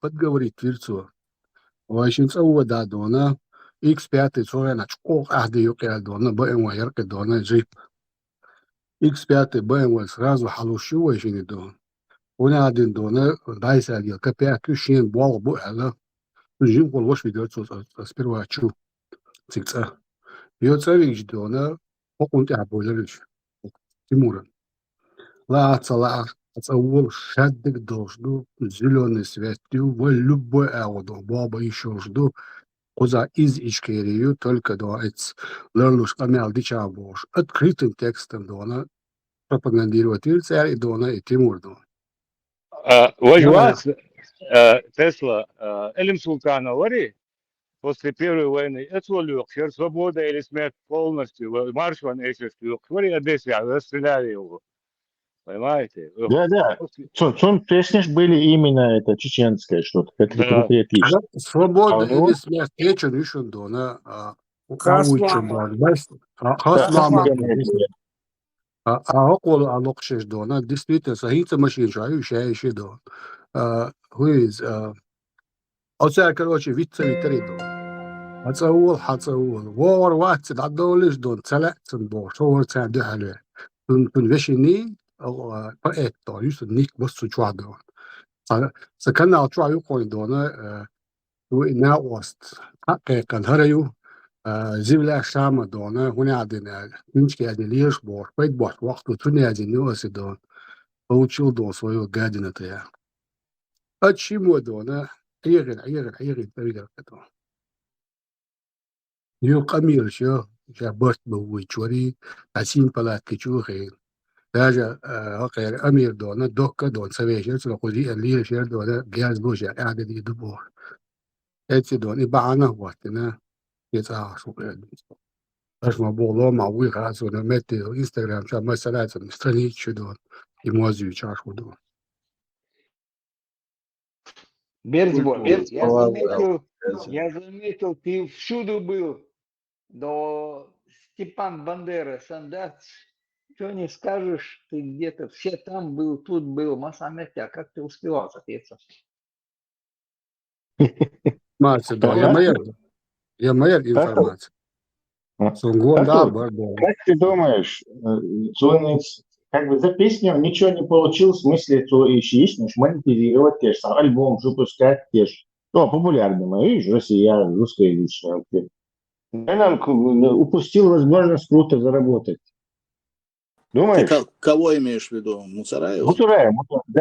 подговорить Тверцу. Очень целую да дона. X5 цоя на чкок ахдию дона, BMW ярко дона джип. X5 BMW сразу халушу очень дон. Он один дона, дайся один, капя кюшин бол буэла. Жим кол вош видео сперва чу. Цикца. Йоцавич дона, покунт аболерич. Тимура. Ла цала ацаул шаддик должду, зеленый свет, в любой аудо, баба еще жду. Куза из Ичкерию только до эц лерлуш камел дичабош. Открытым текстом дона пропагандировать Ильцер и дона и Тимур дона. Вожвац, Тесла, Элим Султана, вари, после Первой войны, это легче, свобода или смерть полностью, марш ван эйшестью, вари Одессе, расстреляли его. Понимаете? Да. Сон песни были именно это чеченское что-то, как патриотическое. Свобода или смерть вечен еще дона. Хаслама. أقول ألقشش دونا действительно сахица машин шающая дон. Хуиз أوسع короче витцевый тридон. حتصول وور واحد عدولش دون تلاتن بور شور تاع دهلو. تن وشني أو بقيت يوسف نيك بس شو دون. سكنا شو يقول دونا وإنا وست حقيقة هريو زبلة شام دونا هنا عندنا نمشي عند ليش بور بيت بور وقت وتوني عند نوس دون أو شو دون سويو قاعدين تيا أشي مو دونا عيغن طريقة كده يو قمير شو جابرت بوي شوري عسين بلاد كشو خير راجع غير أمير دونا دوكا دون سويشر سلو قدي اللي شير دونا جاز بوجا قاعدة دي دبور أتي دون إبعانا وقتنا يتعاشوا أش ما بقولوا مع ويغاز ولا متى إنستغرام شو مثلا مستني شدون يموزي يشاركوا دون. Бердибор, я заметил, ты всюду был, до Степан Бандера, Сандац, что не скажешь, ты где-то, все там был, тут был, Масамети, а как ты успевал, соответственно? Мать, да, я моя информация. Как ты думаешь, как бы за песню ничего не получилось, в смысле, то еще есть, монетизировать те же самые, альбом выпускать те же. Ну, популярным, видишь, Россия, русскоязычная. Она упустил возможность круто заработать. Думаешь? Ты кого имеешь в виду? Муцараева?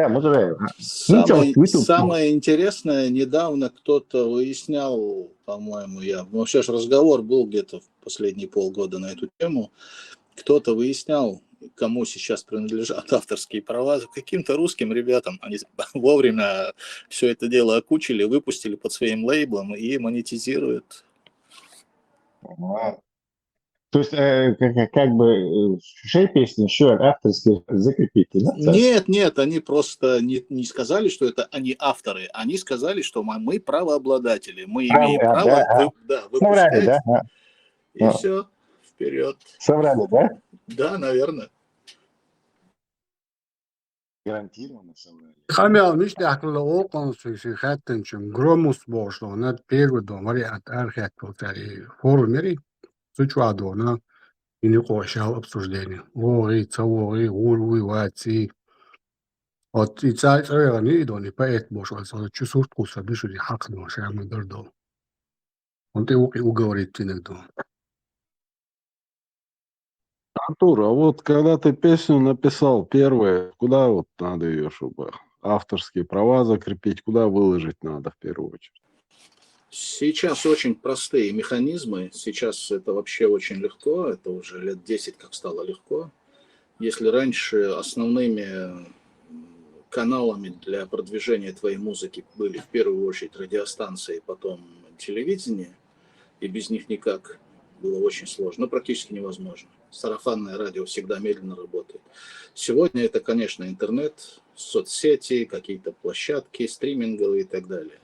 Муцараева. Самое интересное, недавно кто-то выяснял, по-моему, сейчас разговор был где-то в последние полгода на эту тему, кто-то выяснял, кому сейчас принадлежат авторские права, каким-то русским ребятам. Они вовремя все это дело окучили, выпустили под своим лейблом и монетизируют. То есть, как бы, шеи песни еще авторские закрепить, да? Нет, они просто не сказали, что это они авторы. Они сказали, что мы правообладатели. Мы имеем право выпускать. И все, вперед. Соврали, да? Да, наверное. Гарантированно соврали. Хамял, миш дяхла окон сюси хаттен чим громус бошло, над первый дом, вариант архетл цари форумери, сучуадона, и не кошал обсуждение. Вори, цавори, урви, ваци. Вот и царь не идони, поэт бошел, чувствует вкус, обишли хакну, шамы дордо. Он ты уговорит иногда. Артур, а вот когда ты песню написал первую, куда вот надо ее, чтобы авторские права закрепить, куда выложить надо в первую очередь? Сейчас очень простые механизмы, сейчас это вообще очень легко, это уже лет 10 как стало легко. Если раньше основными каналами для продвижения твоей музыки были в первую очередь радиостанции, потом телевидение, и без них никак, было очень сложно, но практически невозможно. Сарафанное радио всегда медленно работает. Сегодня это, конечно, интернет, соцсети, какие-то площадки, стриминговые и так далее.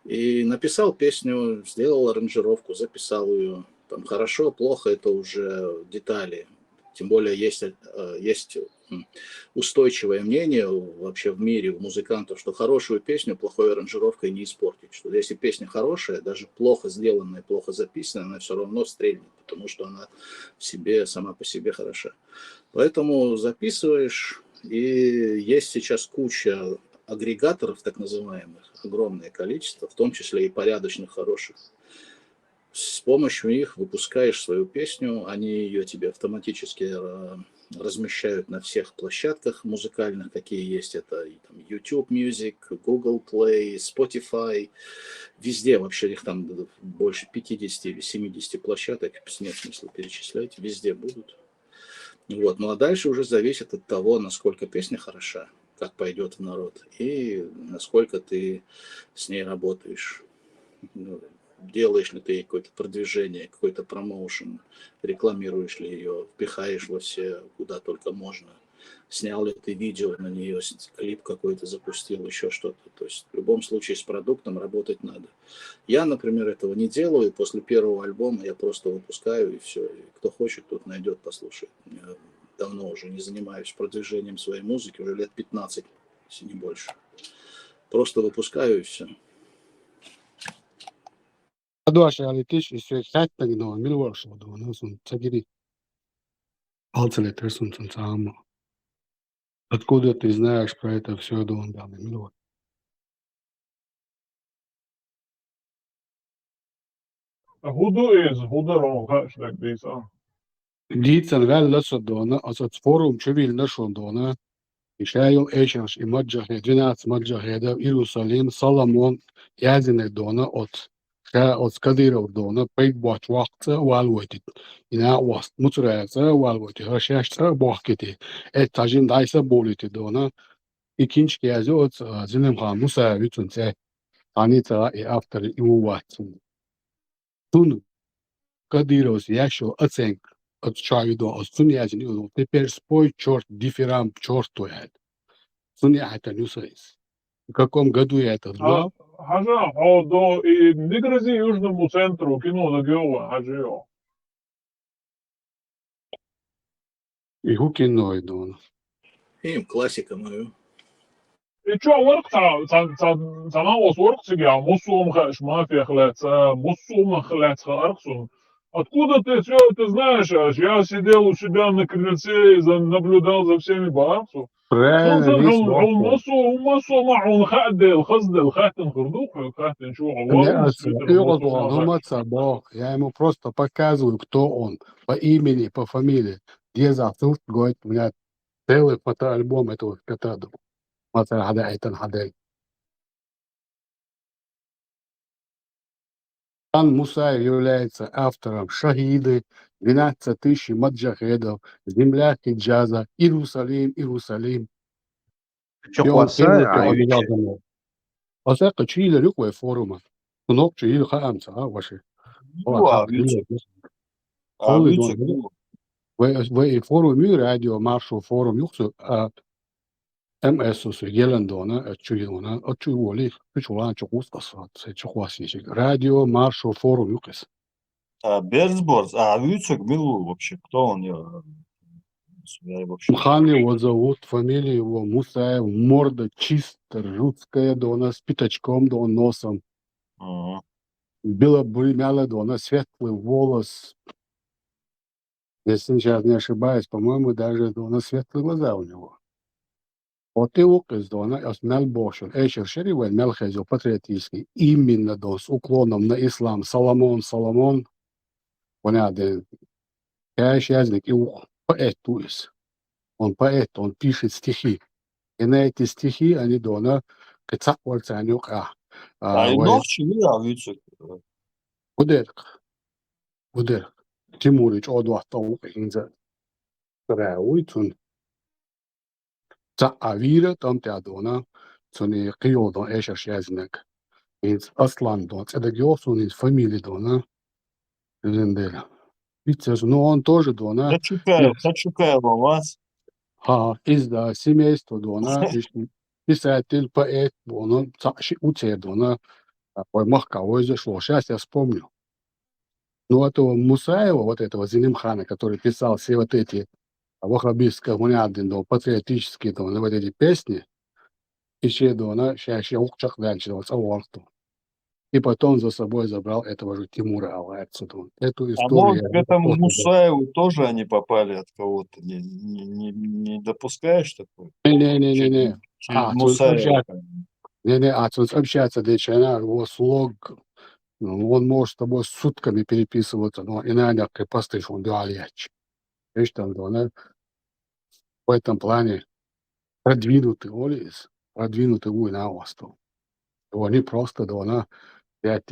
И написал песню, сделал аранжировку, записал ее. Там хорошо, плохо, это уже детали. Тем более есть устойчивое мнение вообще в мире у музыкантов, что хорошую песню плохой аранжировкой не испортить. Что если песня хорошая, даже плохо сделанная, плохо записанная, она все равно стрельнет, потому что она сама по себе хороша. Поэтому записываешь, и есть сейчас куча агрегаторов, так называемых, огромное количество, в том числе и порядочных, хороших. С помощью них выпускаешь свою песню, они ее тебе автоматически размещают на всех площадках музыкальных, какие есть. Это там, YouTube Music, Google Play, Spotify. Везде вообще их там больше 50 или 70 площадок, нет смысла перечислять, везде будут. Вот. Ну а дальше уже зависит от того, насколько песня хороша, как пойдет в народ, и насколько ты с ней работаешь. Делаешь ли ты какое-то продвижение, какой-то промоушен, рекламируешь ли ее, впихаешь во все, куда только можно, снял ли ты видео на нее, клип какой-то запустил, еще что-то. То есть в любом случае с продуктом работать надо. Я, например, этого не делаю. После первого альбома я просто выпускаю, и все. И кто хочет, тот найдет, послушает. Я давно уже не занимаюсь продвижением своей музыки, уже лет 15, если не больше. Просто выпускаю, и все. Адуашалитиш еще хаттаги но милворшо доона сун цагири алцелетер сун сама. Откуда ты знаешь про это все доон да милвор? Hudo hashtag disa. Дицан вялласо доона, асац форум чувил нашон доона. Ишайо эшерш и маджахе 12 маджахеда Иерусалим Соломон язине доона от скадиров доона пейт бот вакца валвотит ина васт муцраца валвотит хашашца бахкити тажин дайса болити доона ikinci kezi от зинем ха муса витунце аница и автор имуватин тун кадирос яшо оценк от чавидо от сунязин и теперь спой черт дифферам чертует. Это нюсайс. В каком году я это знал? Хажа, до и не грози Южному центру кино на Геова, хажио. И кино иду. И классика мою. И чё, цана вас воркцигя, мусум хаш мафия хлеца, мусум хлеца арксун. Откуда ты все это знаешь? Я сидел у себя на крыльце и наблюдал за всеми баранцу. Правильно, весь бог. ومصو معهم خد الخصد الخاتم خردوق الخاتم شو عوام Я ему просто показываю, кто он. По имени, по фамилии. Где зовут, говорит, у меня целый фотоальбом этого кота. مثلا حدا ايتن حدا Ан Мусаев является автором «Шахиды», 12 тысяч маджахедов, «Земля Хиджаза», «Иерусалим», «Иерусалим». И он полностью обязан. Осака чили любой форума. Кноп чили хаамца, ваши. В форуме радио маршал форум юхсу МС Гелендона, Чуилона, Чуоли, Чулан Чукускаса, Чухуасичик. Радио маршал форум юкес. Берсборс, Вицек Милу вообще, кто он? Мхан его зовут, фамилия его Мусаев, морда чисто русская, дона с пятачком, дон носом. Белобрымялая, дона светлый волос. Если сейчас не ошибаюсь, по-моему, даже дона светлые глаза у него. Вот и указ дона, осмел бошел, эшер шеривай, мелхезил патриотический, именно дон с уклоном на ислам, Соломон, понятно, язык и поэт, он поэт, он пишет стихи. И на эти стихи они дона кацапвальцы они Гудерк, Тимурич, одвахтау, инза, уйцун. Авира там теадона, цуни киодон эшер шязник. Инз аслан дон, это геосун из фамилии дона. Зенделя. Ну он тоже дона. Хачукаева вас. Из семейства дона. Писатель, поэт, он уцер дона. Махкавой зашло. Сейчас я вспомню. Но этого Мусаева, вот этого Зелимхана, который писал все вот эти Вахабистская гуняды, да, патриотические, да, вот эти песни, еще, да, сейчас укчах дальше, вот саворту. И потом за собой забрал этого же Тимура Алаевца. Эту А может, историю к я этому тоже Мусаеву тоже они попали от кого-то? Не допускаешь такое? не-не-не-не-не. Через Тут Мусаева. общаться. Не-не, тут общаться, да, чайна, его слог, ну, он может с тобой сутками переписываться, но иногда как посты, он дуалияч. Видишь, там, да, в этом плане продвинутый Олис, продвинутый война остал. Они просто, да, пять,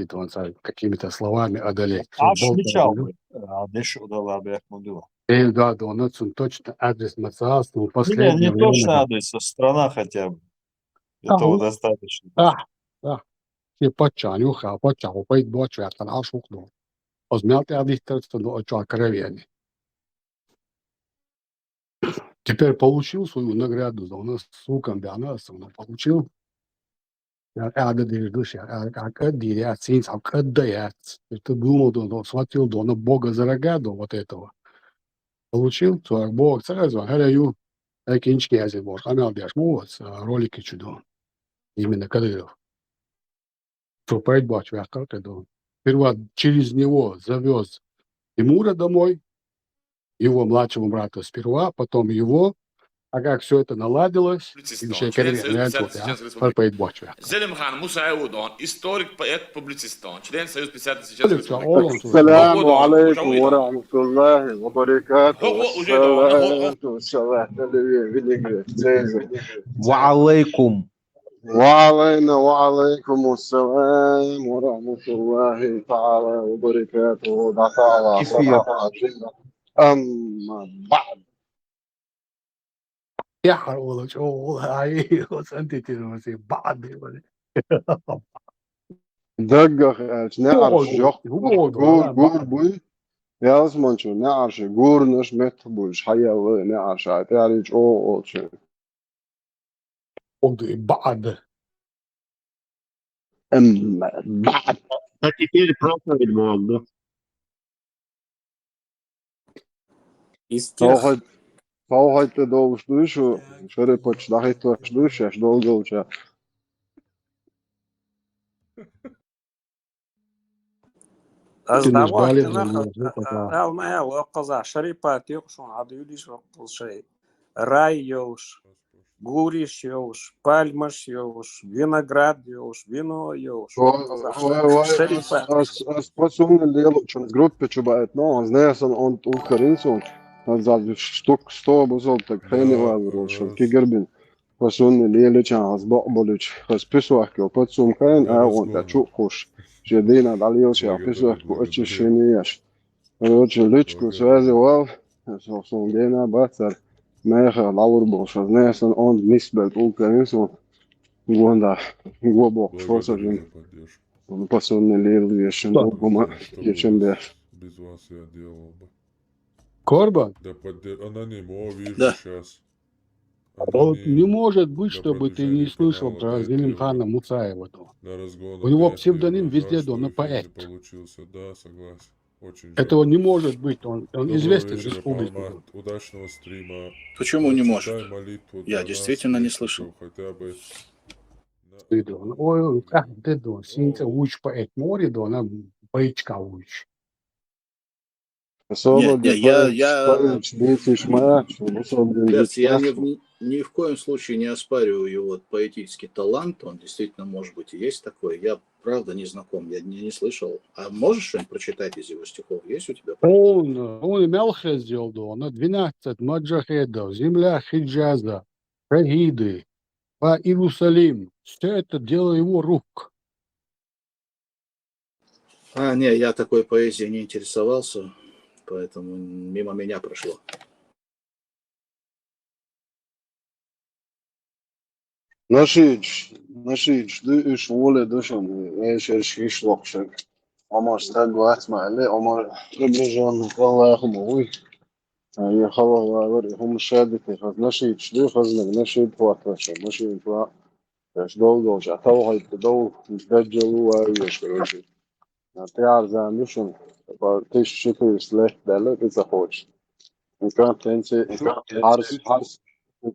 какими-то словами одолеть. Ашмичал. А дешу дала Бехмудова. Да, да, точно адрес Мацаасту в Не последнее время. точно адрес, а страна хотя бы. Этого достаточно. Да. И почаню, почал, пойд бочу, я там ашухну. Озмял я дихтерство до оча кровени. Теперь получил свою награду, да, у нас сукам бианас, он получил. Я ада дырдыш, как я цинц, да я. Ты думал, да, схватил, да, на Бога за рога, да, вот этого. Получил, то Бог сразу, говорю, кинчки я здесь бог, амял бяш, вот, ролики чудо. Именно Кадыров. Что пойд бачу, я как это. Сперва через него завез Тимура домой, его младшего брата сперва, потом его, а как все это наладилось, Publicistan. Çileyen Soyuz Pisiatlısı Respublikası. пойд бачу. Zelim Khan Musa Eudon, istorik poet publicistan. Çileyen Soyuz Pisiatlısı Respublikası. السلام عليكم ورحمة الله وبركاته. وعليكم وعليكم السلام ورحمة الله تعالى وبركاته. أما بعد يا حول شو هاي وسنتي تنسي بعد دقق نعرف جوخ قول بوي yazman şu ne arşı gurnuş metbuş hayalı ne arşı ayarıç o şu بعد أما بعد Теперь проповедь oldu. Fauhayta doğuştu şu şöyle počlahayta doğuştu şaş dolgolça الماء وقضى شريبات يقشون عديوليش وقض شيء راي يوش гуриш يوش пальмаш يوش виноград يوش вино يوش способны делать что в группе чубает но знаешь он украинцу за штук 100 бузол так хренева что кигербин способны делать аз боболич списуах ко подсум кайн а он да чухуш жедина далиош я списуах ко очищениеш короче личку связывал собственно гена бацар Meega lauwers, net on misbruik Oekraïne, gewoon daar, gewoon box voor zo doen. Он посольный левый дома, чем без вас я делал бы. Корба? Да, аноним, вижу Да. сейчас. Не может быть, чтобы ты не слышал про Зелимхана Муцаева. У него псевдоним везде, он поэт. Получился, да, согласен. Очень Этого не может быть, он известен в вечера, республике. Удачного стрима. Почему не может? Молитву Я действительно не слышал. Хотя бы... Ой, как ты думаешь, синца уч поэт море, да, она поэтчка уч. Нет, я ни в коем случае не оспариваю его поэтический талант, он действительно может быть и есть такой. Я правда не знаком, я не слышал. А можешь что-нибудь прочитать из его стихов? Есть у тебя? Он имел сделал, да, на 12 маджахедов, земля Хиджаза, шахиды, по Иерусалим. Все это дело его рук. Не, я такой поэзией не интересовался, поэтому мимо меня прошло. Наши школы душам, шершки шлокшек. Амар стад ватмале, амар приближен Аллаху мой. Я хавал هم شادك наши شدو خزنك наши تواتش наши توا شدو جا تو هاي بدو دجلو ويش كروشي تعرف زعمشون تيش شتو سلاح دلة إذا خوش كانت انت حارس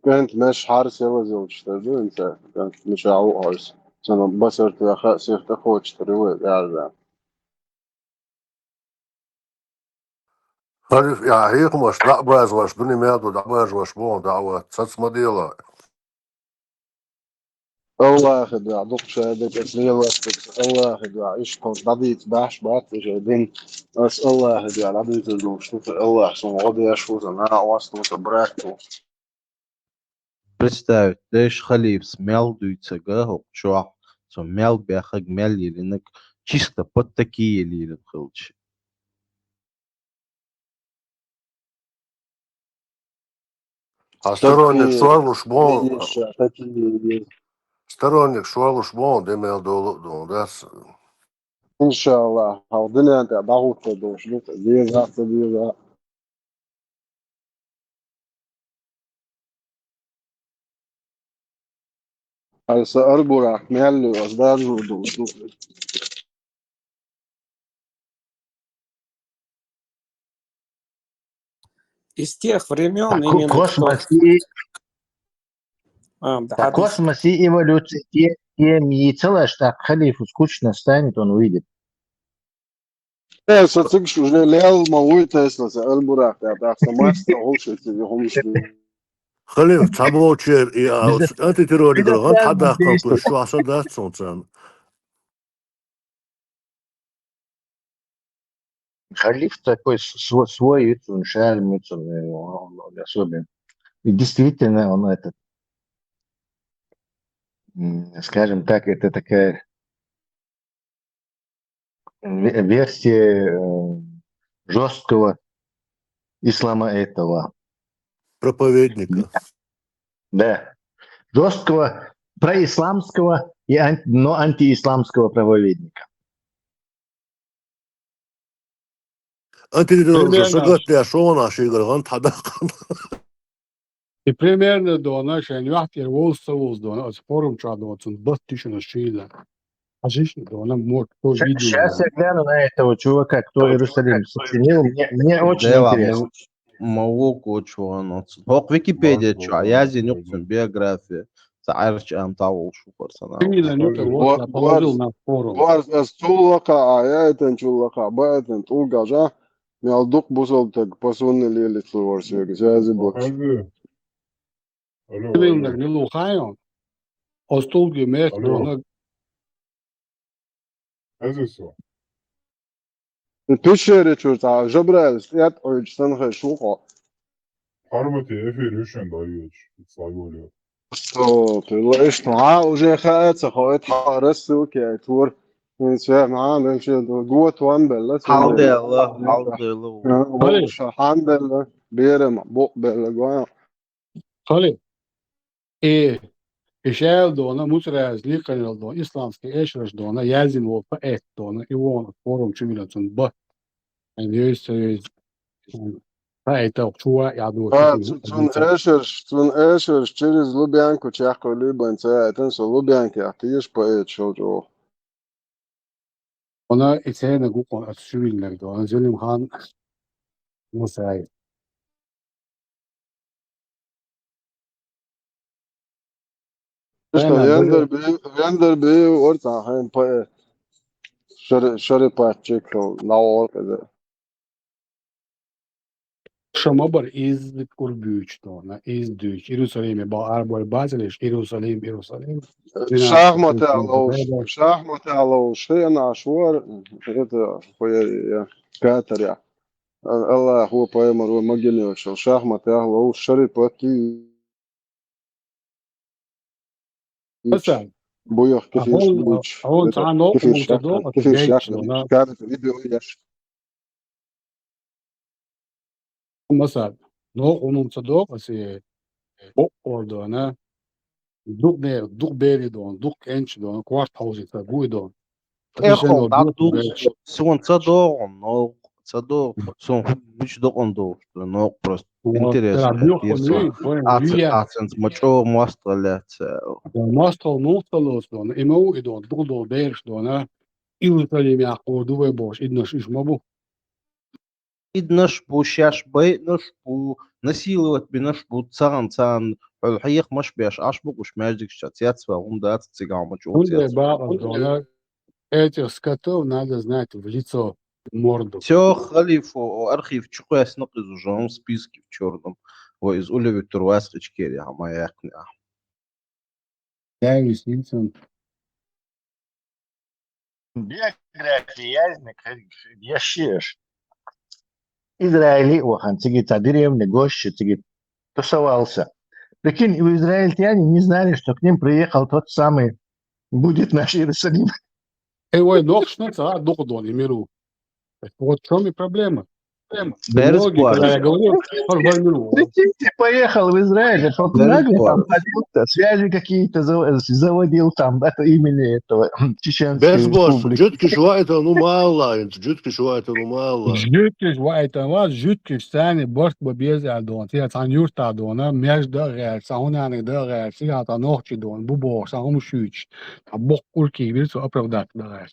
كانت مش حارس يلا زوج تدو انت كانت مش عو حارس سنة بصرت يا خا سيف تخوش تروي يعني Ja, hiermos dabēzos, nu nemēdu dabēzos, bon, dāvāt, sats madīlā. الله يخدع دق شهادك اسمي الله يخدع ايش كنت نبيت باش بات جايبين بس الله يخدع نبيت شوف الله حسن غضي اشوف انا واسطه براكتو Представь, дэш халиф смялдуется гахок чуах, со мял бяхак мял елинок, чисто под такие лилин хылчи. A storonnik suoluš, bon, такие storonnik suoluš, bon, demēdu, das, ان شاء الله الدنيا انت ضغط دوش ديزا ديزا هسه اربوراك ميلو ازداد دوش Из тех времен именно кто... В космосе эволюция тем и целое, что халифу скучно станет, он выйдет. ايه صدق شو ليال مويت اساس البوراك تاع سماست هو شيء هم Халиф, цабочер, и антитеррористы, он тогда Безопасность действует. что осадат солнцем. Халиф такой свой шаль, особенно. И действительно, он этот, скажем так, это такая версия жесткого ислама этого. Проповедника. Да. Жесткого происламского, но антиисламского проповедника. Антитеррористы, что он ошибал, он тогда. И примерно до нашей нехтер волсовоз до форум чадовцун баттишно шила. А жишь до она может то видео. Сейчас я гляну на этого чувака, кто Иерусалим сочинил. Мне очень Да, интересно. موقع شوانات هوق ويكيبيديا شو عايزين يقسم بيوغرافيا تعرفش ام تعول شو فرسنا Именно это вот я положил на форум. استولقا آيات شولقا باتن تولقا جا ميالدوق بوصلتك بسون اللي تلورسيك جازي بوكس Примерно милу хайон. Остолги мест до она البشري شو تاع جبريل استيات اوجستان خشوقا حرمتي افير يشن دايوش يتصايولي صوت الله ايش معاه وجاي خاات سخوات حارس وكي تور من شاء معاه نمشي قوة وانبل حاضر الله حاضر الله الحمد لله بيرم بوق بالجوان خالي إيه إشال до она мутраз ликанил до исламский эшраш до она язин вот по эт до она и вон форум чумила цун ба. And есть это чуа я думаю. تون اشر через Лубянку чахко либо это со Лубянки а ты ешь поэт шоджо Она и цена гукон от шувильных до она зелим хан мусай. Вендер бі орта хайн поэт шары пачекл наор кده Шамабар из Курбюч до она из Дюч Иерусалиме ба арбой базилиш Иерусалим. شахمت علوش هي عشوار это поэт катаря الله هو поэмор و могиле шо шахмат علوش шары паки مثلا بويخ كيفيش بويش هون تعال نوقف منتظر كيفيش شاكل كانت فيديو يش مثلا نوقف منتظر بس بقول ده أنا دوق بيري دون دوق إنش دون كوارت هاوزي تقوي دون اخو دادو سون تصدق نو تصدق سون مش دقن دو نو просто интересно акцент мочо мастрлят ماستر نوصلوس دون إمو إدون دوق بيرش دون إيرساليم يعقودو بوش إدناش إيش مابو نشبو شاش بي نشبو насиловать بنشبو цан الحقيقة مش بيش أشبك وش ماجدك شاتيات فهم дат цигам Унде учутият. баба дона, этих скотов надо знать в лицо, в морду. Все халифу архив чукаяс нaqыз уже он в списке в черном. Ой, из Уля Виктор Васович Керри, а моя книга. Я висницын. Биография язник, яшеш. Израиль, охан, цигит деревня, гощи, цигит, тусовался. Прикинь, у израильтяне не знали, что к ним приехал тот самый, будет наш Иерусалим. Ой, ног шнуца, доходон, миру. Вот в чем и проблема. Берез когда я говорю, Прикиньте, поехал в Израиль, тот нагло там ходил, связи какие-то заводил там, это имени этого Чеченской республики. جدك شوية نمالا انت جدك شوية نمالا Жütkiş vaytan var, jütkiş sani borç bu biyez aldon. Siya san yurtta dona, mej da gel, saunani da gel, siya ta nohçi don, bu borç, saum şüç. Ta bok kulki bir so оправдать да gel.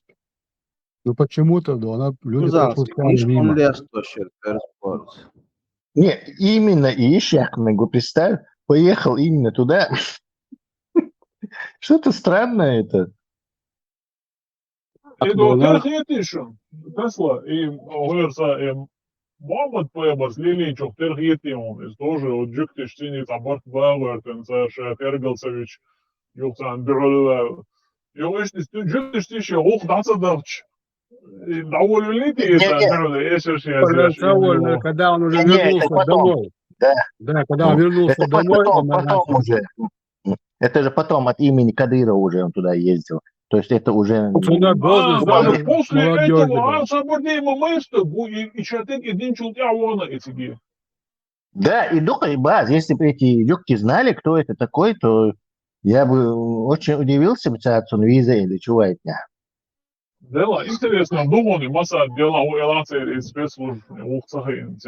Ну почему-то дона люди пропускали мимо. Он лез вообще, Берез. Нет, именно Ишахмегу, представь, поехал именно туда. Что-то странное это. И до терхиетишн. Тесла и говорится, Мамад Пебас, Лилий Чок терхиетион, из тоже от Джуктиш Тинит Абарт Бауэртен, Саша Тергалцевич, Юксан Бюролева. И он есть Джуктиш Тиши, ох, дацадавч. Довольно ли ты это, Довольно, когда он уже вернулся домой. Да, когда он вернулся домой. Потом уже. Это же потом от имени Кадырова уже он туда ездил. То есть это уже... После этого Ансабурдейма Мэста и Чатек и Динчул Тявона эти. Да, и Духа и Баз, если бы эти юбки знали, кто это такой, то я бы очень удивился бы, что он виза или чего это. Дела, интересно, думали, масса дела у Элации из спецслужб, у Цахаин,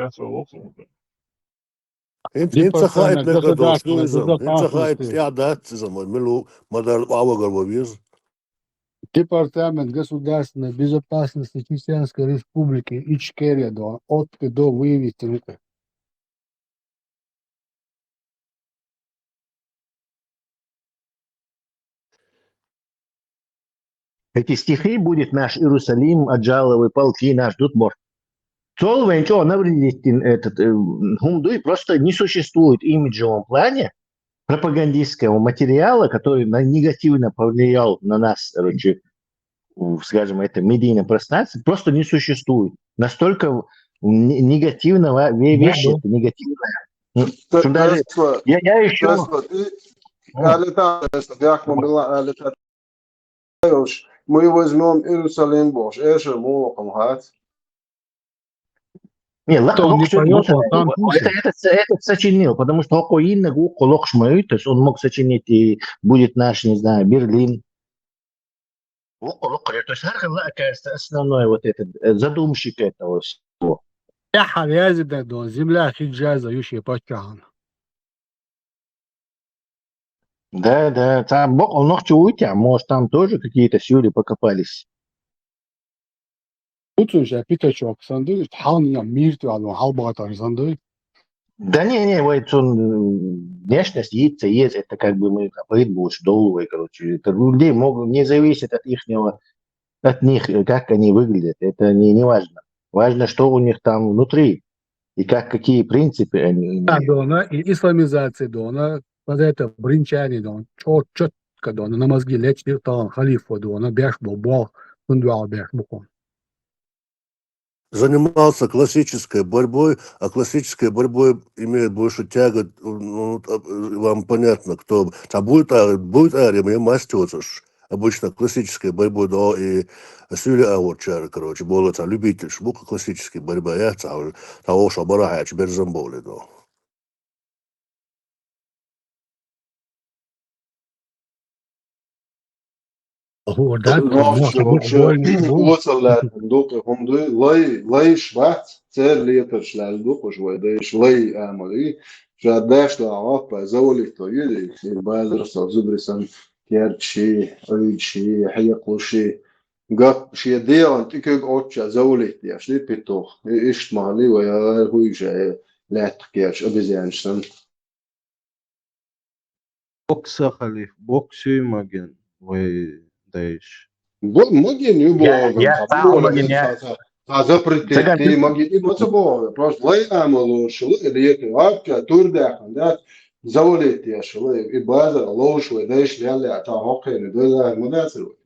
انت خايف نقدر انت خايف سيادات زمان ملو مدار اوغر وبيز Департамент государственной безопасности Чеченской Республики Ичкерия от и до вывести руки. Эти стихи будет наш Иерусалим, Аджаловы полки, наш Дутмор. Солвенчо навредить этот Хумдуй просто не существует в имиджевом плане пропагандистского материала, который негативно повлиял на нас, короче, скажем, это медийное пространство, просто не существует. Настолько негативного вещи, негативное. Я еще... Мы возьмем Иерусалим Бош, Эшер Молоком Хат. Не, это сочинил, потому что Окоинна Локшмай, то есть он мог сочинить и будет наш, не знаю, Берлин. То есть основной вот этот задумщик этого всего. Земля Хиджаза, Ющая Пачкан. Да, там он ног уйти, может там тоже какие-то сюли покопались. Утунша Питачок Санду, Хауния Мирту, Халбатар Санду. Да не, вот он внешность есть, это как бы мы больше долларовые, короче. Это людей могут не зависит от них, как они выглядят. Это не важно. Важно, что у них там внутри и какие принципы они имеют. Да, Дона, и исламизация Дона. Вот это бринчание, дон, четко, дон, на мозги лечит, там, халифа, дон, бяш был, фундуал бяш букон. Занимался классической борьбой, а классической борьбой имеет больше тягот, ну, вам понятно, кто. А будет ария, мне мастер, обычно классической борьбой, да, и сюли аурчар, короче, было это любитель, шбука классической борьбы, я того, что барахач, берзамболи, да. هو ده وصل للدوق هم دي لاي شبات تير ليترش للدوق شوي دايش لاي عملي شاداش لعواب زولي طويل بازر زبرسن كيرتشي ريتشي حيقوشي قط شيء ديان تكيك أوتشا زولت يا شلي بيتو إيش مالي ويا هو جاي لا تحكيش أبزيانشتن بوكسا خليف بوكسي ماجن ويدايش ماجين يبغى Măgin, запретить мagi мацабо просто лай амало шулы лиет вапча турда хандат заволит я шулы и база лош ودايش ляля та хокен доза мадасру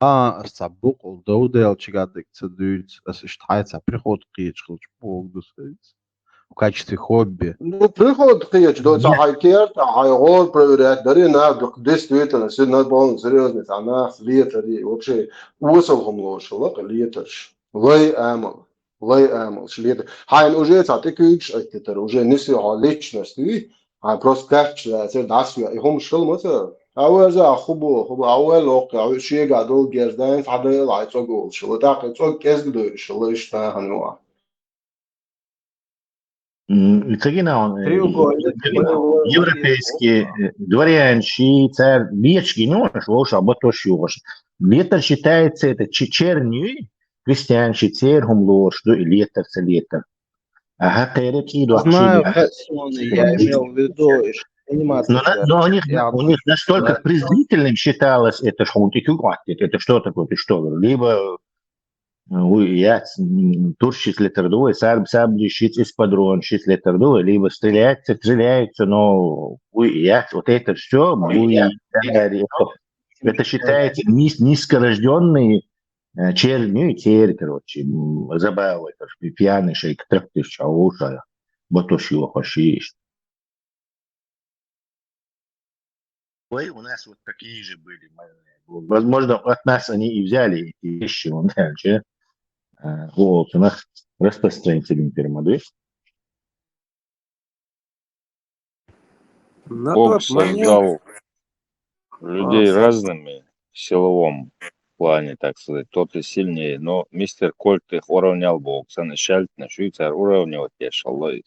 الصبوق والدودة الشجادك تدويت بس اشتحيت بريخوت قيتش خلش بوق دوسيت в качестве хобби. Ну, приход кияч до хайкер, хайгол проверять, дари на действительно, сильно полный серьезный, она летер и вообще усал хомлошила, летерш. Лай амал, шлетер. Хайн уже цатыкыч, это уже не все личности, а просто как сер дасвя, и хом шел мото. أول ذا خبو أول وقع شيء قادو جردان فعدا لايتو قول شو داخل تو كيس قدو شو إشتا هنوا Европейские дворянщи, царь, вечки, ну, шлош, а вот то шьёш. Летер считается это чернью, крестьянщи, царь, гумлош, и летер, летер. Ага, теречи, Знаю, я имел в виду анимацию. Но у них настолько презрительным считалось это, что это что такое, ты что, либо я турщик летердуй, сабли щит из подрон, щит летердуй, либо стреляется, но я вот это все, это считается низкорожденный чернью, теперь, короче, забавы, пьяный шейк, трактир, чауша, батош его хошишь. Ой, у нас вот такие же были. Возможно, от нас они и взяли эти вещи, он дальше. Вот, у нас распространитель перемоды. Бог создал людей разными в силовом плане, так сказать. Тот и сильнее, но мистер Кольт их уравнял Бог. Начальник Швейцар уравнивать я шаллой.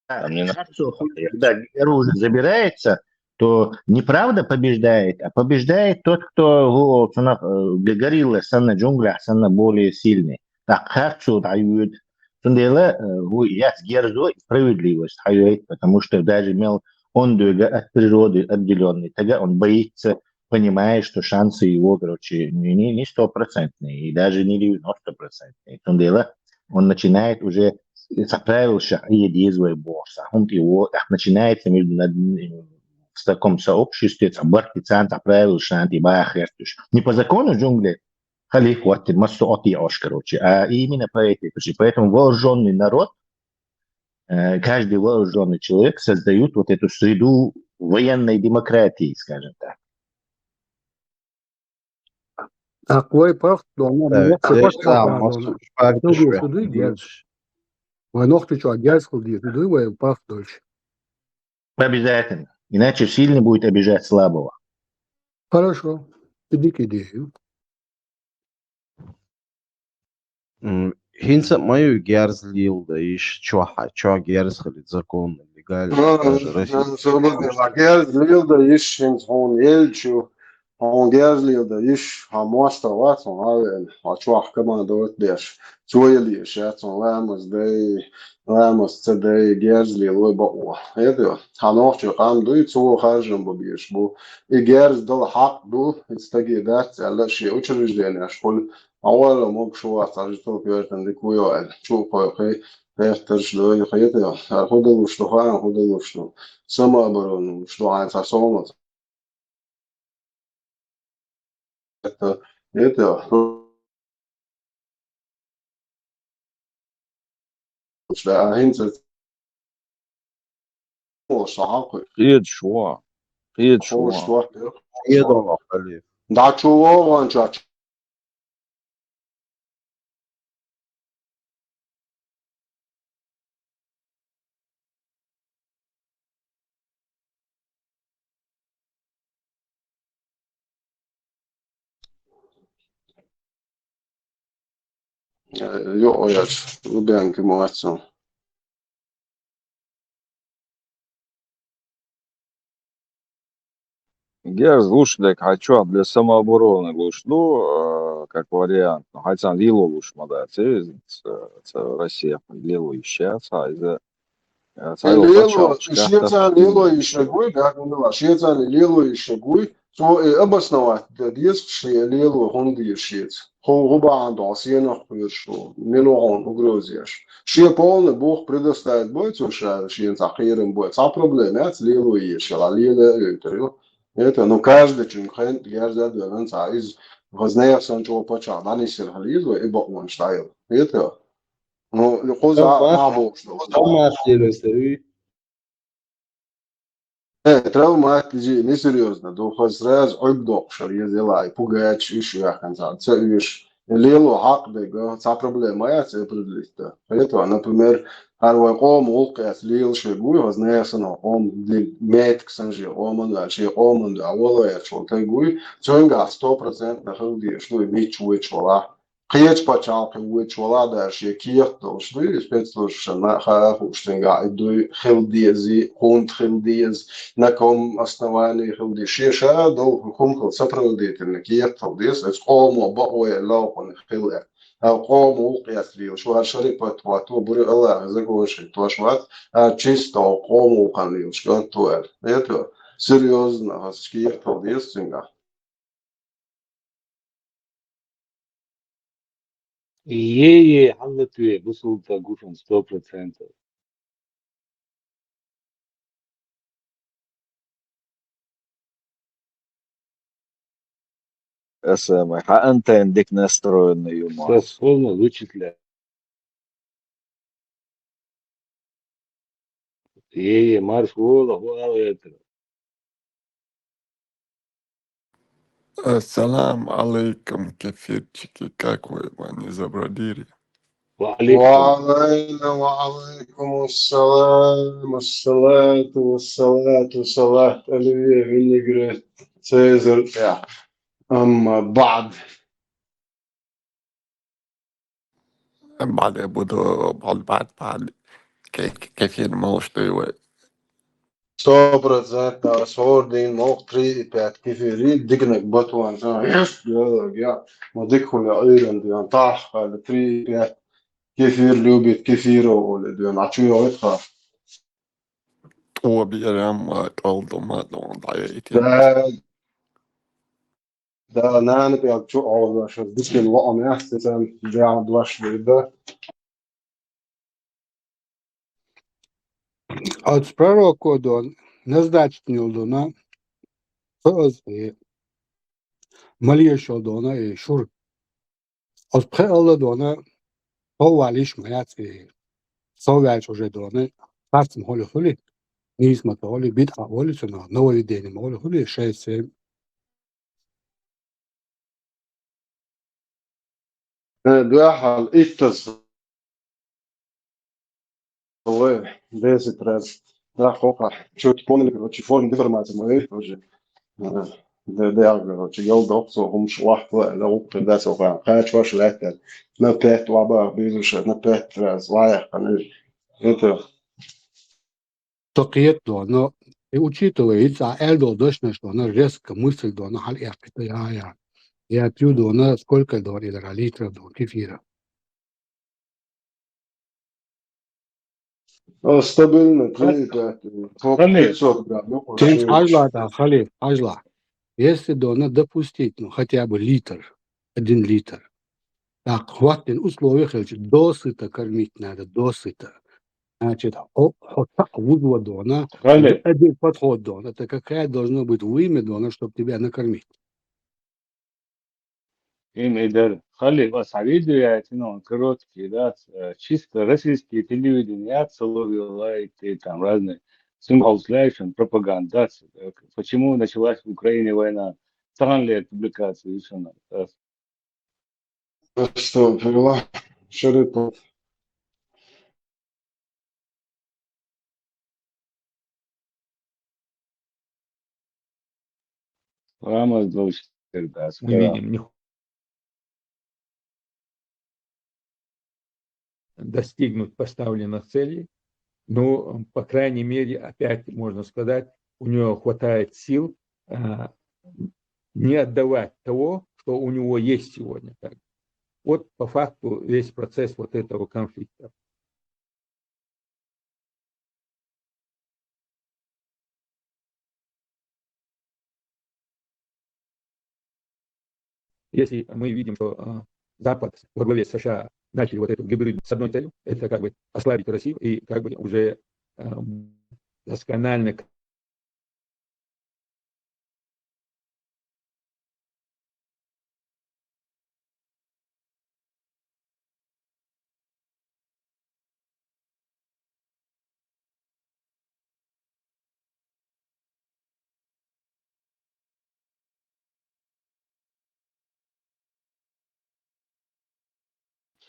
Когда оружие забирается, то неправда побеждает, а побеждает тот, кто горилла санна джунглях, санна более сильный. Так, харцу дают. Сундела, я сгерзу справедливость, потому что даже имел он от природы отделенный, тогда он боится, понимает, что шансы его, короче, не 100%, и даже не 90%. Сундела, он начинает уже правил шахия действует босса. Он его начинается в таком сообществе, правил шанти бахертуш. Не по закону джунглей, халиф хватит массу короче, а именно поэтому вооруженный народ, каждый вооруженный человек создают вот эту среду военной демократии, скажем так. Какой пах, Обязательно. Иначе сильный будет обижать слабого. Хорошо. Иди к идее. Хинца мою герзлил, да ищ чё герзлит закон легально. Герзлил, да ищ хинцон ельчу. Он герзлил, да ищ хамоста ватсон, а чуах командовать деш. Цуэлиш, ятсон лэмос цэдэй герзлил, ой бао. Это ханохчу камду и цуо хажем бубиш бу. И герз дал хак бу, истаги дат, алаши учреждение школ. أول ما بشوف عجبته كبرت عندك ويا شوف هاي يحتاج له خيطة خد وشلو خد وشلو سما برون وشلو عن ساسومة это لا هنزل صعق قيد شوا يضل خليف دا شو وانشات Jo, lubię mocno. Герз лучше, так, а что, для самообороны лучше, ну, как вариант, ну, хотя Лилу лучше модать, Россия, Лилу ищется, Царил Lielo, Пачалыч, как-то Швеция lielo гуй, да, ну, Швеция lielo гуй, то обосновать, да, есть, что lielo хунди швец. Хуба андал, сена хуйшу, миллион угрозишь. Шве полный Бог предоставит бой, что швен захерим бой. А проблема, это lielo ищет, а lielo это, ну, каждый чин, каждый дверь, из возная санчо почал, да, не сильно и бог он штайл. Это, ну, хоза маму, что. Трябва мать лежи, несерьезно, до сразу обдох, что я дела, и пугать еще я конца. Це виш, лело хак бега, це проблема, я це определить-то. Поэтому, например, харвай ом улкас лил шегуй, вознесено, ом мет ксанжи, ом он дальше, ом он да, воло я чел, тайгуй, цунга 100% хилди, что и бич вычвала. Қиеч пачал вычвала дальше, киехтол, что и спецслужб, на хаху, что я иду хилдези, хунд хилдез, на каком основании хилди шеша, до хумхал сопроводительный киехтол, дес, это омо баое лаупан хиле. قوم قياسلي وشو هالشريك بتواتو بري الله زكوش توشوات чисто قوم قانلي وشو توال это серьезно хаскиев полдестинга. Ей حلت بسلطة قوشن 100%. СМ, а أنت عندك настроенный юмор. Полно вычисля. Ей марш вола, вола это. Ассалам алейкум, кефирчики, как вы его не забродили? وعليكم السلام الصلاة والصلاة والصلاة ألوية فينيجريت سيزر يا أما بعد بعد буду بعد كثير موش 100% صوردين موق 3 كيفيري دقنك بطوان يا ما ديكو أيضا ديان طاح على 3 كيفير لوبيت كيفيرو ولا ديان عطيو ويتخا هو بيرام قلدم ضعيتي ده نان بيا شو أول شو ديك الوقت ما يحسن جاء دواش بيدا От пророка до назначенного дона, малейшего дона и шур. От пророка дона, повалишь маят и совяч уже дона, фастом холи, не смотрели, бит холи, но новый день холи, 6-7. ده حال إتس هو بس تراس ده خوكا شو تكون اللي بتشوف فورم ديفرمات ما إيه وجه ده يعرف تجول ده أقصى هم شو واحد لا وقت ده سوف قاعد واش لا نبات وعبا بيزوش نبات تراس وايح كان это Токиет дона, и учитывается, эльдо дошно, что она резко мысль дона, хал это я. Я пью дона, сколько дона, или литров дона, кефира. стабильно 3-5 500 грамм Тем ажла, да, халиф, ажла. Если дона допустить, ну, хотя бы литр, 1 литр, так, хватит условиях, досыта кормить надо, досыта. Значит, вызвала дона, один подход дона, это какая должна быть вымя дона, чтобы тебя накормить. Им идар. Хали вас видео, ну, короткие, да, чисто российские телевидения, целовые там разные символсляйшн, пропаганда. Почему началась в Украине война? Странные публикации, еще надо. что привела шерифа Рамас дочь, да, Не видим ни достигнуть поставленных целей. Но, по крайней мере, опять можно сказать, у него хватает сил не отдавать того, что у него есть сегодня. Вот по факту весь процесс вот этого конфликта. Если мы видим, что Запад во главе с США начали вот эту гибридную с одной целью, это как бы ослабить Россию и как бы уже досконально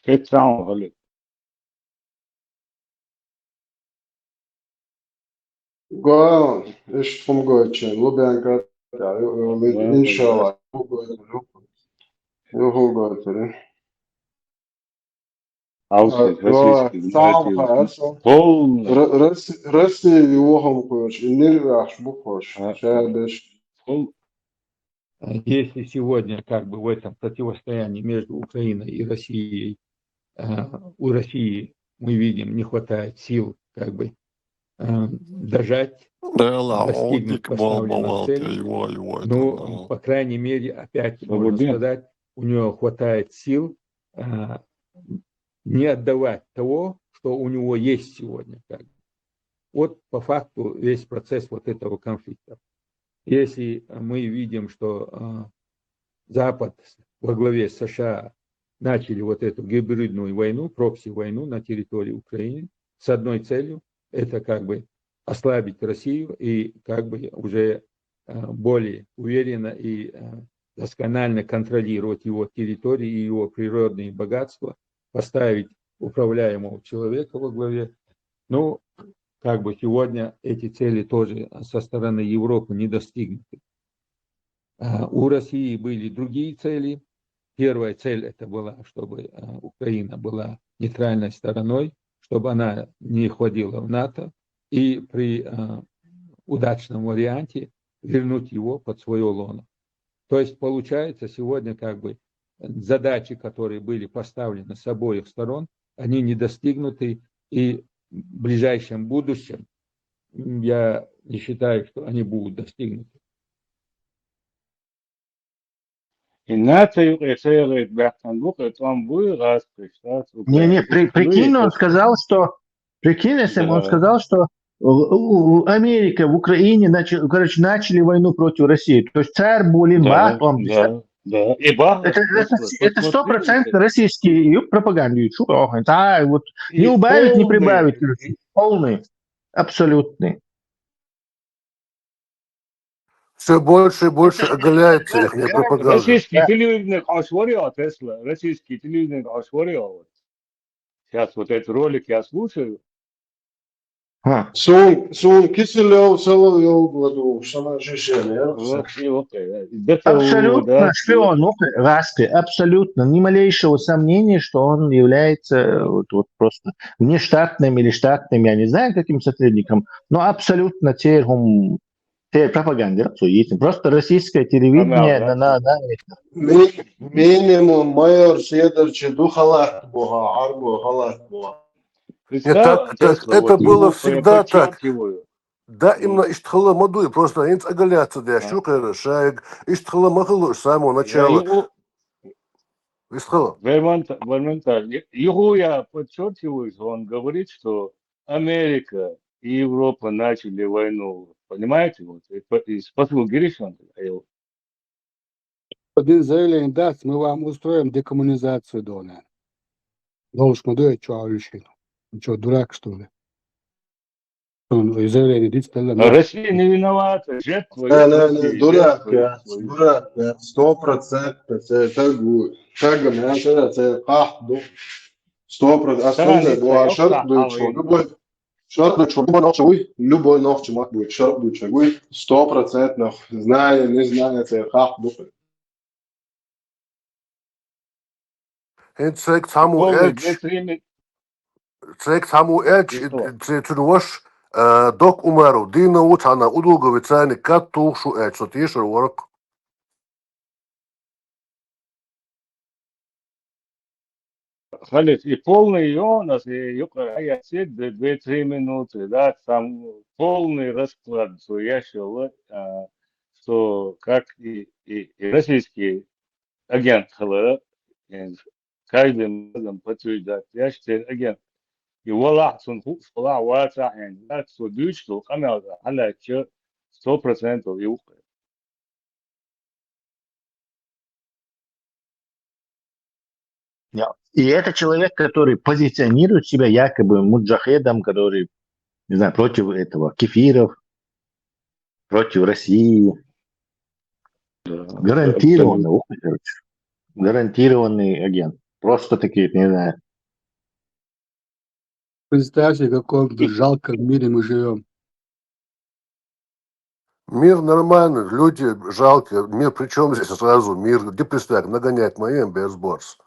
Спецсаунд, Олег. Go, إيش تفهم قوتشين لبيان كات إن شاء الله يهو قوتشين Австрия, российский, سام знаете, خاصة полный. رسي يوهم قوتش إنيرش بقوش شادش Если сегодня как бы в этом противостоянии между Украиной и Россией, у России, мы видим, не хватает сил как бы дожать, достигнуть поставленных целей, но, по крайней мере, опять можно сказать, у него хватает сил не отдавать того, что у него есть сегодня. Вот по факту весь процесс вот этого конфликта. Если мы видим, что Запад во главе с США начали вот эту гибридную войну, прокси-войну на территории Украины с одной целью, это как бы ослабить Россию и как бы уже более уверенно и досконально контролировать его территории и его природные богатства, поставить управляемого человека во главе. Ну, как бы сегодня эти цели тоже со стороны Европы не достигнуты. У России были другие цели. Первая цель это была, чтобы Украина была нейтральной стороной, чтобы она не входила в НАТО и при удачном варианте вернуть его под свое лоно. То есть получается сегодня как бы задачи, которые были поставлены с обоих сторон, они не достигнуты, и в ближайшем будущем я не считаю, что они будут достигнуты. И нация решает Бахтанбук, это он будет раз пришла. Не, прикинь, он сказал, что... Прикинь, если бы он сказал, что Америка в Украине начали войну против России. То есть царь Булин, Да. И Бах, это 100% российский пропаганды. Да, вот не убавить, не прибавить. Полный, абсолютный. Все больше и больше оголяется их пропаганда. Российский телевизор ашварио, Тесла, российский телевизор ашварио. Сейчас вот этот ролик я слушаю. Сон Киселев Соловьев году, что на ощущение. Абсолютно шпион, Распи, абсолютно, ни малейшего сомнения, что он является вот просто внештатным или штатным, я не знаю, каким сотрудником, но абсолютно пропаганда. Просто российское телевидение Минимум майор Седорчи Духалат Бога, Арго Халат Бога. Это было всегда так. Да, именно Иштхала Мадуи, просто они оголятся, да, Шукер, Шайг, Иштхала Махалу с самого начала. Иштхала. Его я подчеркиваю, он говорит, что Америка и Европа начали войну, понимаете, вот, и посыл Гришин. Один заявление даст, мы вам устроим декоммунизацию Дона. Должен надуять, что Алюшину. Что, дурак, что ли? Заявление действительно. Россия не виновата, жертва. Дурак, 100%. Это будет. Шагом, это хахду. 100%. Основное, два шарп дует, любой ночь мог быть шарп дует, 100%. Знаю, не знаю, это хахду. Het zegt samu elch, zu was Dok umaru, dina utana, udulgovicani, kad tušu ecu, tišar work. Халит, и полный Йонас, и я сидит 2-3 минуты, да, там полный расклад, что я считал, что как и российский агент Хала, каждым разом подтверждает, я считаю агент. И вала, сунху, вала, вата, да, что дуть, что камера, она 100% и ухо. И это человек, который позиционирует себя якобы муджахедом, который, не знаю, против этого, кефиров, против России. Гарантированно, гарантированный агент. Просто такие, не знаю. Представьте, в каком жалком мире мы живем. Мир нормальный, люди жалкие. Мир, причем здесь сразу мир? Где представь, нагонять моим без борс.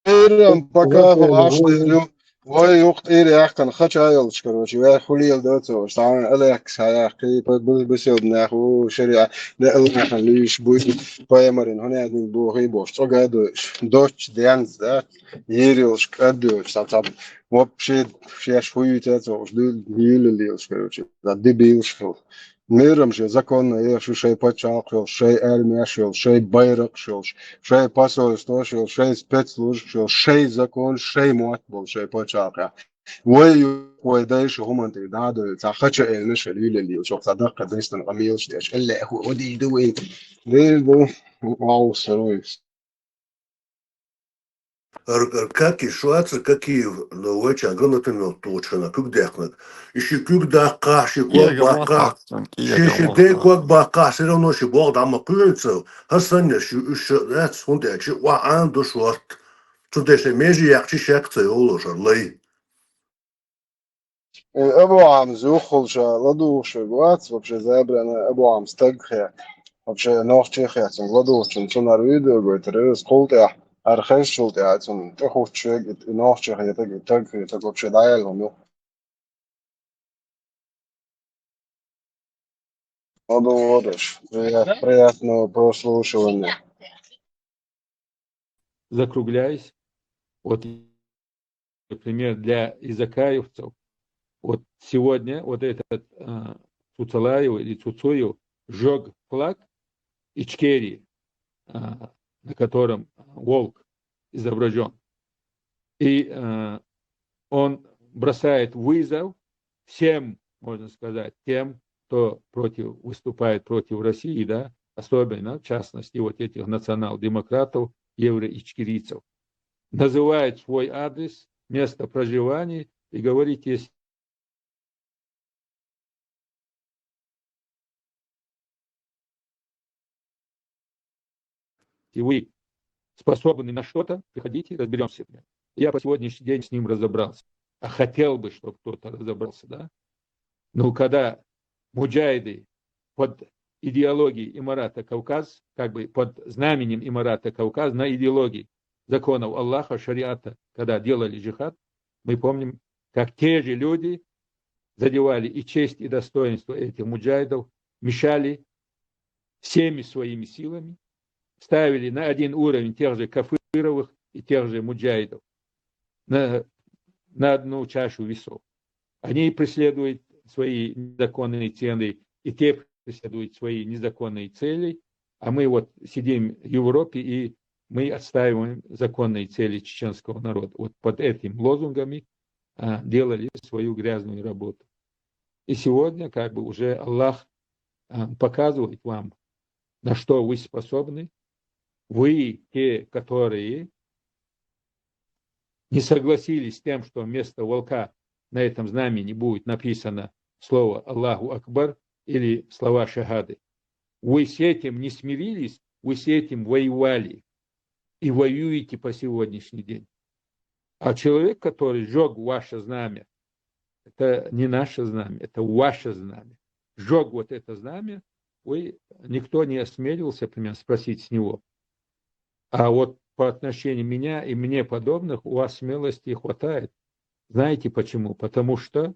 إيران بكافل عشرة ويوقت إيري أحكن خشى يلش كروشي ويخليل دوتو استعان أليكس هيحكي بسيط ناخو شريعة لا الله ليش بوي بايمرين هنا من بوهي بوش تقعدوش دوتش ديانز ده يريلش كدوش طب وبشيد فيش هوي تاتوش دول يليلش كروشي ده دي بيلش Миром же законно ешил, шей почалкал, шей армияшил, шей байракшил, шей посольствошил, шей спецслужбшил, шей закон, шей муатбол, шей почалка. وي دايش هم انت دادو تاخچ النش اللي وشوف صدق ديستن قميلش داش الا هو ودي دوي دو واو سرويس Как и Швеция, как и Норвегия, агонатами точно, как дехнат. Ищи как дака, ши как бака, ши дей как бака, все равно ши бог дама курицев, хасаня ши ушат, хунде ши ва анду шорт. Чунде ши межи якчи шекце олошар лей. ابو عم زوخل شا لدوش الوقت вообще забрано ابو عم стагхе вообще ночи хятин лдуш чун нарвиду говорит сколта археш шулта ацун тохуче ночи хята так вообще даяло ну Ладуш, приятного прослушивания. Закругляясь, вот, например, для изакаевцев, вот сегодня вот этот Цуцалаев или Цуцуев сжег флаг Ичкерии, на котором волк изображен. И он бросает вызов всем, можно сказать, тем, кто выступает против России, да, особенно, в частности, вот этих национал-демократов, евро-ичкерийцев. Называет свой адрес, место проживания и говорит, если вы способны на что-то, приходите, разберемся. Я по сегодняшний день с ним разобрался. А хотел бы, чтобы кто-то разобрался, да? Но когда муджахиды под идеологией Имарата Кавказ, как бы под знаменем Имарата Кавказ, на идеологии законов Аллаха, шариата, когда делали джихад, мы помним, как те же люди задевали и честь, и достоинство этих муджахидов, мешали всеми своими силами, ставили на один уровень тех же кафировых и тех же муджахидов, на одну чашу весов. Они преследуют свои незаконные цели, и те преследуют свои незаконные цели, а мы вот сидим в Европе, и мы отстаиваем законные цели чеченского народа. Вот под этими лозунгами делали свою грязную работу. И сегодня как бы уже Аллах показывает вам, на что вы способны. Вы, те, которые не согласились с тем, что вместо волка на этом знамени будет написано слово Аллаху Акбар или слова шахады. Вы с этим не смирились, вы с этим воевали и воюете по сегодняшний день. А человек, который сжег ваше знамя, это не наше знамя, это ваше знамя. Сжег вот это знамя, никто не осмелился, например, спросить с него. А вот по отношению меня и мне подобных у вас смелости хватает Знаете почему? Потому что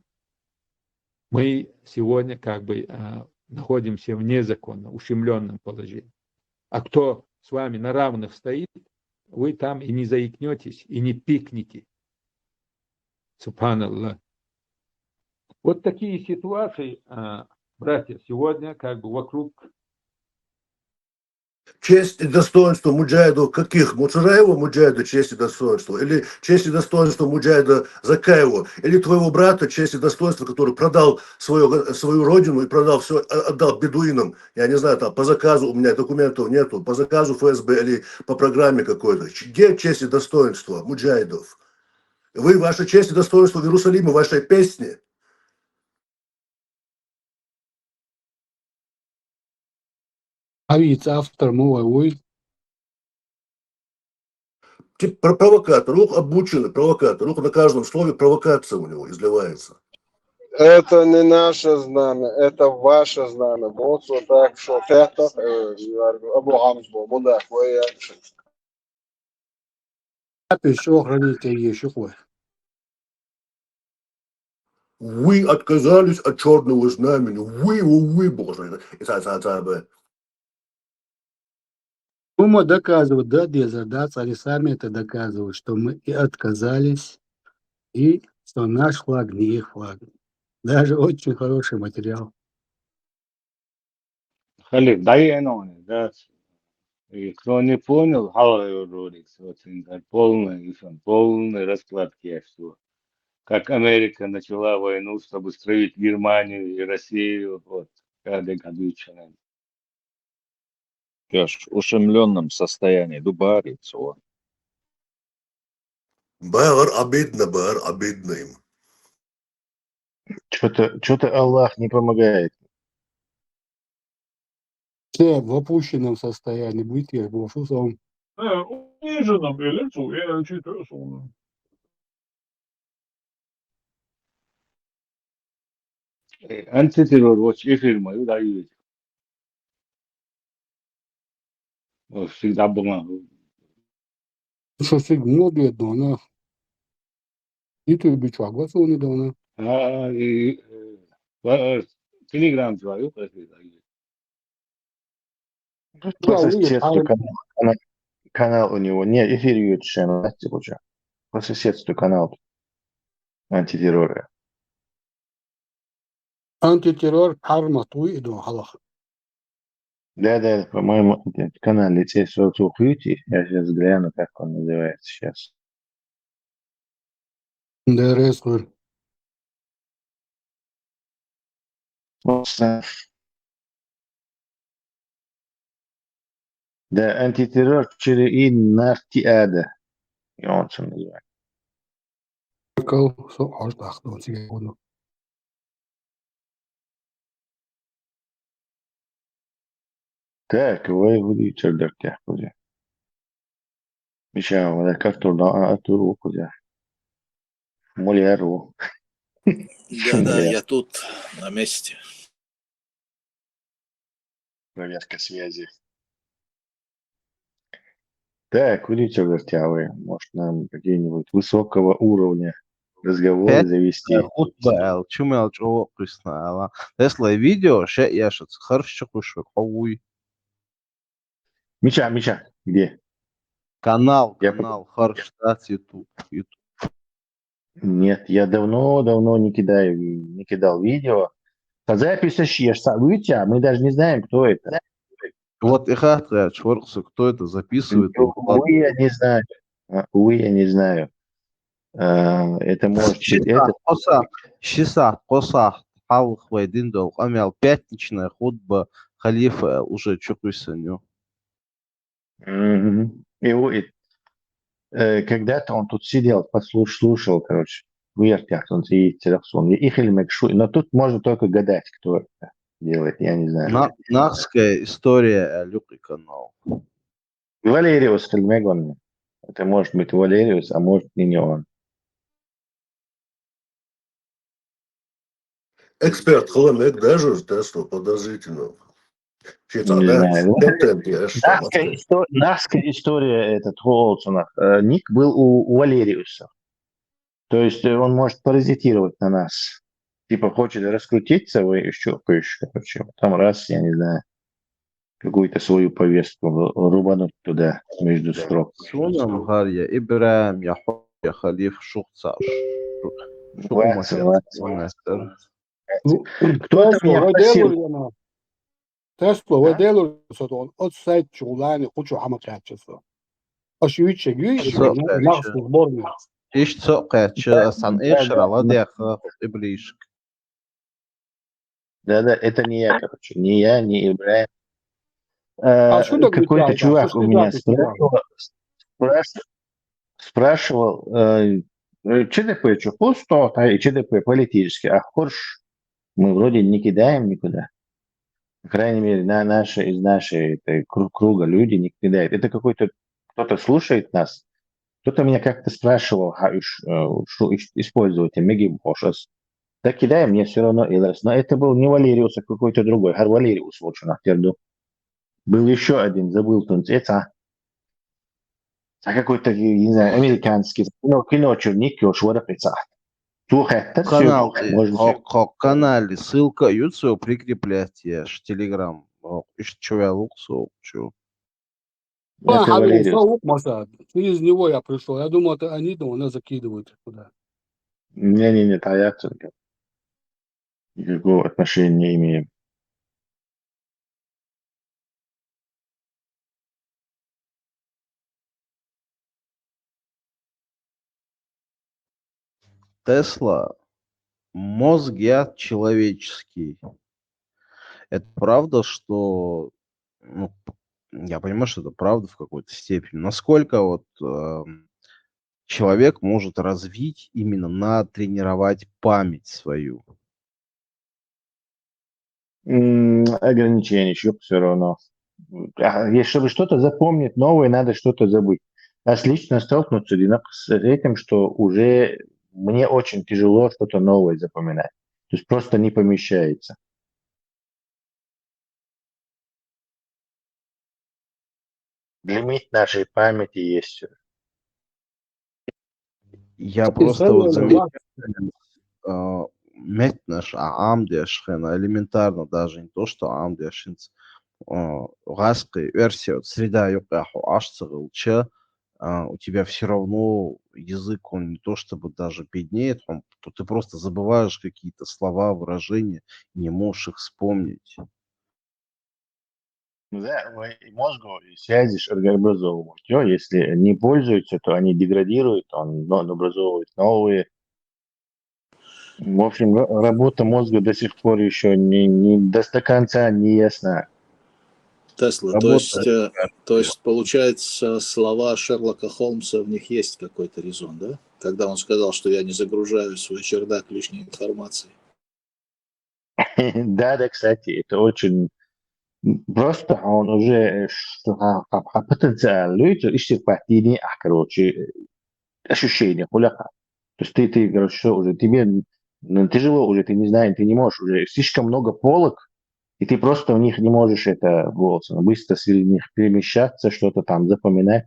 мы сегодня как бы находимся в незаконном, ущемленном положении. А кто с вами на равных стоит, вы там и не заикнетесь, и не пикните. Субханаллах. Вот такие ситуации, братья, сегодня как бы вокруг. Честь и достоинство муджахидов каких? Муцураева муджахида честь и достоинство? Или честь и достоинство муджахида Закаева? Или твоего брата честь и достоинство, который продал свою родину и продал все, отдал бедуинам? Я не знаю, там по заказу, у меня документов нету, по заказу ФСБ или по программе какой-то. Где честь и достоинство муджахидов? Вы, ваша честь и достоинство в Иерусалиме, вашей песни. А ведь автор мой. Типа провокатор, рух обученный провокатор, рух на каждом слове провокация у него изливается. Это не наше знамя, это ваше знамя. Вот так, что это Абу Хамзбо, мудак, вы Еще храните еще кое. Вы отказались от черного знамени. Вы, Боже. Мы доказывают, да, Дезер, да, цари сами это доказывают, что мы и отказались, и что наш флаг не их флаг. Даже очень хороший материал. Халиф, дай оно, да. И кто не понял, ролик, полный расклад кешью. Как Америка начала войну, чтобы строить Германию и Россию, вот, каждый годичный. В ушемленном состоянии. Дубарится он. Бар обидно им. Что-то Аллах не помогает. Все в опущенном состоянии, будете бошусом. Униженным и лицу, и читаю. Антитеррор, вот эфир мою дают. Всегда было. Что сигнал бедно, она. И ты бичу, глазу не дана. И Телеграм твою, По соседству канал у него. Не, эфир YouTube, уже. По соседству канал антитеррора. Антитеррор Армату и до Халах. Да, по-моему, канал лицей Сухуити. Я сейчас гляну, как он называется сейчас. ДРС. Да, антитеррор через и Нартиада. И он что называется. Так, вы будете дартях кузя. Миша, вот как то атуру кузя. Муляру. Да, я тут на месте. Проверка связи. Так, будете дартявы. Может, нам какие-нибудь высокого уровня разговоры завести. خطبة чумел чего присняла. Тесла видео, ще я что хорошо кушаю. Ой. Миша, где? Канал, Харштадт, YouTube. Нет, я давно не кидал видео. По записи шьешься. Видите, мы даже не знаем, кто это. Вот их чворксы, кто это записывает. Увы, я не знаю. Это может быть этот. Шиса, коса, халх вайдин дол. Амял пятничная худба халифа уже чукусаню. Когда-то он тут сидел, слушал, короче, в вертях, он и телефон. Но тут можно только гадать, кто это делает, я не знаю. Нахская история Люки канал. Валериус Хельмегон. Это может быть Валериус, а может и не он. Эксперт Хламек даже тест подозрительно. Не знаю. Нахская история этот Холцунах. Ник был у Валериуса. То есть он может паразитировать на нас. Типа хочет раскрутиться, вы еще короче, потом раз, я не знаю, какую-то свою повестку рубануть туда между строк. Сунам Гарья, Ибрам, я Халиф, Шухцаш. Ну, Кто-то Тесла, меня вы просил, делали, Тесла, вы делали, что он от сайт чулани, хочу хамакачество. А что еще есть, наш сборный. Иш цокача, сан экшера, ладеха, Иблишк. да, это не я, короче, не я, не Ибраим. А что так Какой-то ребята? чувак Что у меня сказать? спрашивал, ЧДП, что пусто, и ЧДП политически, а хорш мы вроде не кидаем никуда. По крайней мере, из нашей круга люди не кидают. Это какой-то, кто-то слушает нас, кто-то меня как-то спрашивал, что использовать Меги Бошас. Так кидаем, мне все равно Иларс. Но это был не Валериус, а какой-то другой. Валериус, вот что нахтерду. Был еще один, забыл это. А какой-то, не знаю, американский. Кино черник, шварапица. Канал, канале, ссылка, YouTube прикреплять, я ж Телеграм. Что я лук, что? Через него я пришел. Я думал, это они нас закидывают туда. Не, таяться. Никакого отношения не имеем. Тесла, мозг я человеческий. Это правда, что... Ну, я понимаю, что это правда в какой-то степени. Насколько вот человек может развить, именно натренировать память свою? Ограничения еще все равно. Чтобы что-то запомнить новое, надо что-то забыть. А лично столкнуться с этим, что уже мне очень тяжело что-то новое запоминать. То есть просто не помещается. Лимит нашей памяти есть. Я просто вот заметил, метнаш амдешхена, элементарно даже не то, что амдешинц, гаской версия, среда юкаху ашцагылча, у тебя все равно язык, он не то чтобы даже беднеет, ты просто забываешь какие-то слова, выражения, не можешь их вспомнить. Да, мозгу связи образовывают. Если не пользуются, то они деградируют, он образовывает новые. В общем, работа мозга до сих пор еще не до конца не ясна. Тесла, то есть, получается, слова Шерлока Холмса, в них есть какой-то резон, да? Когда он сказал, что я не загружаю свой чердак лишней информацией. Да, кстати, это очень просто он уже потенциал исчерпать короче, ощущения хуляка. То есть ты, короче, уже тебе тяжело уже, ты не знаешь, ты не можешь уже слишком много полок, и ты просто в них не можешь это быстро среди них перемещаться, что-то там запоминать.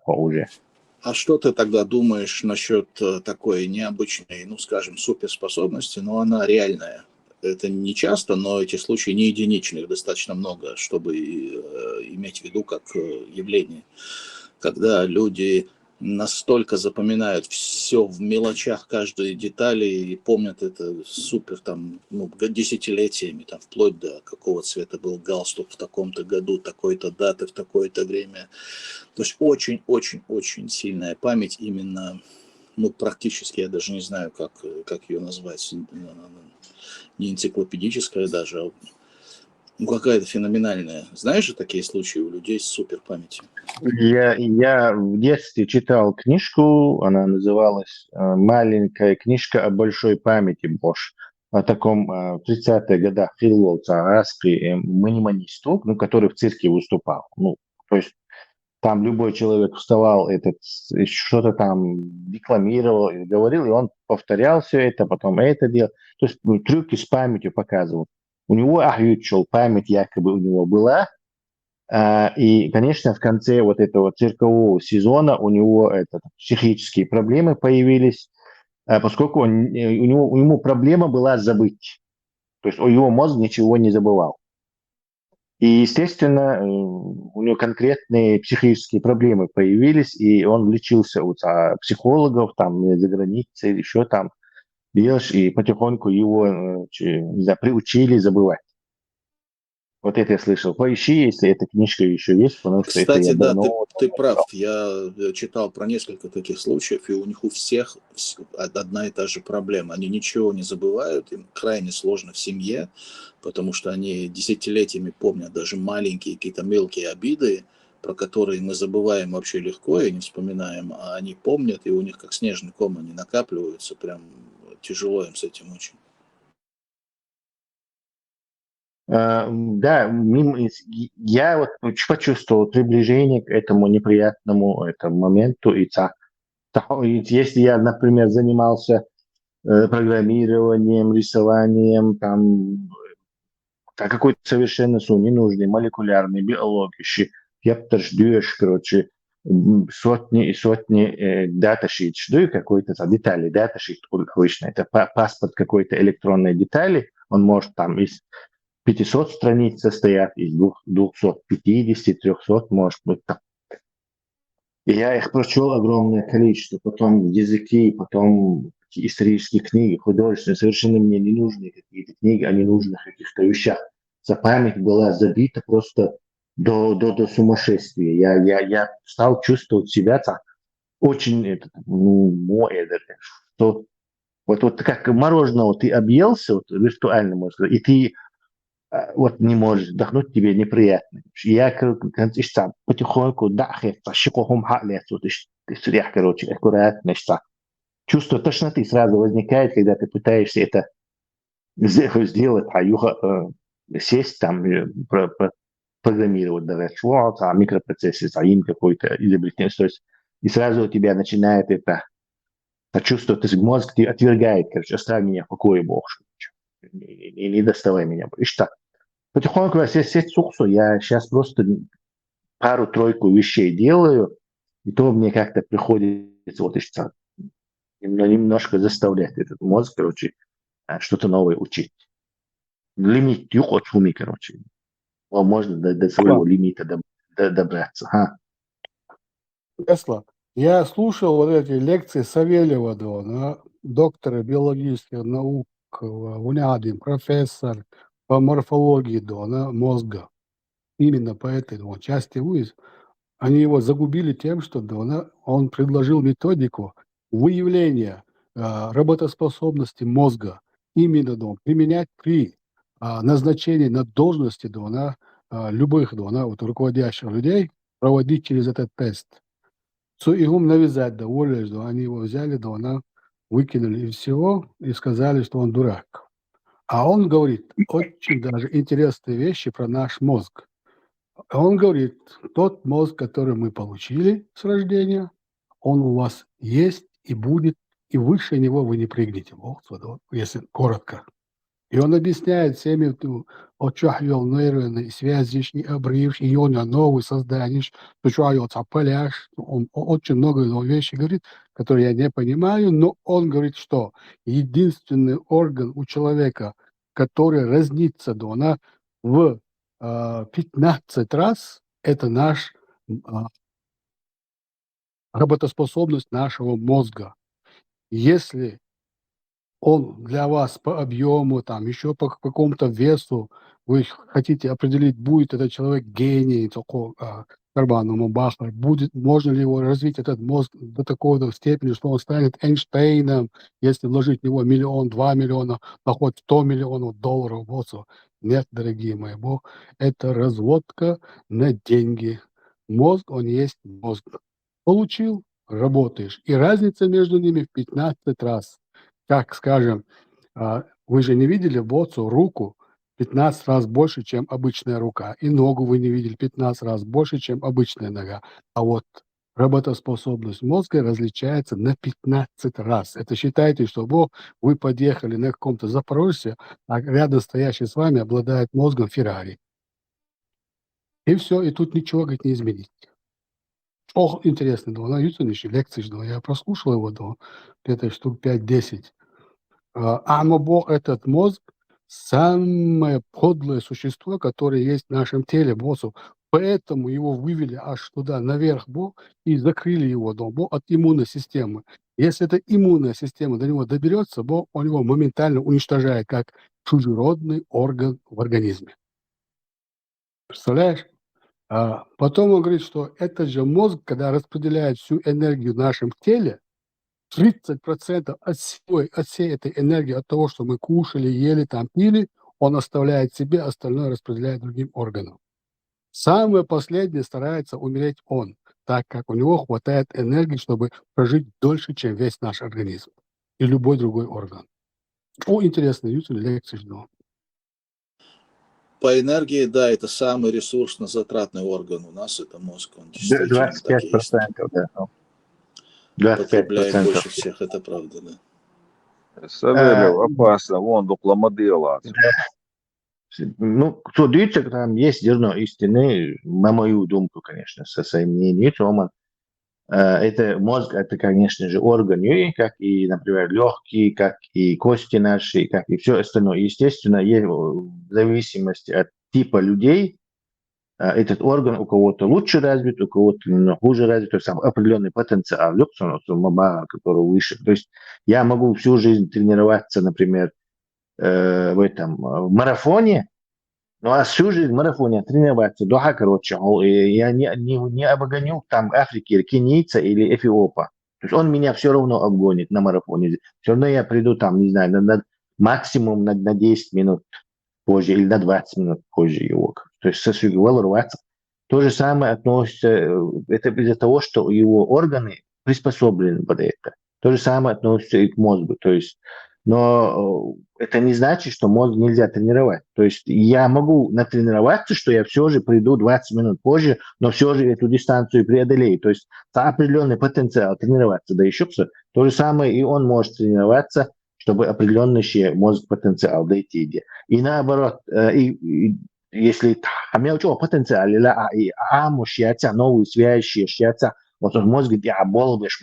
Уже. А что ты тогда думаешь насчет такой необычной, ну, скажем, суперспособности, но она реальная? Это не часто, но эти случаи не единичных, достаточно много, чтобы иметь в виду как явление. Когда люди настолько запоминают все в мелочах, каждой детали, и помнят это супер там, десятилетиями, там, вплоть до какого цвета был галстук в таком-то году, такой-то даты, в такое-то время. То есть очень-очень-очень сильная память именно, практически, я даже не знаю, как ее назвать, не энциклопедическая даже, а какая-то феноменальная. Знаешь же такие случаи у людей с суперпамятью? Я в детстве читал книжку, она называлась «Маленькая книжка о большой памяти Бош», о таком в 30-х годах Фил Уолтса, арабский маниманисту, который в цирке выступал. То есть там любой человек вставал, что-то там декламировал, говорил, и он повторял все это, потом это делал. То есть трюки с памятью показывал. У него память якобы у него была, И, конечно, в конце вот этого циркового сезона у него психические проблемы появились, поскольку ему проблема была забыть. То есть его мозг ничего не забывал. И, естественно, у него конкретные психические проблемы появились, и он лечился у психологов, там, за границей, еще там, и потихоньку его, не знаю, приучили забывать. Вот это я слышал. Поищи, если эта книжка еще есть, потому что это Кстати, я да, давно... ты прав. Я читал про несколько таких случаев, и у них у всех одна и та же проблема. Они ничего не забывают, им крайне сложно в семье, потому что они десятилетиями помнят даже маленькие какие-то мелкие обиды, про которые мы забываем вообще легко и не вспоминаем, а они помнят, и у них как снежный ком они накапливаются, прям тяжело им с этим очень. Да, я вот почувствовал приближение к этому неприятному моменту. Если я, например, занимался программированием, рисованием, там, какой-то совершенно ненужной молекулярной биологии, я ждешь, короче, сотни и сотни даташит, жду какой-то детали, даташит обычно, это паспорт какой-то электронной детали, он может там из 500 страниц состоят, из 250, 300, может быть. И я их прочел огромное количество. Потом языки, потом исторические книги, художественные, совершенно мне не нужные какие-то книги о ненужных каких-то вещах. Память была забита просто до сумасшествия. Я стал чувствовать себя так очень, что вот как мороженого ты объелся, вот, виртуально, можно сказать, и ты вот не можешь вдохнуть, тебе неприятно. Я потихоньку короче, аккуратно. Чувство тошноты сразу возникает, когда ты пытаешься это сделать, сесть там, программировать, даже микропроцессор, им какой-то изобретение. То есть, и сразу у тебя начинает это чувство, то есть мозг отвергает, короче, оставь меня в покое, Бог. Не доставай меня. И что? Потихоньку я сесть суксу, я сейчас просто пару-тройку вещей делаю, и то мне как-то приходится вот еще немножко заставлять этот мозг, короче, что-то новое учить. Лимит от шуми, короче. Можно до своего лимита добраться. Тесла. Я слушал вот эти лекции Савельева, доктора биологических наук, один профессор по морфологии мозга. Именно по этой части они его загубили тем, что он предложил методику выявления работоспособности мозга, именно применять при назначении на должности любых вот, руководящих людей, проводить через этот тест. Им навязать довольно, что они его взяли, выкинули из всего и сказали, что он дурак. А он говорит очень даже интересные вещи про наш мозг. Он говорит, тот мозг, который мы получили с рождения, он у вас есть и будет, и выше него вы не прыгнете, если коротко. И он объясняет всеми, нейронные связи, обрыв, и он новый создаешь, поляж. Он очень много вещей говорит, которые я не понимаю, но он говорит, что единственный орган у человека, который разнится в 15 раз, это работоспособность нашего мозга. Если он для вас по объему, еще по какому-то весу, вы хотите определить, будет этот человек гений, Карбану Бахар, можно ли его развить, этот мозг, до такой степени, что он станет Эйнштейном, если вложить в него 1 миллион, 2 миллиона, хоть 100 миллионов долларов. Нет, дорогие мои, это разводка на деньги. Мозг, он есть мозг. Получил, работаешь. И разница между ними в 15 раз. Как, скажем, вы же не видели руку 15 раз больше, чем обычная рука. И ногу вы не видели 15 раз больше, чем обычная нога. А вот работоспособность мозга различается на 15 раз. Это считайте, что вы подъехали на каком-то Запорожце, а рядом стоящий с вами обладает мозгом Феррари. И все, и тут ничего, говорит, не изменить. Ох, интересно, да, на YouTube еще лекции, да, я прослушал его, да, где-то штук 5-10. Бог, этот мозг, самое подлое существо, которое есть в нашем теле, боссу. Поэтому его вывели аж туда, наверх, Бог, и закрыли его, да, Бог, от иммунной системы. Если эта иммунная система до него доберется, Бог, он его моментально уничтожает, как чужеродный орган в организме. Представляешь? Потом он говорит, что этот же мозг, когда распределяет всю энергию в нашем теле, 30% от всей этой энергии, от того, что мы кушали, ели, там, пили, он оставляет себе, остальное распределяет другим органам. Самое последнее старается умереть он, так как у него хватает энергии, чтобы прожить дольше, чем весь наш организм и любой другой орган. Интересно, YouTube лекции жду. По энергии, да, это самый ресурсно затратный орган у нас, это мозг, он действительно так и есть. 25%, да. 25%. Потребляет больше всех, это правда, да. Савельев, опасно, вон докламодела. Ну, кто дивится, там есть зерно истины, на мою думку, конечно, со своим мнением, Роман. Это мозг, это, конечно же, орган, как и, например, легкие, как и кости наши, как и все остальное. Естественно, в зависимости от типа людей, этот орган у кого-то лучше развит, у кого-то хуже развит, то есть там определенный потенциал, который выше. То есть я могу всю жизнь тренироваться, например, в марафоне, ну а всю жизнь в марафоне тренироваться, духа, короче, я не обгоню там Африки, или кенийца или эфиопа. То есть он меня все равно обгонит на марафоне. Все равно я приду там, не знаю, максимум на 10 минут позже или на 20 минут позже его. То есть рваться. То же самое относится, это из-за того, что его органы приспособлены под это. То же самое относится и к мозгу. То есть, но это не значит, что мозг нельзя тренировать. То есть я могу натренироваться, что я все же приду 20 минут позже, но все же эту дистанцию преодолею. То есть определенный потенциал тренироваться, да еще все. То же самое и он может тренироваться, чтобы определенный мозг потенциал дойти. И наоборот, если мелкого потенциала, и новые связи, вот он мозг, где оболвишь,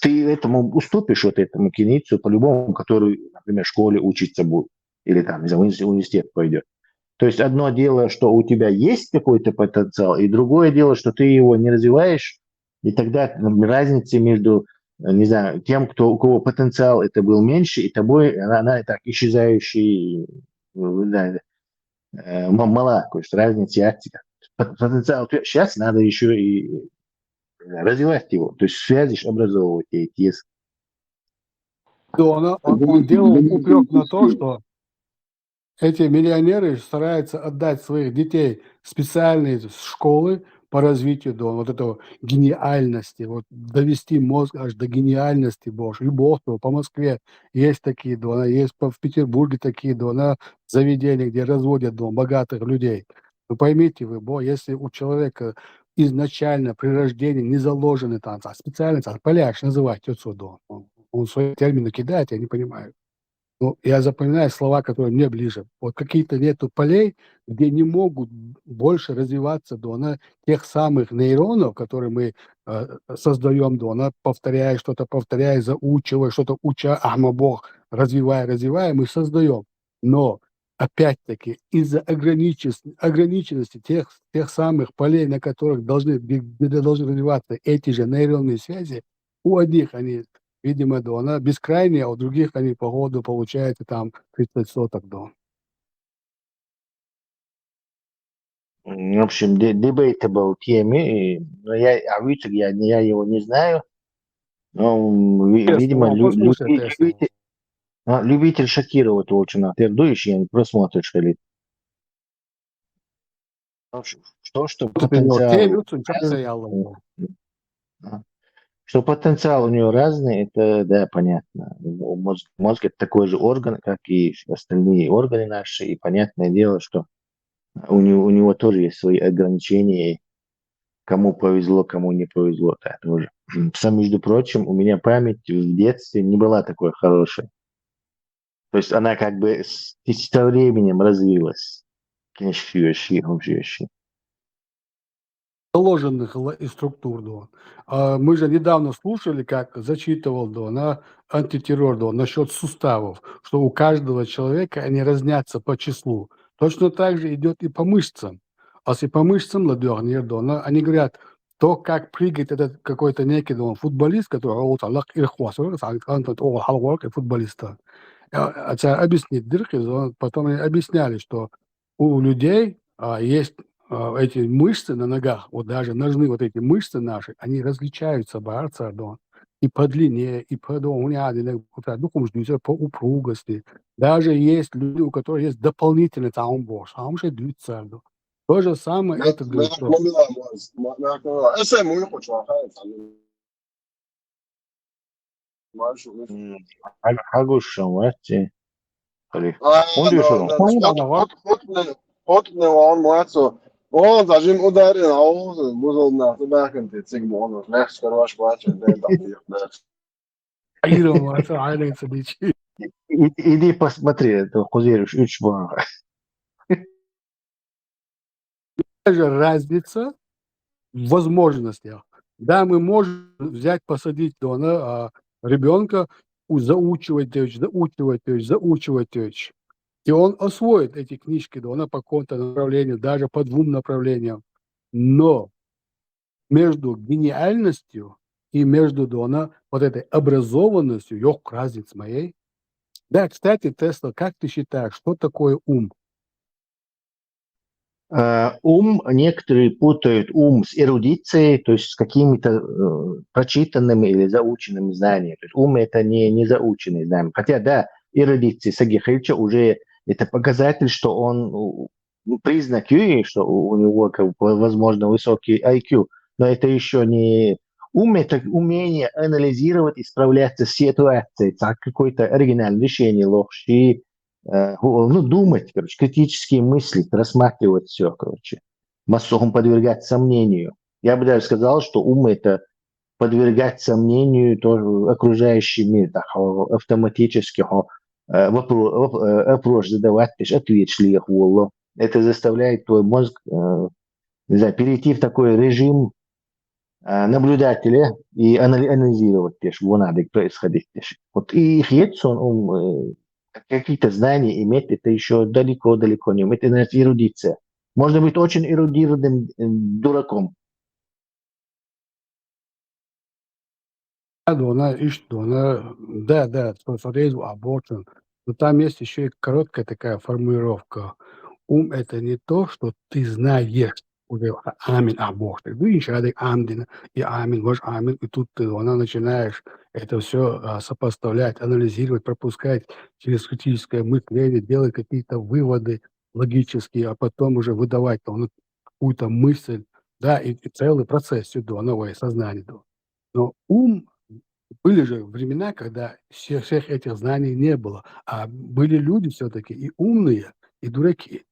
ты этому уступишь, вот этому кенийцу, по-любому, который, например, в школе учиться будет, или там, в университет пойдет. То есть одно дело, что у тебя есть какой-то потенциал, и другое дело, что ты его не развиваешь, и тогда разница между, не знаю, тем, у кого потенциал это был меньше, и тобой, она так исчезающая, да, мала, то есть разница яцика. Потенциал сейчас надо еще и развивать его, то есть связи образовывать эти. Он делал упрек на то, что эти миллионеры стараются отдать своих детей в специальные школы по развитию до вот этого гениальности, вот довести мозг аж до гениальности, Боже. И Бог, по Москве есть такие дома, есть в Петербурге такие дома, заведения, где разводят богатых людей. Вы поймите вы, если у человека изначально при рождении не заложены там, специально поляш называть отсюда, он свои термины кидает, я не понимаю. Ну, я запоминаю слова, которые мне ближе. Вот какие-то нету полей, где не могут больше развиваться до тех самых нейронов, которые мы создаем, повторяя что-то, заучивая что-то, уча, Бог, развивая, мы создаем. Но опять-таки из-за ограниченности тех самых полей, на которых где должны развиваться эти же нейронные связи, у одних они, видимо, она бескрайняя, а у других они по году получается там 30 соток. В общем, debatable теме, но я его не знаю, но, видимо, любитель шокировать очень, ты дуешь, я не просмотришь, или что потенциал у него разный, это, да, понятно. Мозг это такой же орган, как и остальные органы наши, и понятное дело, что у него тоже есть свои ограничения, кому повезло, кому не повезло. Да, тоже. Между прочим, у меня память в детстве не была такой хорошей. То есть она как бы со временем развилась. Конечно, заложенных и структур. Мы же недавно слушали, как зачитывал на антитеррор насчет суставов, что у каждого человека они разнятся по числу. Точно так же идет и по мышцам. А если по мышцам они говорят, то, как прыгает этот какой-то некий футболист, который футболиста. Объяснить дырки, потом объясняли, что у людей есть эти мышцы на ногах, вот даже ножны, вот эти мышцы наши, они различаются и по длине, и по по упругости. Даже есть люди, у которых есть дополнительный таумбош, то же самое это говорит. Хагуш, мати. On zažim udari na ovo, buzol na tobacco, te cig mono, next karvaš plaća, Иди посмотри, это Хузериш, Ючбар. Даже разница в возможностях. Да, мы можем взять, посадить ребенка, заучивать речь. И он освоит эти книжки по какому-то направлению, даже по 2 направлениям. Но между гениальностью и между вот этой образованностью, есть разница моей. Да, кстати, Тесла, как ты считаешь, что такое ум? Ум, некоторые путают ум с эрудицией, то есть с какими-то прочитанными или заученными знаниями. То есть ум это не заученные знания. Хотя, да, эрудиция Сагихельча уже это показатель, что он признак, что у него, возможно, высокий IQ, но это еще не ум, это умение анализировать и справляться с ситуацией, так какое-то оригинальное решение, лучше, думать, критические мысли, рассматривать все, массовым подвергать сомнению. Я бы даже сказал, что ум это подвергать сомнению тоже окружающий мир, автоматически вопрос задавать, ответишь ли их волу. Это заставляет твой мозг перейти в такой режим наблюдателя и анализировать, что надо происходить. Вот и их есть, какие-то знания иметь, это еще далеко не. Это эрудиция. Можно быть очень эрудированным дураком. Да, оборчен. Но там есть еще и короткая такая формулировка. Ум это не то, что ты знаешь. Амин аборт. Амин, и тут ты начинаешь это все сопоставлять, анализировать, пропускать через критическое мышление, делать какие-то выводы логические, а потом уже выдавать какую-то мысль, да, и целый процесс новое сознание. Но ум, были же времена, когда всех этих знаний не было, а были люди все-таки и умные, и дураки.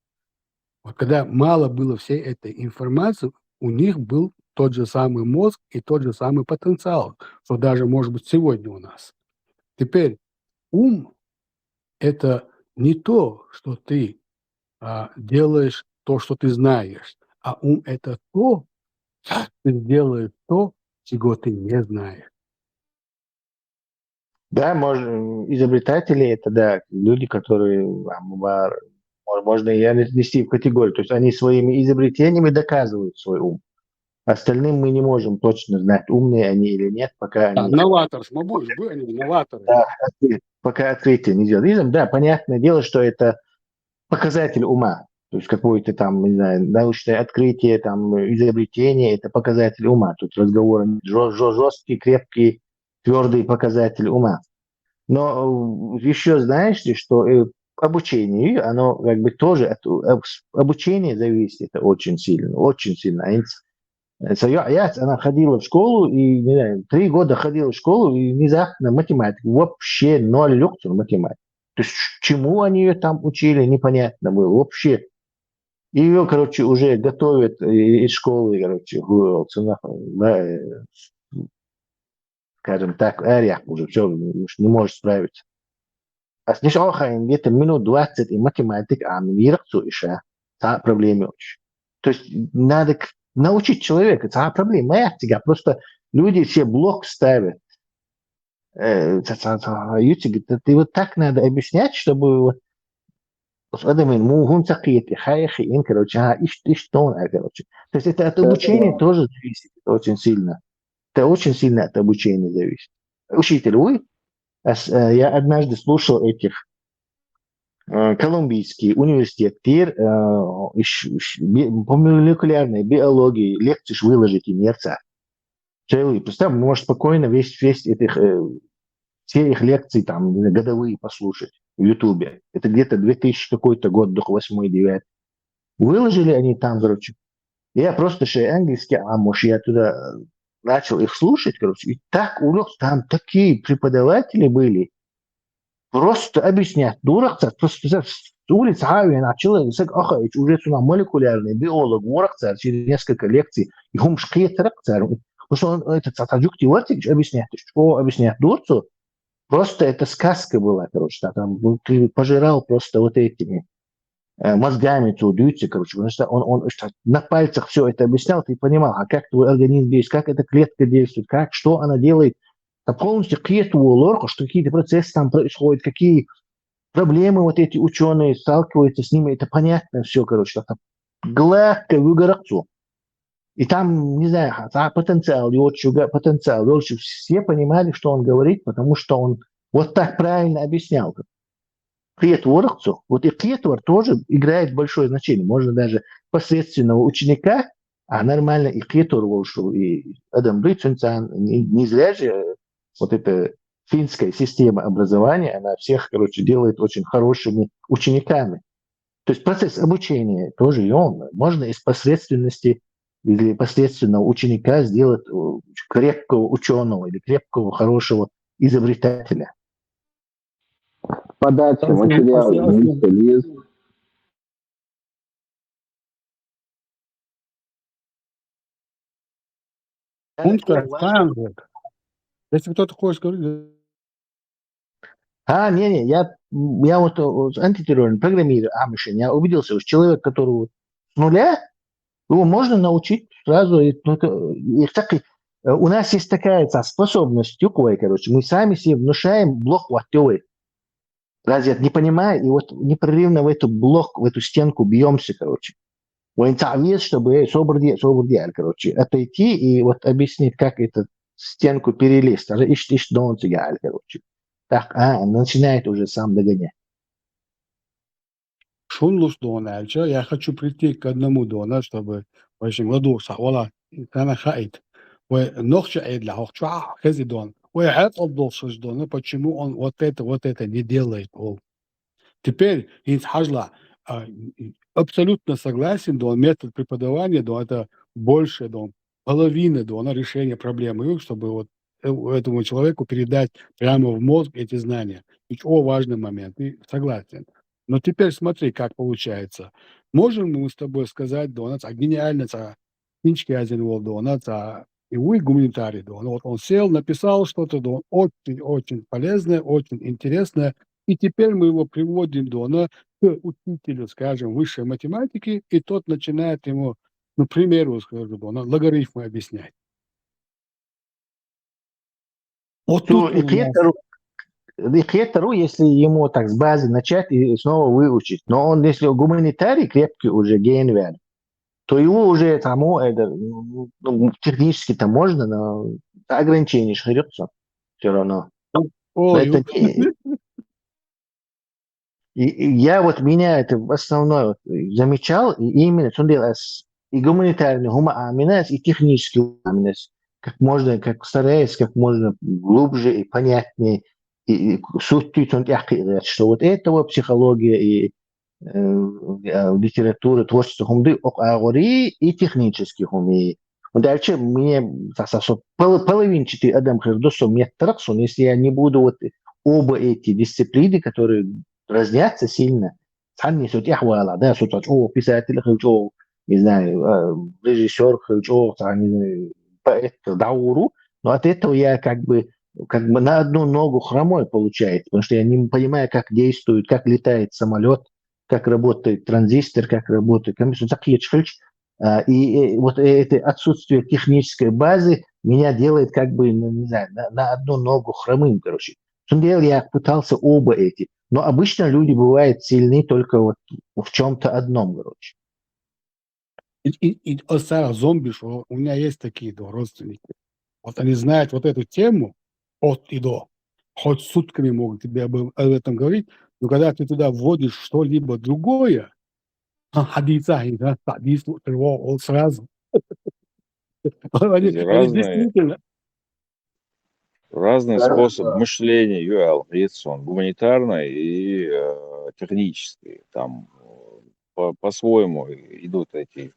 Вот когда мало было всей этой информации, у них был тот же самый мозг и тот же самый потенциал, что даже, может быть, сегодня у нас. Теперь ум – это не то, что ты делаешь то, что ты знаешь, а ум – это то, как ты делаешь то, чего ты не знаешь. Да, изобретатели это, да, люди, которые можно и отнести в категорию. То есть они своими изобретениями доказывают свой ум. Остальным мы не можем точно знать, умные они или нет, пока они... Новаторы, они новаторы. Да, пока открытие не сделали. Да, понятное дело, что это показатель ума. То есть какое-то там, не знаю, научное открытие, там, изобретение, это показатель ума. Тут разговор жесткий, крепкий, твердый показатель ума. Но еще знаешь ли, что обучение, оно как бы тоже от обучения зависит это очень сильно, очень сильно. Она ходила в школу, и, не знаю, 3 года ходила в школу, и внезапно математика, вообще 0 лекций математики. То есть чему они ее там учили, непонятно было вообще. Ее, уже готовят из школы, скажем так, уже все, не может справиться. А сначала где-то минут 20 и математик, а мир еще проблемы очень. То есть надо научить человека. Это проблема. Просто люди все блок ставят. YouTube, ты вот так надо объяснять, чтобы вот адамин мугун цакиети, хайхи, ин, короче, иш тон, короче. То есть это от обучения тоже зависит очень сильно. Это очень сильно от обучения зависит. Учитель, я однажды слушал этих колумбийский университет, по молекулярной биологии лекции выложить им мерца. Представь, можешь спокойно весь этих, все их лекции там годовые послушать в Ютубе. Это где-то 2000 какой-то год, 8-9. Выложили они там, короче. Я просто английский, я туда начал их слушать, короче, и так увлекся. Там такие преподаватели были. Просто объяснять. Дурак, просто с улицы начал, уже сюда молекулярный биолог, через несколько лекций, и он потому что он этот Атаджук объясняет, что объяснять дурцу, просто это сказка была, короче, там ты пожирал просто вот этими мозгами трудиться, короче, потому что он на пальцах все это объяснял, ты понимал, а как твой организм действует, как эта клетка действует, что она делает, полностью какие-то лорку, что какие-то процессы там происходят, какие проблемы вот эти ученые сталкиваются с ними, это понятно все, короче, это гладко выгорацу. И там, не знаю, потенциал, все понимали, что он говорит, потому что он вот так правильно объяснял. Вот и клетвор тоже играет большое значение. Можно даже посредственного ученика, а нормально и клетвор вошел, и Адам Бритцинцан, не зря же вот эта финская система образования, она всех, короче, делает очень хорошими учениками. То есть процесс обучения тоже и он. Можно из посредственности или посредственного ученика сделать крепкого ученого или крепкого, хорошего изобретателя. Подача материалов, лист. Если кто-то хочет говорить... я вот антитеррорный программист, я убедился, что человек, которого с нуля, его можно научить сразу. У нас есть такая способность, короче, мы сами себе внушаем блок ваттёвый. Разве это не понимаю? И вот непрерывно в эту стенку бьемся, короче. Чтобы короче, отойти и вот объяснить, как эту стенку перелезть. Короче. Так, начинает уже сам догонять. Шунлуш дональча, я хочу прийти к одному дона, чтобы очень ладу сахвала, kana хаит. Нохча эдля, хохча, хези дон. Отдолшиш дона, почему он вот это не делает. Теперь инсхажла абсолютно согласен, дон, метод преподавания, дон, это больше, дон, половина, дон, решения проблемы, чтобы вот этому человеку передать прямо в мозг эти знания. И важный момент, и согласен. Но теперь смотри, как получается. Можем мы с тобой сказать, дон, гениально, финчки один вол, дон, и вы гуманитарий, дон. Вот он сел, написал что-то, дон, очень полезное, очень интересное. И теперь мы его приводим, дона, к учителю, скажем, высшей математики, и тот начинает ему, ну, к примеру, скажем, дона, логарифмы объяснять. Вот тут Хетеру, если ему так с базы начать и снова выучить, но он, если гуманитарий крепкий уже генвер, то его уже тому технически-то можно, но ограничение ширится все равно. И я вот меня это основное замечал, и именно и гуманитарный гуманитарный, и технический гуманитарный, как можно, как стараясь, как можно глубже и понятнее, и суть, что вот этого психология и литература, творчество и технических умеет. Дальше мне половинчатый Адам Хердосом нет траксон, если я не буду вот оба эти дисциплины, которые разнятся сильно, сами суть ахвала, да, суть писатель, не знаю, режиссер, не знаю, поэт, дауру, но от этого я как бы на одну ногу хромой получается, потому что я не понимаю, как действует, как летает самолет, как работает транзистор, как работает компьютер. Вот это отсутствие технической базы меня делает как бы, ну, не знаю, на одну ногу хромым, короче. На самом деле я пытался оба эти. Но обычно люди бывают сильны только вот в чем-то одном, короче. И Сара, зомби, что у меня есть такие родственники. Вот они знают вот эту тему от и до. Хоть сутками могут тебе об этом говорить, но когда ты туда вводишь что-либо другое, хадиса, он сразу. Они Разные, действительно. разный способ мышления, Юэл, он гуманитарный и технический. Там по-своему идут эти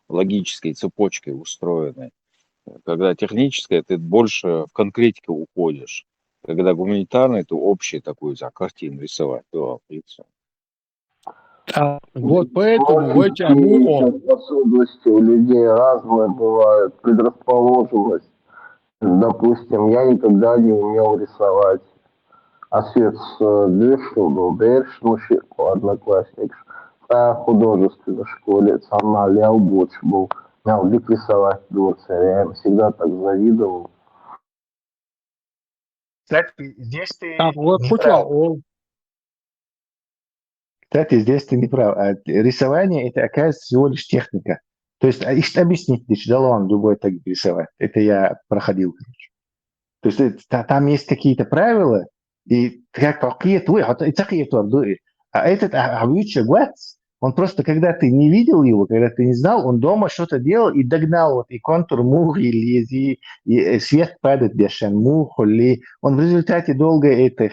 логические цепочки устроены. Когда техническое, ты больше в конкретику уходишь. Когда гуманитарный, то общий такую картину рисовать. Да, Вот поэтому в этим способности у людей разные бывают, предрасположенность. Допустим, я никогда не умел рисовать. А свет дышал, был дышал, одноклассник. В художественной школе сам налял больше был. Мял лик рисовать дворце. Я всегда так завидовал. Кстати, здесь ты вот не прав. Кстати, здесь ты не прав. Рисование это, оказывается, всего лишь техника. То есть объяснить, он любой так рисовать. Это я проходил, короче. То есть там есть какие-то правила, и как а этот он просто, когда ты не видел его, когда ты не знал, он дома что-то делал и догнал вот и контур мух, и свет падает бешен мух, или он в результате долго это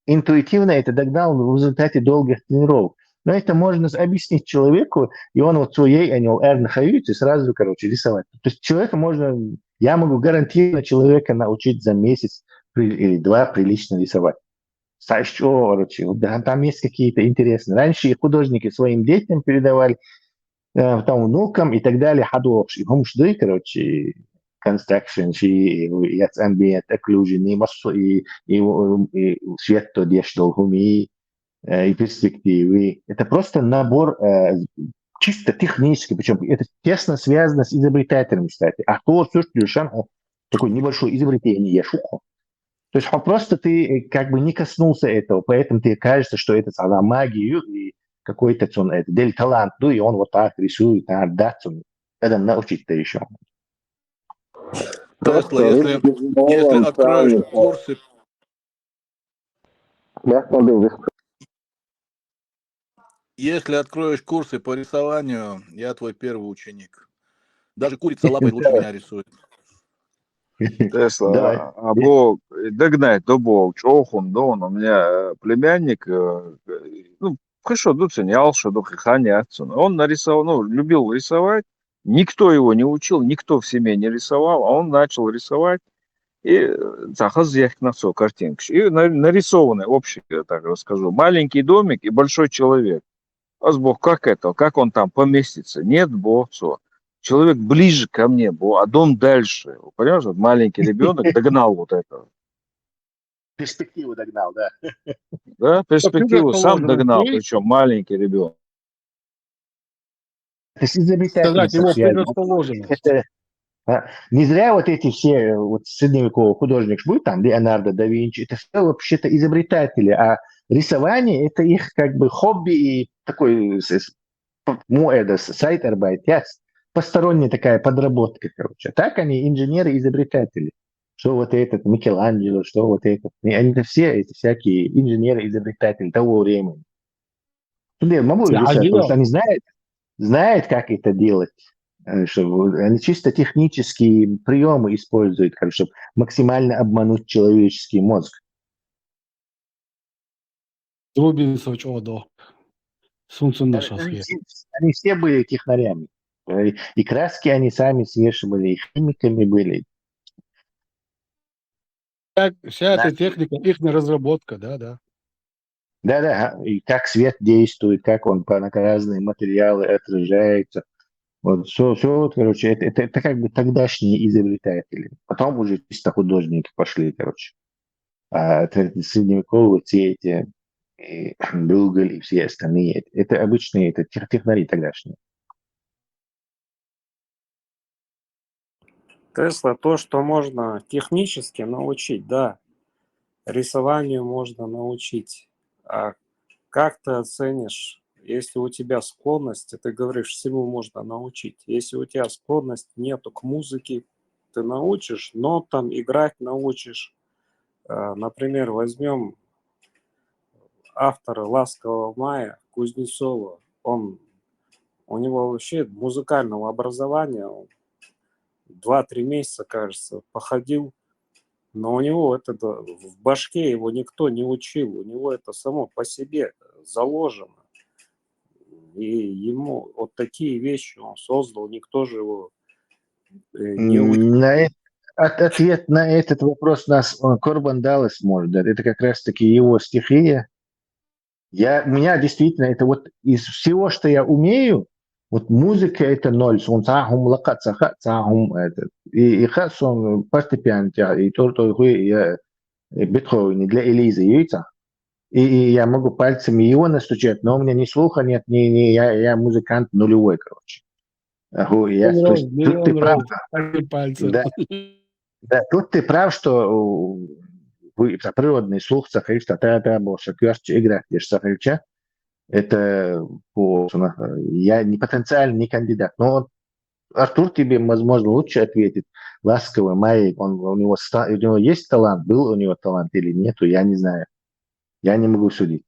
интуитивно это догнал в результате долгих тренировок. Но это можно объяснить человеку, и он вот своей находится и сразу, короче, рисовать. То есть человека можно, я могу гарантированно человека научить за месяц или два прилично рисовать. Короче, там есть какие-то интересные. Раньше и художники своим детям передавали, там, внукам и так далее. Хадовши. Хумшды, короче, construction, и ambient occlusion, и свет то дешдал хуми, и перспективы. Это просто набор чисто технический, причем это тесно связано с изобретателем, кстати. А кто слушает такое небольшое изобретение, шухо. То есть просто ты как бы не коснулся этого, поэтому тебе кажется, что это магию и какой-то дель талант, ну и он вот так рисует, отдаться. Это научить-то еще. Тесла, если откроешь курсы... Если откроешь курсы по рисованию, я твой первый ученик. Даже курица лапой лучше меня рисует. Тесла, або догнать до бог, чохун, да, он у меня племянник, ну, хорошо, дуценял, что до хихани, он нарисовал, ну, любил рисовать, никто его не учил, никто в семье не рисовал, а он начал рисовать, и захаз на все картинку. И нарисованный, общий, я так расскажу, маленький домик и большой человек. А бог, как он там поместится? Нет, бог, что. Человек ближе ко мне был, а дом дальше. Понимаешь, вот маленький ребенок догнал вот это. Перспективу догнал, да. Да, перспективу сам догнал, причем маленький ребенок. Это с изобретательностью связано. Не зря вот эти все вот средневековые художники будут там Леонардо да Винчи, это все вообще-то изобретатели, а рисование это их как бы хобби и такой сайт-арбайт, посторонняя такая подработка, короче. Так они инженеры-изобретатели. Что вот этот Микеланджело, что вот этот. Они-то все эти всякие инженеры-изобретатели того времени. Могу рисовать, потому что они знают, как это делать. Чтобы они чисто технические приемы используют, чтобы максимально обмануть человеческий мозг. Они все были технарями. И краски они сами смешивали, и химиками были. Вся эта техника, их разработка, да. Да, и как свет действует, как он на разные материалы отражается. Вот все, короче, это как бы тогдашние изобретатели. Потом уже чисто художники пошли, короче. А средневековые все эти и Google и все остальные. Это обычные это технари тогдашние. Тесла то, что можно технически научить, да. Рисованию можно научить. А как ты оценишь, если у тебя склонность, ты говоришь, всему можно научить. Если у тебя склонность нету к музыке, ты научишь, но там играть научишь. Например, возьмем автора «Ласкового мая» Кузнецова. У него вообще музыкального образования, он 2-3 месяца, кажется, походил, но у него это в башке его никто не учил, у него это само по себе заложено. И ему вот такие вещи он создал, никто же его не учил. Ответ на этот вопрос нас Корбан Даллас может дать. Это как раз-таки его стихия. У меня действительно это вот из всего, что я умею, вот музыка это ноль. И хасом фортепиано, и то я Бетховен для Элизы, яйца. И я могу пальцами его настучать, но у меня ни слуха нет, я музыкант нулевой, короче. Тут ты прав. Да, тут ты прав, что природный слух Сахарича, был шокерче играть, лишь Сахарича. Это я не потенциальный, не кандидат. Но Артур тебе, возможно, лучше ответит. Ласковый Май, у него есть талант, был у него талант или нету, я не знаю. Я не могу судить.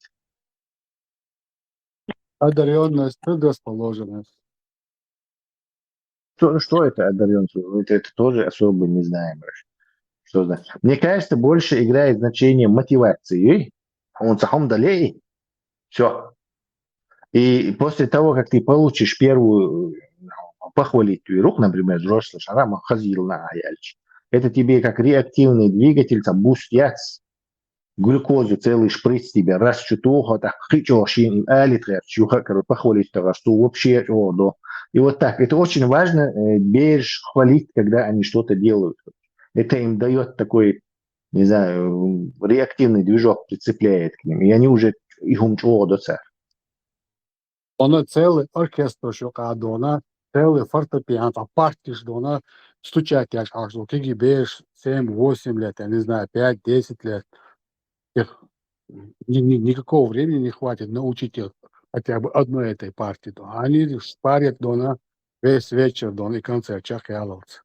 Одаренность, предрасположенность. Что это одаренность? Это тоже особо не знаем. Что значит? Мне кажется, больше играет значение мотивации. Он сахом далее. Все. И после того, как ты получишь первую похвалить рук, например, взрослый шарам хазил на аяльч, это тебе как реактивный двигатель, там бустяц, глюкозу целый шприц тебе, раз чутуха, так хичошин, алитре, чуха, похвалить того, что вообще, да. И вот так. Это очень важно, бережь хвалить, когда они что-то делают. Это им дает такой, не знаю, реактивный движок прицепляет к ним. И они уже их умчуо до царь. Ona целый оркестр шокадона, целый фортепиано, там партиш дона, стучать я шахшу, киги беш, 7-8 лет, я не знаю, 5-10 лет. Никакого времени не хватит научить их хотя бы одной этой партии. Они спарят дона весь вечер дона и концерт чахяловцы.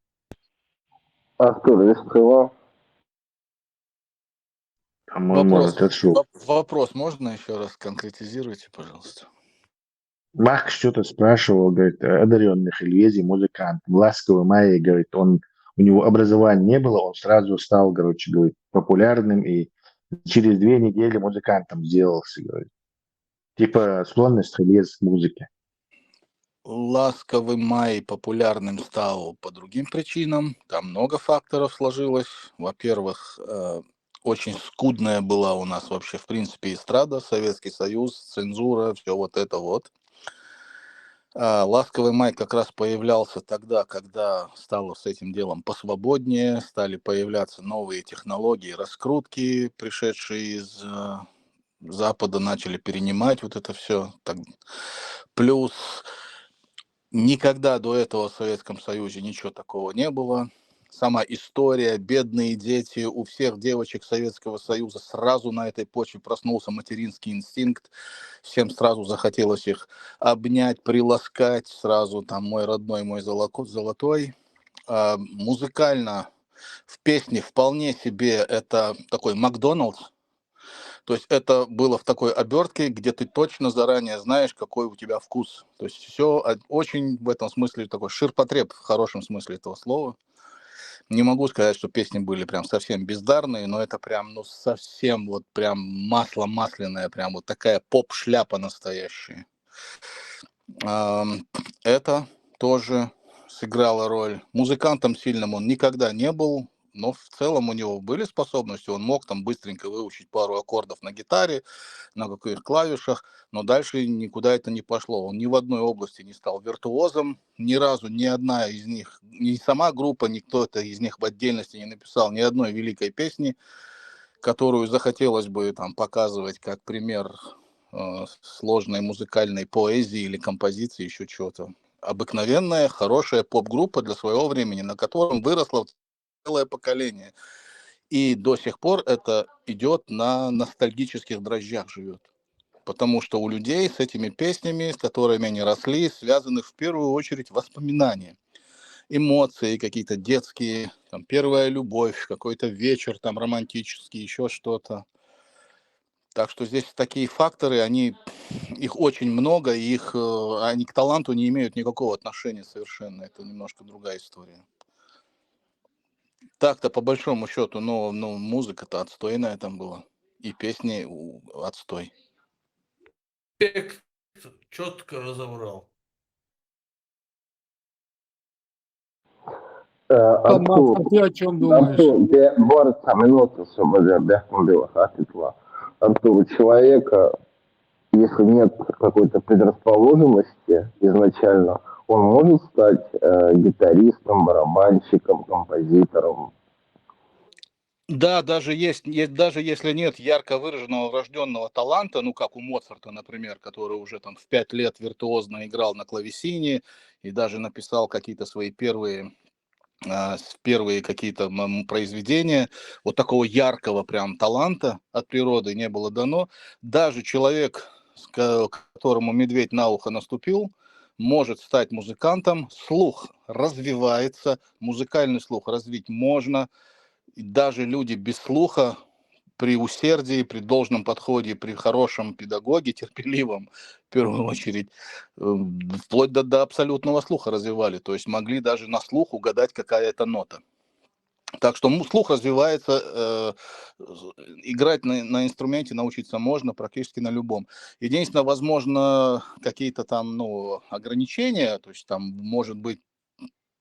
Артур, я сказал. Вопрос можно еще раз конкретизируйте, пожалуйста? Мах что-то спрашивал, говорит, одаренных Ильези, музыкант. Ласковый Майя, говорит, у него образования не было, он сразу стал, короче, говорит, популярным и через 2 недели музыкантом сделался, говорит. Типа склонность Ильези к музыке. Ласковый Май популярным стал по другим причинам. Там много факторов сложилось. Во-первых, очень скудная была у нас вообще, в принципе, эстрада, Советский Союз, цензура, все вот это вот. Ласковый Май как раз появлялся тогда, когда стало с этим делом посвободнее, стали появляться новые технологии раскрутки, пришедшие из Запада, начали перенимать вот это все. Плюс никогда до этого в Советском Союзе ничего такого не было. Сама история, бедные дети, у всех девочек Советского Союза сразу на этой почве проснулся материнский инстинкт. Всем сразу захотелось их обнять, приласкать. Сразу там мой родной, мой золотой. Музыкально в песне вполне себе это такой Макдоналдс. То есть это было в такой обертке, где ты точно заранее знаешь, какой у тебя вкус. То есть все очень в этом смысле такой ширпотреб в хорошем смысле этого слова. Не могу сказать, что песни были прям совсем бездарные, но это прям, совсем вот прям масло масляное, прям вот такая поп-шляпа настоящая. Это тоже сыграло роль. Музыкантом сильным он никогда не был, но в целом у него были способности. Он мог там быстренько выучить пару аккордов на гитаре, на каких клавишах, но дальше никуда это не пошло. Он ни в одной области не стал виртуозом, ни разу ни одна из них, ни сама группа, никто из них в отдельности не написал ни одной великой песни, которую захотелось бы там показывать как пример сложной музыкальной поэзии или композиции, еще чего-то. Обыкновенная, хорошая поп-группа для своего времени, на котором выросло целое поколение. И до сих пор это идет на ностальгических дрожжах живет. Потому что у людей с этими песнями, с которыми они росли, связаны в первую очередь воспоминания, эмоции какие-то детские, там, первая любовь, какой-то вечер там романтический, еще что-то. Так что здесь такие факторы, их очень много, и они к таланту не имеют никакого отношения совершенно. Это немножко другая история. Так-то, по большому счету, музыка-то отстойная там была. И песни отстой. Текст четко разобрал. Артур, ты о чем думаешь? Артур, у человека, если нет какой-то предрасположенности изначально, он может стать гитаристом, барабанщиком, композитором. Да, даже если нет ярко выраженного врожденного таланта, как у Моцарта, например, который уже там в 5 лет виртуозно играл на клавесине и даже написал какие-то свои первые какие-то произведения, вот такого яркого прям таланта от природы не было дано. Даже человек, которому медведь на ухо наступил, может стать музыкантом, слух развивается, музыкальный слух развить можно. И даже люди без слуха при усердии, при должном подходе, при хорошем педагоге, терпеливом, в первую очередь, вплоть до абсолютного слуха развивали. То есть могли даже на слух угадать, какая это нота. Так что слух развивается, играть на инструменте научиться можно практически на любом. Единственное, возможно, какие-то там ограничения, то есть там, может быть,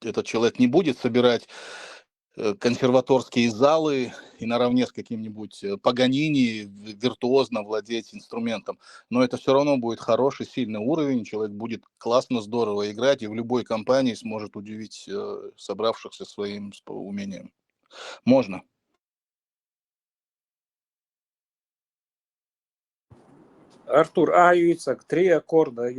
этот человек не будет собирать консерваторские залы и наравне с каким-нибудь Паганини виртуозно владеть инструментом. Но это все равно будет хороший, сильный уровень, человек будет классно, здорово играть и в любой компании сможет удивить собравшихся своим умением. Можно. Артур, Юицак, 3 аккорда,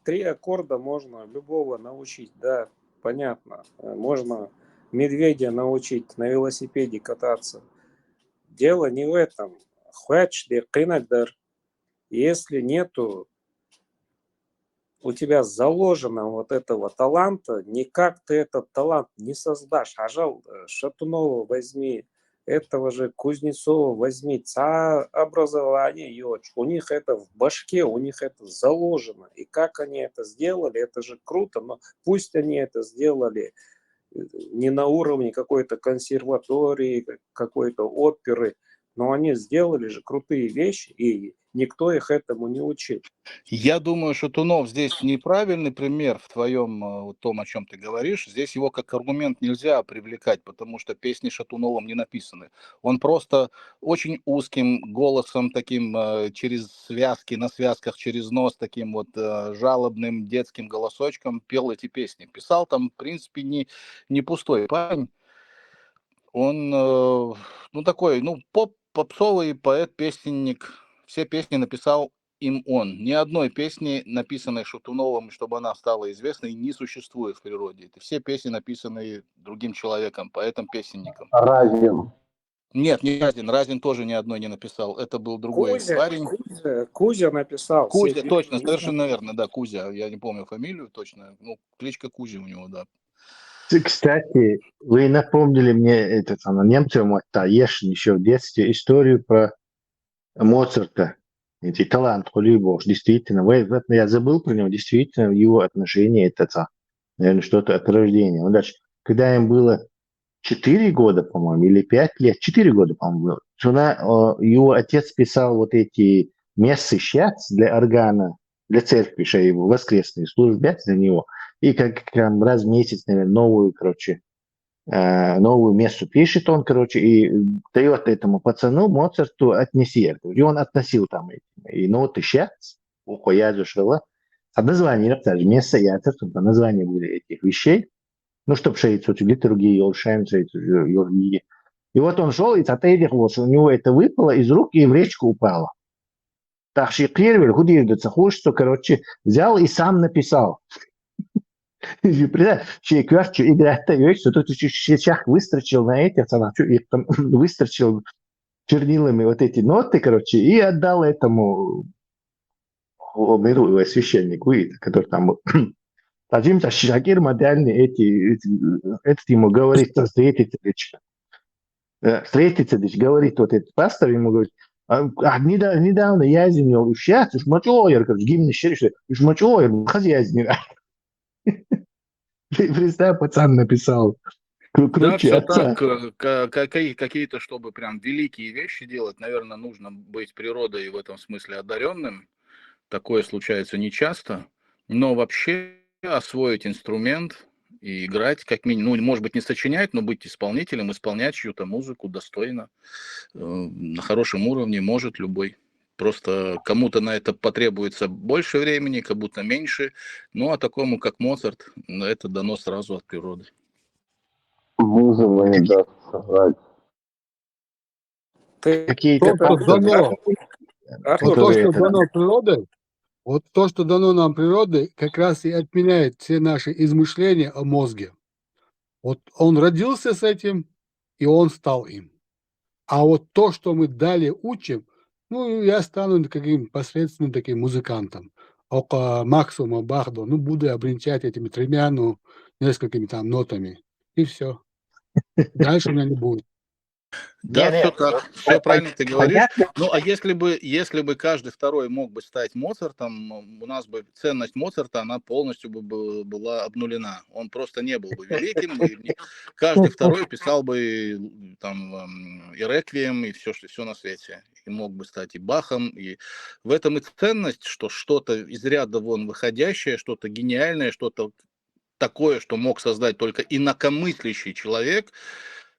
три аккорда можно любого научить, да, понятно. Можно медведя научить на велосипеде кататься. Дело не в этом. Если нету у тебя заложено вот этого таланта, никак ты этот талант не создашь. Ажал, Шатунова возьми, этого же Кузнецова возьми, образование, у них это в башке, у них это заложено. И как они это сделали, это же круто, но пусть они это сделали не на уровне какой-то консерватории, какой-то оперы, но они сделали же крутые вещи, и никто их этому не учил. Я думаю, Шатунов здесь неправильный пример в твоем том, о чем ты говоришь. Здесь его как аргумент нельзя привлекать, потому что песни Шатуновым не написаны. Он просто очень узким голосом, таким через связки, на связках, через нос, таким вот жалобным детским голосочком пел эти песни. Писал там, в принципе, не пустой парень. Он, такой, попсовый поэт-песенник. Все песни написал им он. Ни одной песни, написанной Шатуновым, чтобы она стала известной, не существует в природе. Это все песни, написанные другим человеком, поэтом-песенником. Разин. Нет, не Разин. Разин тоже ни одной не написал. Это был другой парень. Кузя написал. Кузя, точно, совершенно верно, да, Кузя. Я не помню фамилию точно. Кличка Кузя у него, да. Кстати, вы напомнили мне немцам еще в детстве историю про Моцарта. Эти талант Холибош, действительно. Я забыл про него, действительно, его отношение, это, наверное, что-то от рождения. Он дальше, когда им было 4 года, по-моему, или 5 лет, 4 года, по-моему, было, его отец писал вот эти мессы щац для органа, для церкви, его воскресные службы для него. И как раз в месяц, наверное, новую мессу пишет он, и дает этому пацану Моцарту отнеси. И он относил там и ноты щац, ухоязу шела. А название, даже месса яцер, чтобы названия были этих вещей, чтобы шеицу литургии, елшаем, шеицу И вот он шел, и у него это выпало из рук и в речку упало. Так что первый худеется, хочется, короче, взял и сам написал. Şey kıraççı idratta yok, что тут шах выстрочил на этих, выстрочил чернилами вот эти ноты, короче, и отдал этому миру священнику, который там был. Таджим-то Шакир модельный этот ему говорит, что встретиться, говорит вот этот пастор, ему говорит, недавно яздил, сейчас, уж мочоер, короче, гимн щеришь, уж мочоер, хозяйственный. Представь, пацан написал. Да, Круче все отца. так. Какие-то, чтобы прям великие вещи делать, наверное, нужно быть природой в этом смысле одаренным. Такое случается нечасто. Но вообще освоить инструмент и играть, как минимум, ну, может быть, не сочинять, но быть исполнителем, исполнять чью-то музыку достойно, на хорошем уровне может любой. Просто кому-то на это потребуется больше времени, кому-то меньше. Ну, а такому, как Моцарт, это дано сразу от природы. Музыка не даст сыграть. Какие-то То, что дано, вот то, что дано природой, вот то, что дано нам природой, как раз и отменяет все наши измышления о мозге. Вот он родился с этим, и он стал им. А вот то, что мы далее учим, ну, я стану каким посредственным таким музыкантом. Около максимума Бахду, ну, буду обренчать этими тремя, ну, несколькими там нотами. И все. Дальше у меня не будет. Да, все так, все правильно ты говоришь. Понятно? Ну, а если бы каждый второй мог бы стать Моцартом, у нас бы ценность Моцарта, она полностью бы была обнулена. Он просто не был бы великим, и каждый второй писал бы там и реквием, и все на свете. И мог бы стать и Бахом. И в этом и ценность, что что-то из ряда вон выходящее, что-то гениальное, что-то такое, что мог создать только инакомыслящий человек,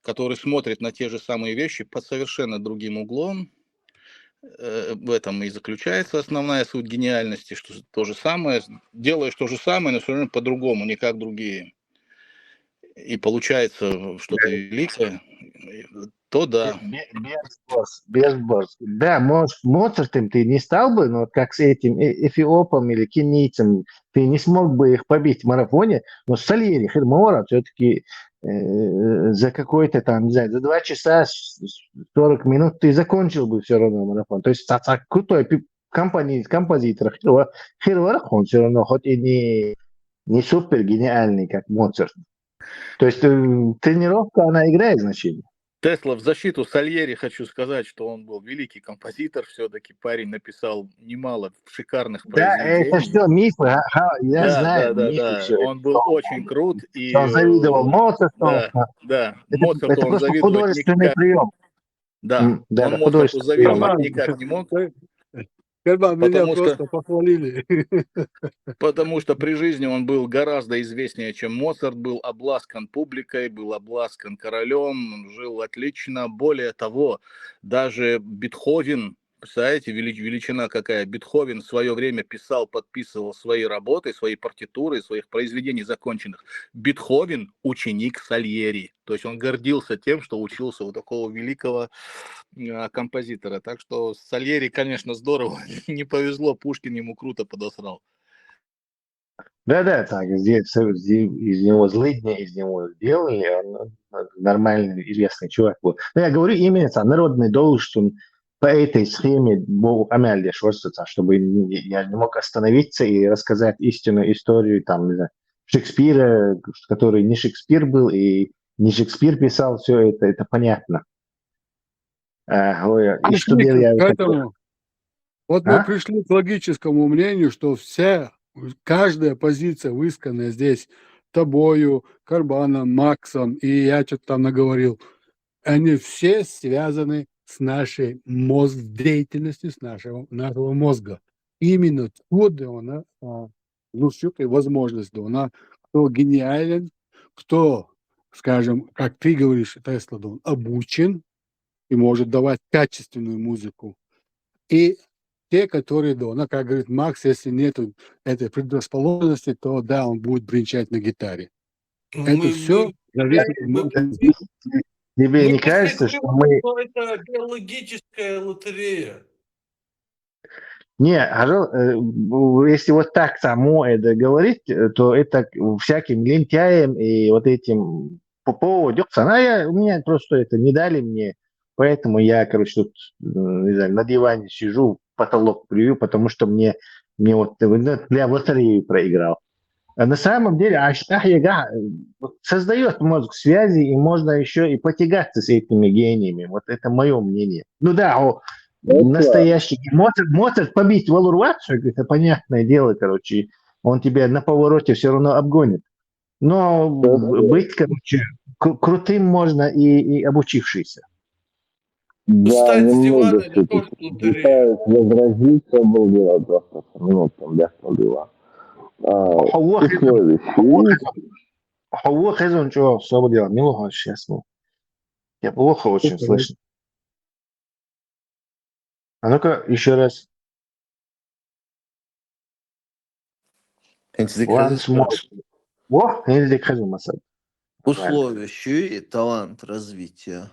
который смотрит на те же самые вещи под совершенно другим углом. В этом и заключается основная суть гениальности, что то же самое, делаешь то же самое, но все равно по-другому, не как другие. И получается что-то великое, то да. Без босс. Да, может, Моцартом ты не стал бы, но как с этим эфиопом или кенийцем, ты не смог бы их побить в марафоне, но с Сальери, Хермора все-таки за какой-то там, не знаю, за 2 часа 40 минут ты закончил бы все равно марафон. То есть крутой композитор Хермора, он все равно, хоть и не супер гениальный, как Моцарт. То есть тренировка, она играет значение. Тесла, в защиту Сальери хочу сказать, что он был великий композитор, все-таки парень написал немало шикарных произведений. Да, это что, мифы? Я знаю, да, мифы все. он был очень крут. И, он завидовал Моцарту. Да, Это он просто завидовать художественный никак. прием. Да, он Моцарту завидовать никак не мог. Меня просто похвалили. Потому что при жизни он был гораздо известнее, чем Моцарт, был обласкан публикой, был обласкан королем, жил отлично. Более того, даже Бетховен, представляете, величина какая, Бетховен в свое время писал, подписывал свои работы, свои партитуры, своих произведений законченных. Бетховен – ученик Сальери. То есть он гордился тем, что учился у такого великого композитора. Так что Сальери, конечно, здорово. Не повезло, Пушкин ему круто подосрал. Да, так, здесь из него злыдня, из него делали, он нормальный, известный чувак был. Но я говорю именно народный долг, что он по этой схеме чтобы я не мог остановиться и рассказать истинную историю там, не знаю, Шекспира, который не Шекспир был, и не Шекспир писал все это понятно. И что я... Поэтому вот мы пришли к логическому мнению, что каждая позиция, высказанная здесь тобою, Карбаном, Максом, и я что-то там наговорил, они все связаны с нашей деятельностью, с нашего мозга. Именно откуда она, возможность, кто гениален, кто, скажем, как ты говоришь, Тесла, он обучен и может давать качественную музыку. И те, которые, как говорит Макс, если нет этой предрасположенности, то да, он будет бренчать на гитаре. Это все зависит от Тебе Ну, не если кажется, ты что мы... то это биологическая лотерея. Не, если вот так само это говорить, то это всяким лентяям и вот этим по поводу у меня просто это не дали мне, поэтому я, короче, тут, не знаю, на диване сижу, потолок плюю, потому что мне вот для лотереи проиграл. А на самом деле Яга создает мозг связи, и можно еще и потягаться с этими гениями. Вот это мое мнение. Ну да, настоящий Моцарт побить валурвацию, это понятное дело, короче, он тебя на повороте все равно обгонит. Но быть, короче, крутым можно и обучившийся. Да, Встать с немного дивана не только все-таки лотерея. пытаюсь возразить, что был дело 20 минут, там, да, было. Условия Хауа что свободил, милого сейчас. Я плохо очень слышно. А ну-ка, еще раз. Once more. Во, нельзя хожу, Масад. Условия и талант развития.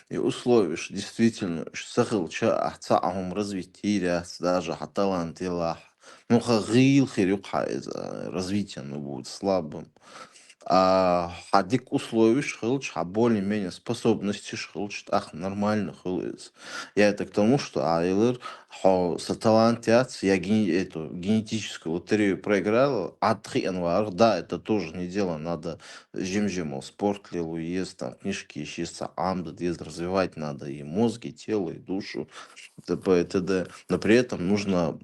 И условия, что действительно, сахилча ахцаахум развития, даже талант илах. Ну, хагил хирюха развитие, ну, будет слабым. А хадик условий шхилч, а более-менее способности шхилч, ах, нормально хилыз. Я это к тому, что айлер со талантят, я эту генетическую лотерею проиграл, атхи анвар, да, это тоже не дело, надо жим-жимал, спорт лил уезд, там, книжки ищется, амда, развивать надо и мозг, и тело, и душу, т.п. и т.д. Но при этом нужно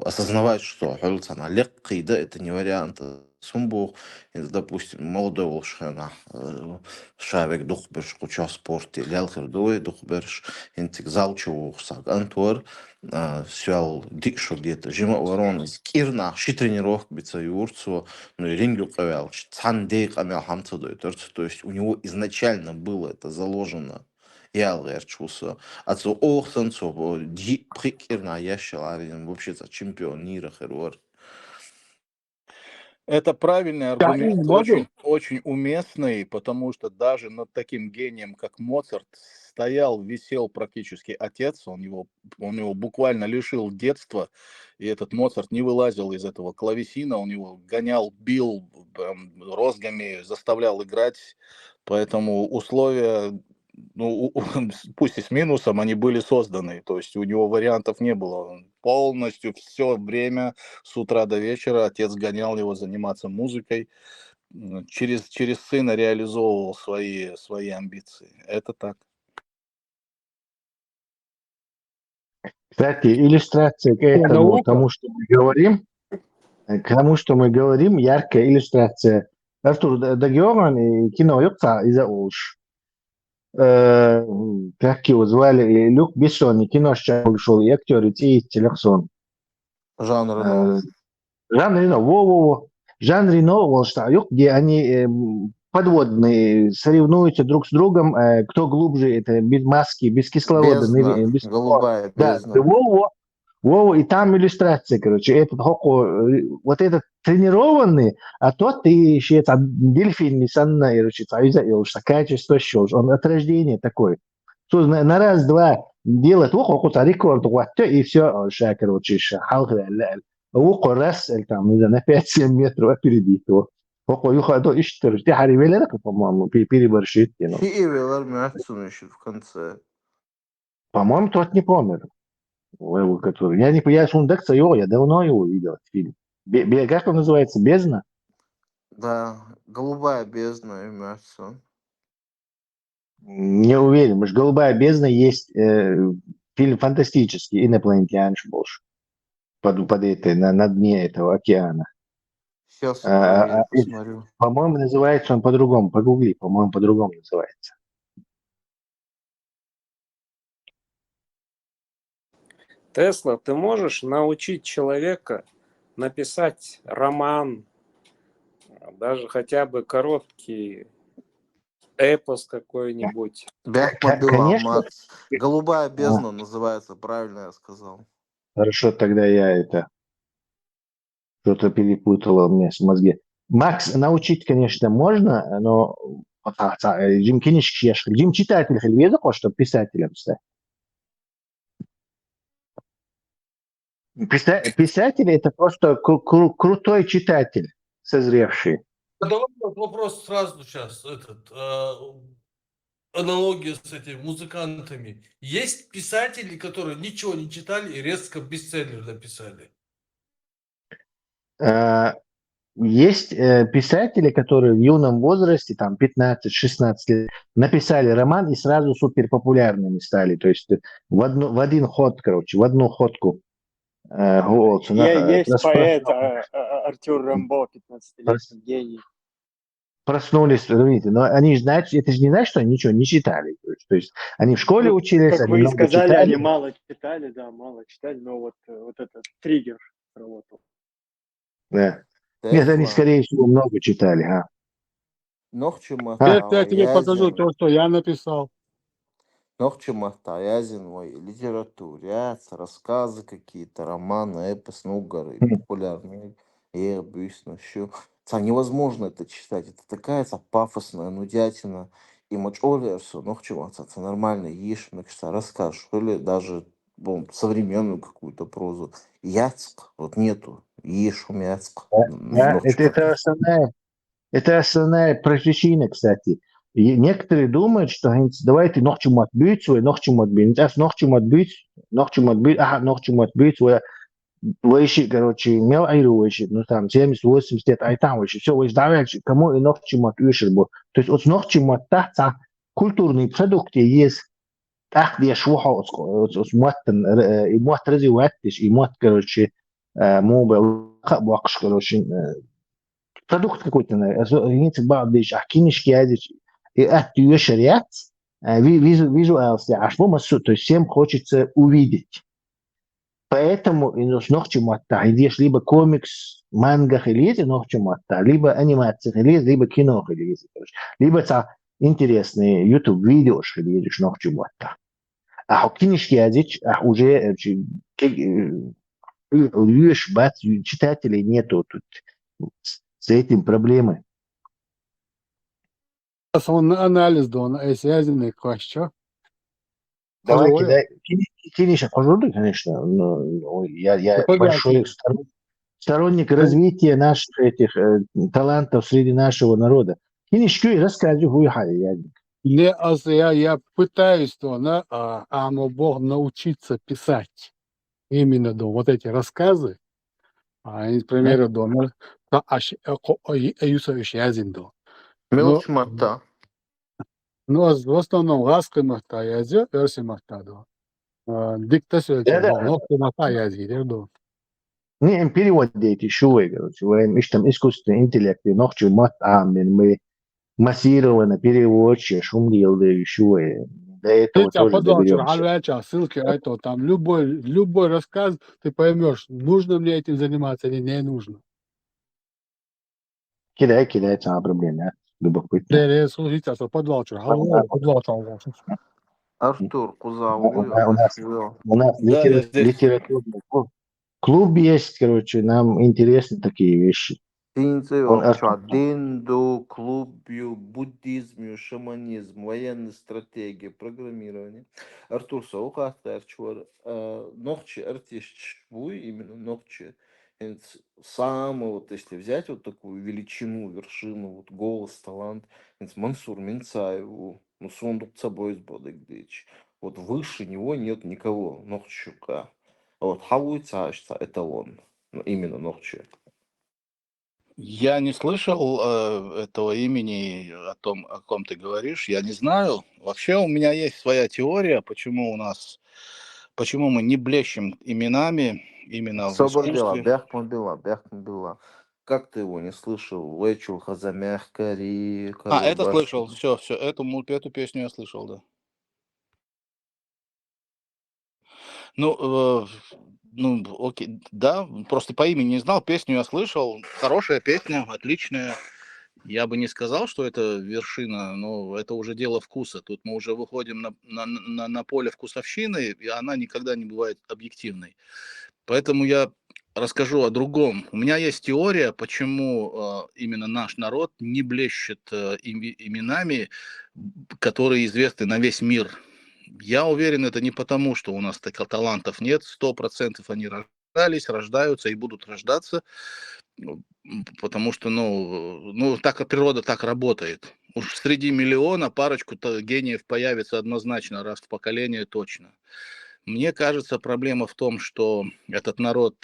осознавать, что она легкая, да, это не вариант. Сумбух, допустим, молодой волшебник, шавек духберш, куча спорте, лялхер дуэ духберш, интик залчувухсак, антуар, сял дикшо где-то, жима ворон, кирна, ши тренировок бица юрцу, ну и рингю кавял, цандейк амял хамцадой, то есть у него изначально было это заложено. Ялгерчуса, отцу охтанцу, ди прикирна ящаларин, вообще-то чемпион мира хервар. Это правильный Да, аргумент, могу. очень уместный, потому что даже над таким гением, как Моцарт, висел практически отец, он его буквально лишил детства, и этот Моцарт не вылазил из этого клавесина, он его гонял, бил розгами, заставлял играть, поэтому условия, пусть и с минусом, они были созданы, то есть у него вариантов не было, он полностью все время с утра до вечера отец гонял его заниматься музыкой, через сына реализовывал свои амбиции. Это так. Кстати, иллюстрация к этому, тому, что мы говорим, яркая иллюстрация. Артур, Дагиоман и кино Юкца из Ауш. Как его звали? Люк Бессон, и кино шел, и актер, и телехон. Жан Рено. Жан Рено, во-во-во. Жан Рено, Волштаюк, где они подводные, соревнуются друг с другом, кто глубже, это без маски, без кислорода. Бездна, голубая бездна. Да, во-во, и там иллюстрация, короче, вот этот тренированный, а тот и еще дельфин, несанно, короче, качество щелж, он от рождения такой. То на раз-два делает рекорд, и все, короче, раз, там, на 5-7 метров опередит его. По-моему, переборщит. Фиевелар Мятсун еще в конце. По-моему, тот не помер. Который... Я Сундекса его, я давно его видел, фильм. Как он называется? «Бездна»? Да, голубая бездна и Мятсун. Не уверен, потому что «Голубая бездна» есть фильм фантастический, инопланетянш больше. Под этой, на дне этого океана. Сейчас я посмотрю. По-моему, называется он по-другому. Погугли, по-моему, по-другому называется. Тесла, ты можешь научить человека написать роман, даже хотя бы короткий эпос какой-нибудь? Конечно. Голубая бездна называется, правильно я сказал. Хорошо, тогда я что-то перепутало у меня в мозге. Макс, научить, конечно, можно, но Джим Киниш Ешхель. Джим читатель Хельведа, что писателем стать. Писатель это просто крутой читатель, созревший. Давай вот вопрос сразу сейчас, аналогия с этими музыкантами. Есть писатели, которые ничего не читали и резко бестселлер написали? Есть писатели, которые в юном возрасте, там 15-16 лет, написали роман и сразу суперпопулярными стали. То есть в один ход, короче, в одну ходку. Есть поэт Артур Рамбо, 15-летний гений. Проснулись, видите, но они же знают, это же не значит, что они ничего не читали. То есть они в школе учились, Как они вы и много сказали, читали. они мало читали, да, мало читали, но вот этот триггер сработал. Да. Нет, они, скорее всего, много читали. Я тебе покажу то, что я написал. Литературе, рассказы какие-то, романы, эпос, популярные, невозможно это читать, это такая пафосная нудятина, и мочолерсу, это нормально, ешь, расскажешь, или даже современную какую-то прозу. Яцк, вот нету, ешь, мяцк. Да, это основная причина, кстати. И некоторые думают, что давайте ночью отбить, ночью отбить, выше, короче, имел айрующий, ну там 70-80 лет, ай там выше, все, выше, дальше, кому и ночью отбить. То есть от ночью отбить, культурные продукты есть, так где швуха, от мот развивайтесь, и мот, короче, мобил, бакш, короче, продукт какой-то, извините, бабдиш, кинешки, и это ее шариат, визуалности, аж то есть всем хочется увидеть. Поэтому идешь либо комикс, манга или либо анимация, либо кино, либо интересные YouTube видео, а кинешки уже читателей нету тут с этим проблемы. Он анализ дон, связанный question. Давайте, Киниша, пожалуй, конечно, но я большой сторонник развития наших этих талантов среди нашего народа. Киниш, рассказывай, я пытаюсь Бог научиться писать именно вот эти рассказы. К примеру, ну, в основном ласка махта язя, версия махта, диктация, ногти махта язя, не перевод дети шуй, короче, мы там искусственный интеллект, ногти махта, мы массированно переводчик, шум делали шуй. До этого тоже доберемся. Ссылки, там любой рассказ, ты поймешь, нужно мне этим заниматься или не нужно. Кидай, это проблема. Любопытно. Слушайте, Артур, У нас литературный клуб есть, короче, нам интересны такие вещи. Денду, клубью, буддизм, шаманизм, военная стратегия, программирование. Артур, ногчи артист, именно ногчи. Самый, вот если взять вот такую величину, вершину, вот голос, талант, Мансур Минцаеву, Сундук Цабой из Бодыгдыч. Вот выше него нет никого, Нохчука. Вот Хавуица, это он, именно Нохчу. Я не слышал этого имени, о ком ты говоришь, я не знаю. Вообще у меня есть своя теория, почему мы не блещем именами именно в искусстве. Бяхмабила. Как ты его не слышал? Вэчул Хазамяхкари. Это слышал, все, эту песню я слышал, да. Ну, окей, да, просто по имени не знал, песню я слышал, хорошая песня, отличная. Я бы не сказал, что это вершина, но это уже дело вкуса. Тут мы уже выходим на поле вкусовщины, и она никогда не бывает объективной. Поэтому я расскажу о другом. У меня есть теория, почему именно наш народ не блещет именами, которые известны на весь мир. Я уверен, это не потому, что у нас таких талантов нет. 100% они рождаются и будут рождаться, потому что, так природа так работает. Уж среди миллиона парочку-то гениев появится однозначно, раз в поколение точно. Мне кажется, проблема в том, что этот народ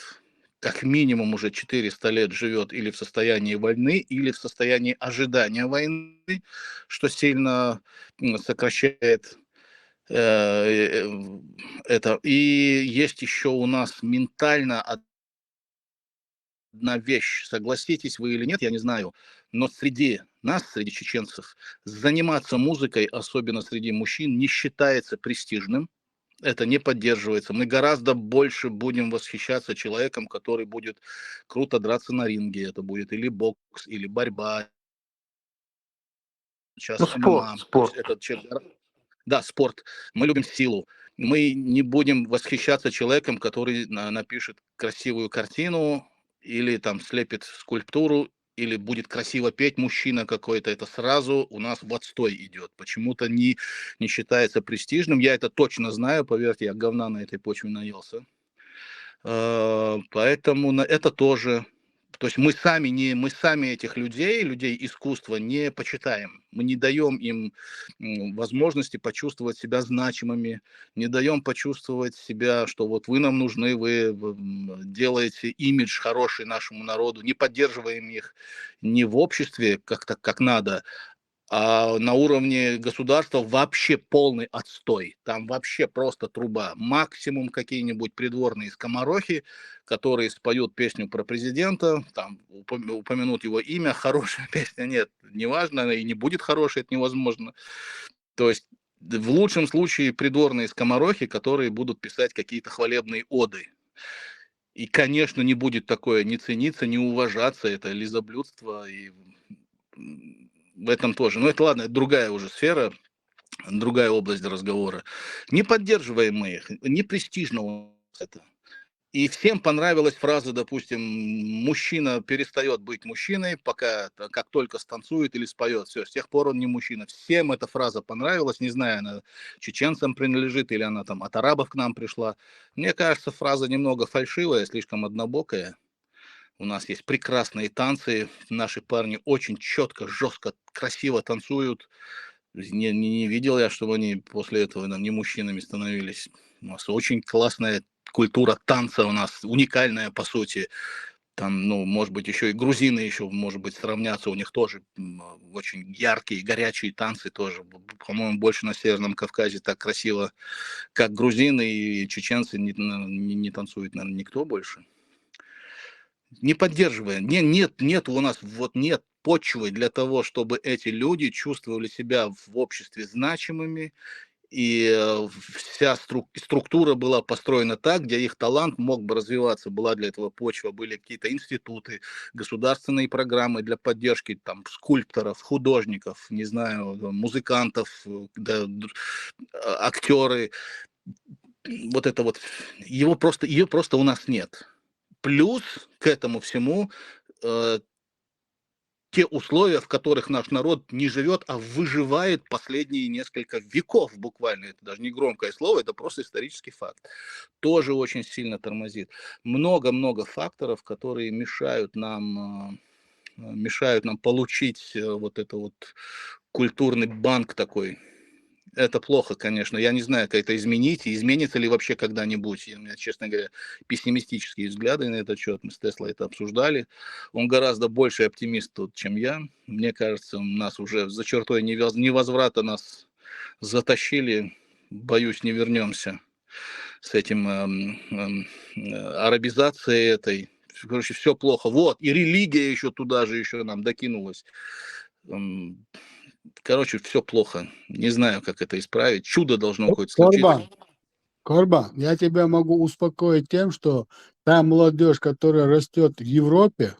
как минимум уже 400 лет живет или в состоянии войны, или в состоянии ожидания войны, что сильно сокращает это. И есть еще у нас ментально одна вещь, согласитесь вы или нет, я не знаю, но среди нас, среди чеченцев, заниматься музыкой, особенно среди мужчин, не считается престижным. Это не поддерживается. Мы гораздо больше будем восхищаться человеком, который будет круто драться на ринге. Это будет или бокс, или борьба. Сейчас ММА. Спорт. Да, спорт. Мы любим силу. Мы не будем восхищаться человеком, который напишет красивую картину или там слепит скульптуру, или будет красиво петь мужчина какой-то. Это сразу у нас в отстой идет. Почему-то не считается престижным. Я это точно знаю, поверьте, я говна на этой почве наелся. Поэтому это тоже... То есть мы сами этих людей искусства не почитаем. Мы не даем им возможности почувствовать себя значимыми, не даем почувствовать себя, что вот вы нам нужны, вы делаете имидж хороший нашему народу, не поддерживаем их не в обществе как надо, а на уровне государства вообще полный отстой. Там вообще просто труба. Максимум какие-нибудь придворные скоморохи, которые споют песню про президента, там упомянут его имя, хорошая песня, нет, неважно, она и не будет хорошей, это невозможно. То есть в лучшем случае придворные скоморохи, которые будут писать какие-то хвалебные оды. И, конечно, не будет такое не цениться, не уважаться, это лизоблюдство и... В этом тоже. Но это ладно, это другая уже сфера, другая область разговора. Не поддерживаем мы их, не престижно у нас это. И всем понравилась фраза, допустим, мужчина перестает быть мужчиной, как только станцует или споет. Все, с тех пор он не мужчина. Всем эта фраза понравилась, не знаю, она чеченцам принадлежит или она там от арабов к нам пришла. Мне кажется, фраза немного фальшивая, слишком однобокая. У нас есть прекрасные танцы, наши парни очень четко, жестко, красиво танцуют. Не видел я, чтобы они после этого не мужчинами становились. У нас очень классная культура танца, у нас уникальная по сути. Там, может быть, еще и грузины еще, может быть, сравнятся, у них тоже очень яркие, горячие танцы тоже. По-моему, больше на Северном Кавказе так красиво, как грузины и чеченцы не танцует, наверное, никто больше. Не поддерживая, нет у нас нет почвы для того, чтобы эти люди чувствовали себя в обществе значимыми, и вся структура была построена так, где их талант мог бы развиваться, была для этого почва, были какие-то институты, государственные программы для поддержки там скульпторов, художников, не знаю, музыкантов, актеры. Вот это вот, ее просто у нас нет. Плюс к этому всему те условия, в которых наш народ не живет, а выживает последние несколько веков буквально. Это даже не громкое слово, это просто исторический факт. Тоже очень сильно тормозит. Много-много факторов, которые мешают нам получить вот это вот культурный банк такой. Это плохо, конечно. Я не знаю, как это изменить, и изменится ли вообще когда-нибудь. У меня, честно говоря, пессимистические взгляды на этот счет. Мы с Теслой это обсуждали. Он гораздо больше оптимист тут, чем я. Мне кажется, нас уже за чертой невозврата нас затащили. Боюсь, не вернемся с этим арабизацией этой. Короче, все плохо. Вот, и религия еще туда же еще нам докинулась. Короче, все плохо. Не знаю, как это исправить. Чудо должно какое-то случиться. Корбан, я тебя могу успокоить тем, что та молодежь, которая растет в Европе,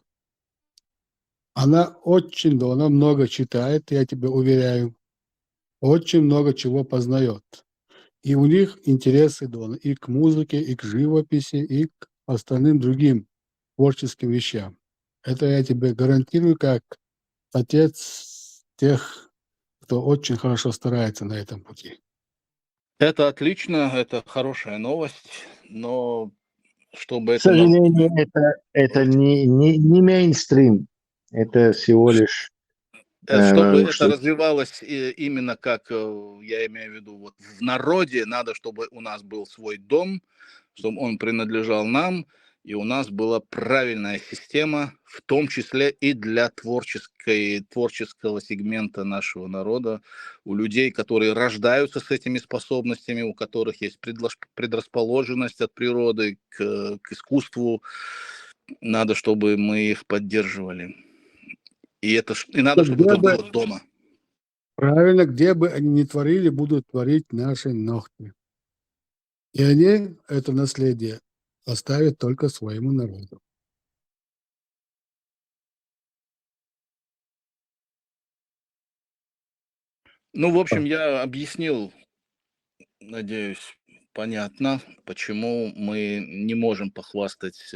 она она много читает, я тебе уверяю, очень много чего познает. И у них интересы и к музыке, и к живописи, и к остальным другим творческим вещам. Это я тебе гарантирую как отец тех, кто очень хорошо старается на этом пути. Это отлично, это хорошая новость, но чтобы К это сожалению, это не мейнстрим. Это всего лишь чтобы это что развивалось именно как, я имею в виду, вот в народе, надо, чтобы у нас был свой дом, чтобы он принадлежал нам, и у нас была правильная система, в том числе и для творческого сегмента нашего народа, у людей, которые рождаются с этими способностями, у которых есть предрасположенность от природы к искусству, надо, чтобы мы их поддерживали. И надо, чтобы Где это бы, было дома. правильно, где бы они ни творили, будут творить наши ногти. И они это наследие оставят только своему народу. Ну, в общем, я объяснил, надеюсь, понятно, почему мы не можем похвастать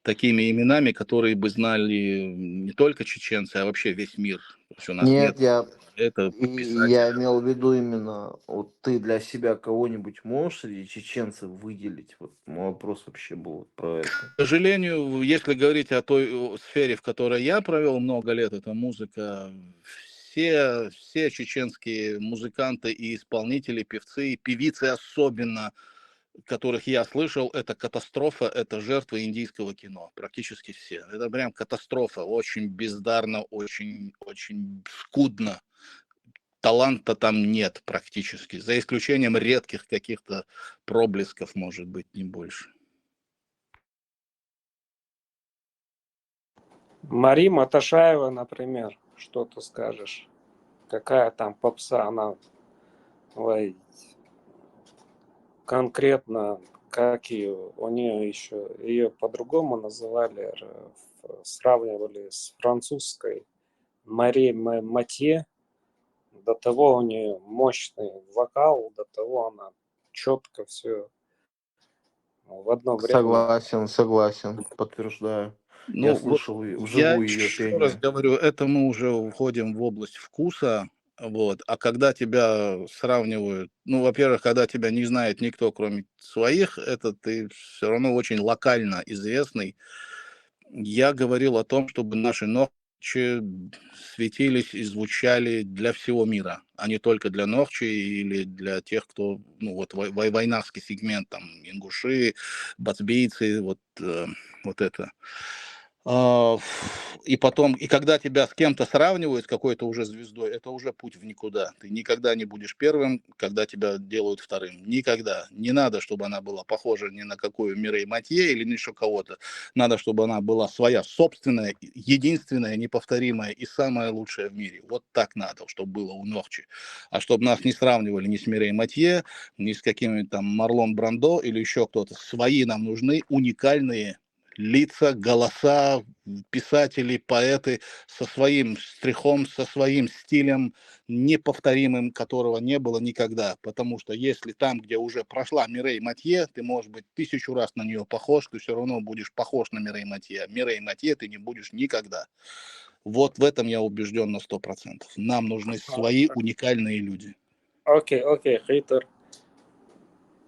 такими именами, которые бы знали не только чеченцы, а вообще весь мир. То есть у нас нет. Нет, Это я имел в виду именно, вот ты для себя кого-нибудь можешь среди чеченцев выделить? Вот мой вопрос вообще был про это. К сожалению, если говорить о той сфере, в которой я провел много лет, это музыка, все чеченские музыканты и исполнители, певцы, и певицы особенно, которых я слышал, это катастрофа, это жертвы индийского кино, практически все. Это прям катастрофа, очень бездарно, очень скудно. Таланта там нет практически, за исключением редких каких-то проблесков, может быть, не больше. Мари Маташаева, например, что ты скажешь? Какая там попса, она ой, конкретно, как ее, у нее еще, ее по-другому называли, сравнивали с французской Мари Матье. До того у нее мощный вокал, до того она четко все в одно время. Согласен, подтверждаю. Я Ну, вот слышал я вживую ее еще раз пение. говорю, это мы уже уходим в область вкуса, вот. А когда тебя сравнивают, ну, во-первых, когда тебя не знает никто, кроме своих, это ты все равно очень локально известный. Я говорил о том, чтобы наши ногчи светились и звучали для всего мира, а не только для ногчи или для тех, кто, ну, вот войнарский сегмент, там, ингуши, бацбийцы, вот это. И потом, и когда тебя с кем-то сравнивают, с какой-то уже звездой, это уже путь в никуда. Ты никогда не будешь первым, когда тебя делают вторым. Никогда. Не надо, чтобы она была похожа ни на какую Мирей Матье или ни еще кого-то. Надо, чтобы она была своя, собственная, единственная, неповторимая и самая лучшая в мире. Вот так надо, чтобы было у Нохчи. А чтобы нас не сравнивали ни с Мирей Матье, ни с каким-нибудь там Марлон Брандо или еще кто-то. Свои нам нужны, уникальные лица, голоса, писатели, поэты со своим штрихом, со своим стилем, неповторимым, которого не было никогда. Потому что если там, где уже прошла Мирей Матье, ты, может быть, 1000 раз на нее похож, ты все равно будешь похож на Мирей Матье. Мирей Матье ты не будешь никогда. Вот в этом я убежден на 100%. Нам нужны свои уникальные люди. Окей, Хейтер.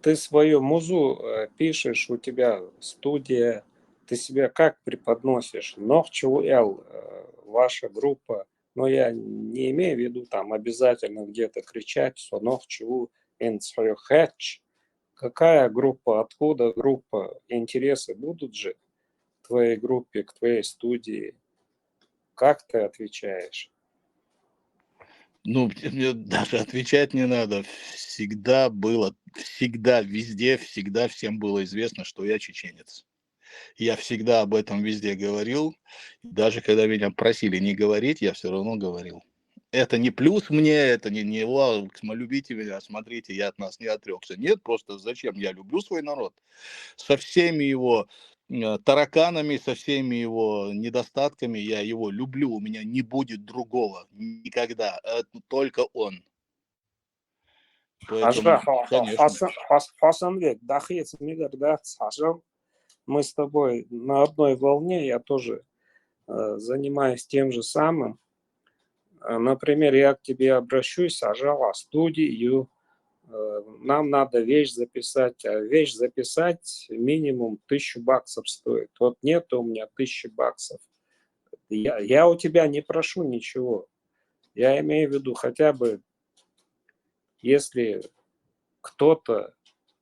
Ты свою музу пишешь, у тебя студия, ты себя как преподносишь? Нохчу Эл, ваша группа, но я не имею в виду там обязательно где-то кричать, что Нохчу свою хэтч. Какая группа, откуда группа, интересы будут же к твоей группе, к твоей студии? Как ты отвечаешь? Ну, мне даже отвечать не надо. Всегда было, всегда, везде, всегда всем было известно, что я чеченец. Я всегда об этом везде говорил. Даже когда меня просили не говорить, я все равно говорил. Это не плюс мне, это не «Вау, любите меня, смотрите, я от нас не отрекся». Нет, просто зачем? Я люблю свой народ. Со всеми его тараканами, со всеми его недостатками я его люблю. У меня не будет другого никогда. Это только он. Поэтому, конечно. Хасанбек, дахиец мигр, да, сажал. мы с тобой на одной волне, я тоже занимаюсь тем же самым. Например, я к тебе обращусь, сажала студию, нам надо вещь записать, а вещь записать минимум $1000 стоит. Вот нет у меня $1000. Я у тебя не прошу ничего. Я имею в виду хотя бы, если кто-то,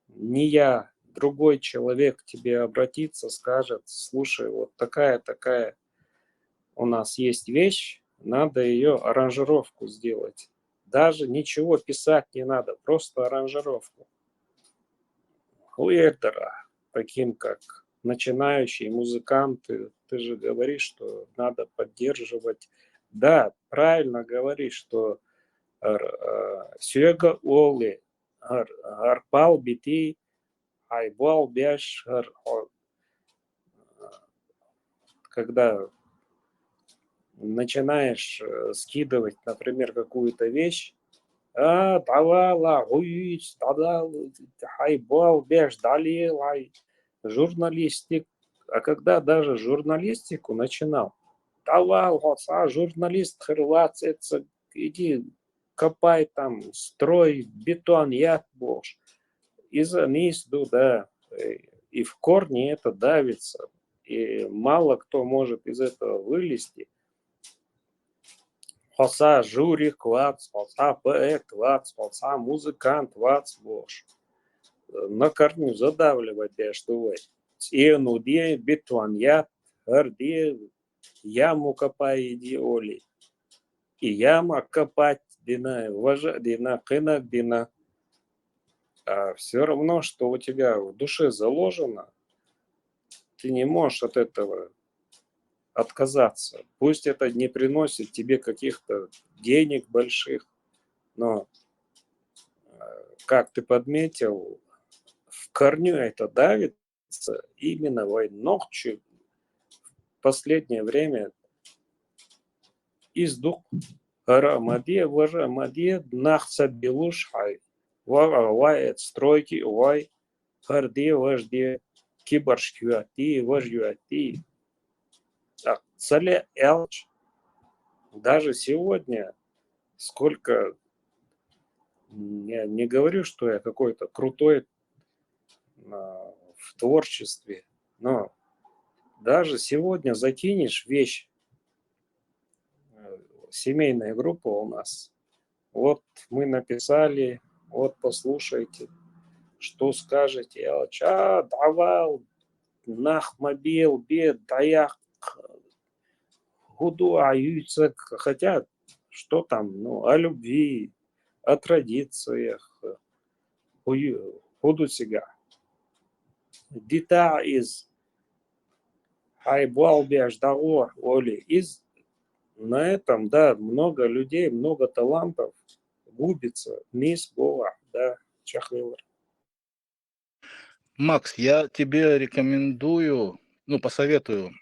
не я, другой человек к тебе обратится, скажет, слушай, вот такая у нас есть вещь, надо ее аранжировку сделать. Даже ничего писать не надо, просто аранжировку. Хуертера, таким как начинающий музыкант, ты же говоришь, что надо поддерживать. Да, правильно говоришь, что Сюега Оли, Гарпал Бити, Айбал Бяш, когда начинаешь скидывать, например, какую-то вещь, журналистик. А когда даже журналистику начинал, журналист хрватец, иди копай там, строй, бетон, я бож. И за низду, да, и в корне это давится. И мало кто может из этого вылезти. Хоса жюри квац, хоса поэт квац, хоса музыкант квац бож. На корню задавливать, что вы. И ну де бетон, я де яму копай, иди оли. И яма копать, дина, важа, дина, кынак, дина. А все равно, что у тебя в душе заложено, ты не можешь от этого отказаться. Пусть это не приносит тебе каких-то денег больших, но, как ты подметил, в корню это давится именно ночью. В последнее время издух арамаде, важамаде, нахца белушхай, вай стройки, вай харде, вожде, кибаршкюати, вожюати. Сале Элч, даже сегодня, сколько, я не говорю, что я какой-то крутой в творчестве, но даже сегодня закинешь вещь, семейная группа у нас, вот мы написали, вот послушайте, что скажете, Элч, давал, нахмобил, бед, даях, худу аются, хотят, что там, ну, о любви, о традициях, худу сега. Дита из Хайбуал Бяждагор, Оли, из на этом, да, много людей, много талантов губится, мисс Бова, да, Чахлылар. Макс, я тебе рекомендую, ну, посоветую,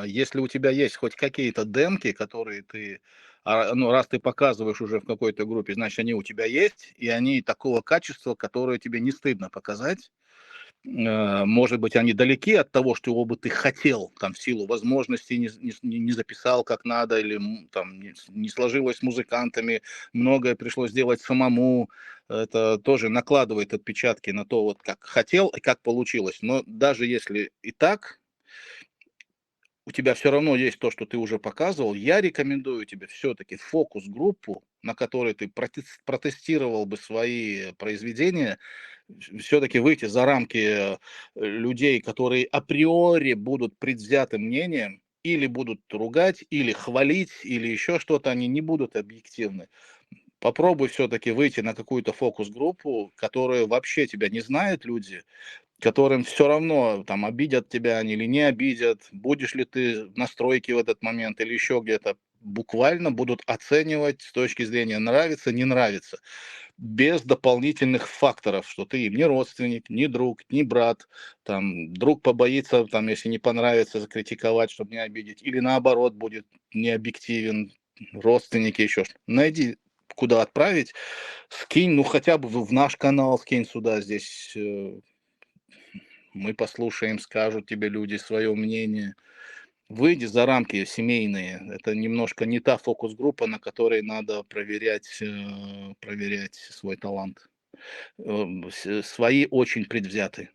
если у тебя есть хоть какие-то демки, которые ты, ну, раз ты показываешь уже в какой-то группе, значит, они у тебя есть, и они такого качества, которое тебе не стыдно показать. Может быть, они далеки от того, что бы ты хотел, там, в силу возможностей не записал как надо, или там не сложилось с музыкантами, многое пришлось делать самому. Это тоже накладывает отпечатки на то, вот как хотел и как получилось. Но даже если и так, у тебя все равно есть то, что ты уже показывал, я рекомендую тебе все-таки фокус-группу, на которой ты протестировал бы свои произведения, все-таки выйти за рамки людей, которые априори будут предвзятым мнением, или будут ругать, или хвалить, или еще что-то, они не будут объективны. Попробуй все-таки выйти на какую-то фокус-группу, которая вообще тебя не знают люди, которым все равно, там, обидят тебя они или не обидят, будешь ли ты на стройке в этот момент или еще где-то, буквально будут оценивать с точки зрения нравится, не нравится, без дополнительных факторов, что ты им не родственник, не друг, не брат, там, друг побоится, там, если не понравится, закритиковать, чтобы не обидеть, или наоборот будет необъективен, родственники еще что-то. Найди, куда отправить, скинь, ну, хотя бы в наш канал скинь сюда, здесь... мы послушаем, скажут тебе люди свое мнение. Выйди за рамки семейные. Это немножко не та фокус-группа, на которой надо проверять свой талант. Свои очень предвзяты.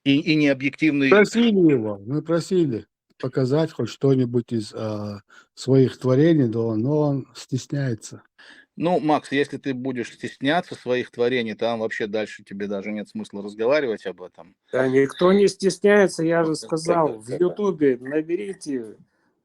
И необъективный. Просили его, мы просили показать хоть что-нибудь из своих творений, да, но он стесняется. Ну, Макс, если ты будешь стесняться своих творений, там вообще дальше тебе даже нет смысла разговаривать об этом. Да никто не стесняется, я же сказал, в Ютубе наберите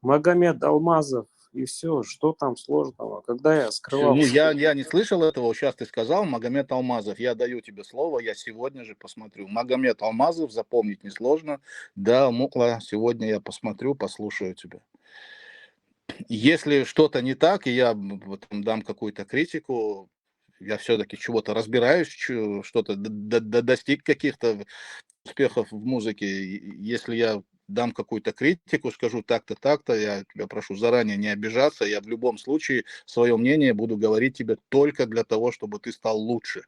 Магомед Алмазов и все, что там сложного, когда я скрывал. Я не слышал этого, сейчас ты сказал Магомед Алмазов, я даю тебе слово, я сегодня же посмотрю. Магомед Алмазов, запомнить несложно, да, Мукла, сегодня я посмотрю, послушаю тебя. Если что-то не так, и я дам какую-то критику, я все-таки чего-то разбираюсь, что-то достиг каких-то успехов в музыке. Если я дам какую-то критику, скажу так-то, так-то, я тебя прошу заранее не обижаться, я в любом случае свое мнение буду говорить тебе только для того, чтобы ты стал лучше.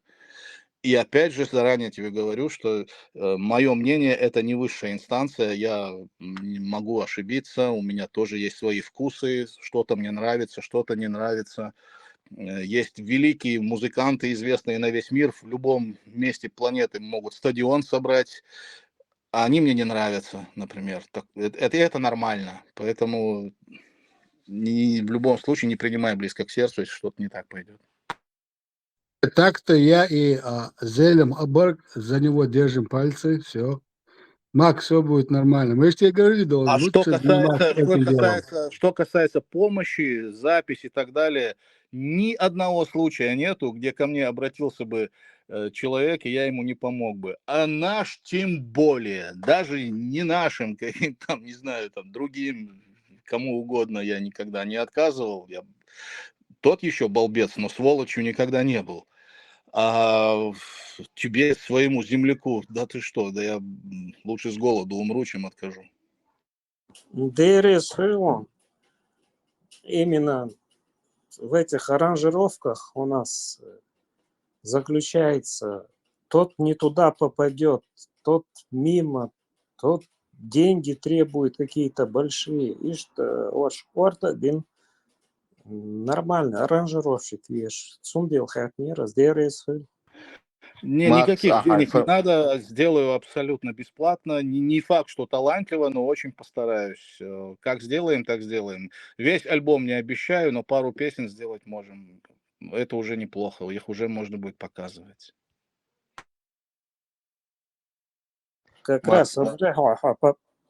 И опять же, заранее тебе говорю, что мое мнение – это не высшая инстанция, я могу ошибиться, у меня тоже есть свои вкусы, что-то мне нравится, что-то не нравится. Есть великие музыканты, известные на весь мир, в любом месте планеты могут стадион собрать, а они мне не нравятся, например. Это нормально, поэтому в любом случае не принимай близко к сердцу, если что-то не так пойдет. Так-то я и Зелем Абарг за него держим пальцы, все. Макс, все будет нормально. Мы же тебе говорили, да он лучше заниматься этим делом. Что касается помощи, записи и так далее, ни одного случая нету, где ко мне обратился бы человек, и я ему не помог бы. А наш тем более, даже не нашим, каким-то там, не знаю, там, другим, кому угодно я никогда не отказывал. Тот еще балбес, но сволочью никогда не был. А тебе, своему земляку, да ты что, да я лучше с голоду умру, чем откажу. ДРС именно в этих аранжировках у нас заключается, тот не туда попадет, тот мимо, тот деньги требует какие-то большие. И что один нормальный аранжировщик, видишь, сумбил хатмира, ДРС. Никаких денег не надо, сделаю абсолютно бесплатно. Не факт, что талантливо, но очень постараюсь. Как сделаем, так сделаем. Весь альбом не обещаю, но пару песен сделать можем. Это уже неплохо, их уже можно будет показывать. Как раз,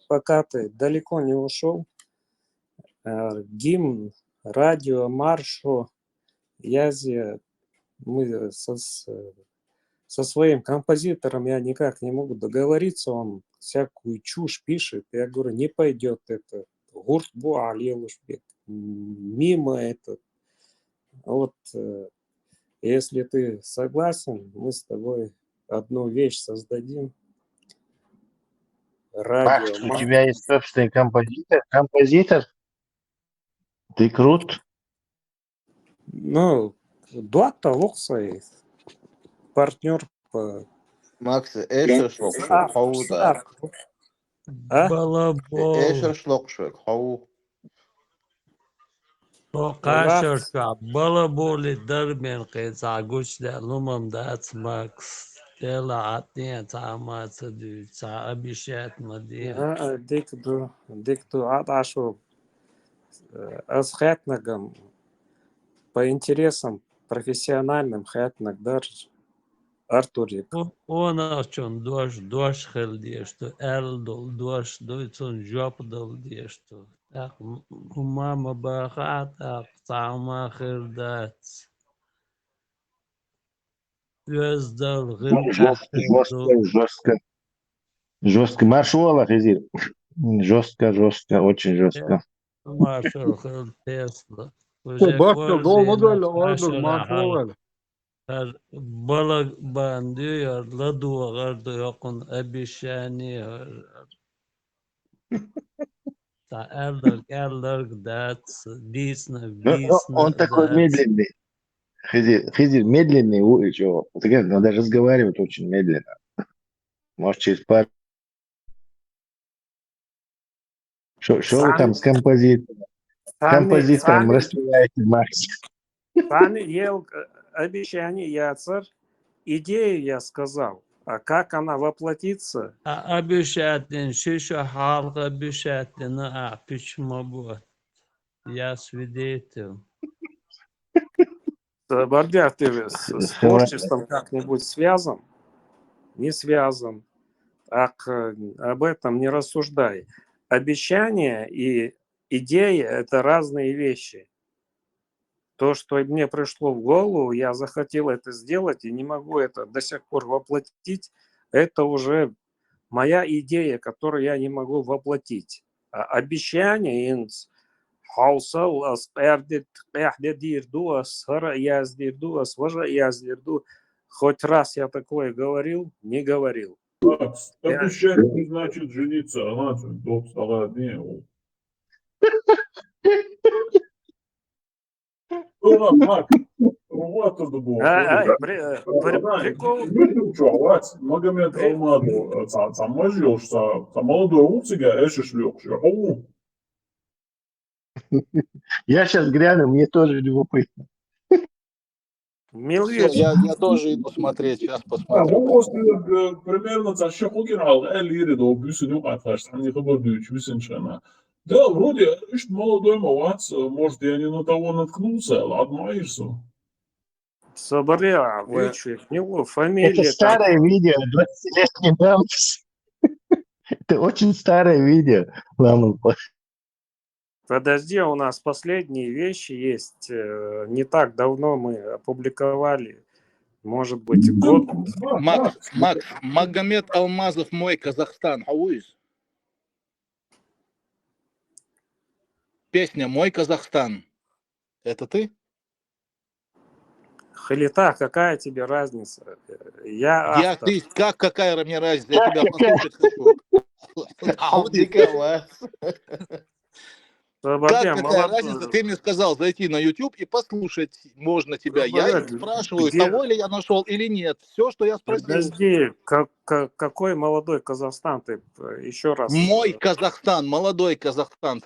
пока ты далеко не ушел, гимн, радио, маршу, мы со своим композитором я никак не могу договориться, он всякую чушь пишет, я говорю, не пойдет это, гурт буалелушбек, мимо это. Вот, если ты согласен, мы с тобой одну вещь создадим. Радио. Макс, у тебя есть собственный композитор? Ты крут? Ну, Дуатта Луксай, партнер по... Макс, эйшер шлокшвек, хауда. Балабол. Эйшер шлокшвек, хау. Кашер шаб. Балаболи дармен кайца гуч да лумам дац Макс. Дела атния тама цаду ца обещает мадия. Дикту аташу асхэтнагам по интересам профессиональным хэтнаг дарж Артурик. Он очон дош хел дешто элдол дош дойцон жоп дол дешто. Так мама бахат так тама хердац. Жестко. Маршуала, Хизир. Жестко, очень жестко. Маршал Тесла. Бахтер долго ордер маршуала. Балаг бандия ладу гарду якун обещание. Та элдер дац дисна. Он такой медленный. Хизир медленный, надо разговаривать очень медленно. Может, через пару... Что вы там с композитором распеваете, Макс? Сами ел обещание яцер. Идею я сказал. А как она воплотится? Обещательно, еще халка обещательно, а почему будет? Я свидетель. Бардяр, ты же с творчеством как-нибудь связан? Не связан. Так об этом не рассуждай. Обещание и идея – это разные вещи. То, что мне пришло в голову, я захотел это сделать и не могу это до сих пор воплотить, это уже моя идея, которую я не могу воплотить. А обещание хоть раз я такое говорил, не говорил. Макс, обещать не значит жениться, а значит, дом стала одни. Макс, вот это было. Прикол. Выключалась, Магомед Алмазов, сам мажился, сам молодой уцига, эши шлёкши. Я сейчас гляну, мне тоже любопытно. Всё, я тоже иду смотреть, сейчас посмотрю. Примерно за шахукинал, лири до бюсеню атфашт, они хабардуют, висеншена. Да, вроде, ишь, молодой молодец, может, я не на того наткнулся, ладно, Ирсу. Соборя, вычек, него фамилия. Это старое видео, 20 лет недавно. Это очень старое видео. Подожди, у нас последние вещи есть. Не так давно мы опубликовали. Может быть, год. Макс, Магомед Алмазов, мой Казахстан. Ауис. Песня «Мой Казахстан». Это ты? Халита, какая тебе разница? Я автор. Ты, какая мне разница? Я тебя послушать хочу. Какая разница? Ты мне сказал зайти на YouTube и послушать можно тебя. Я спрашиваю, того ли я нашел или нет. Все, что я спросил. Подожди, какой молодой Казахстан ты еще раз? Мой Казахстан, молодой Казахстан,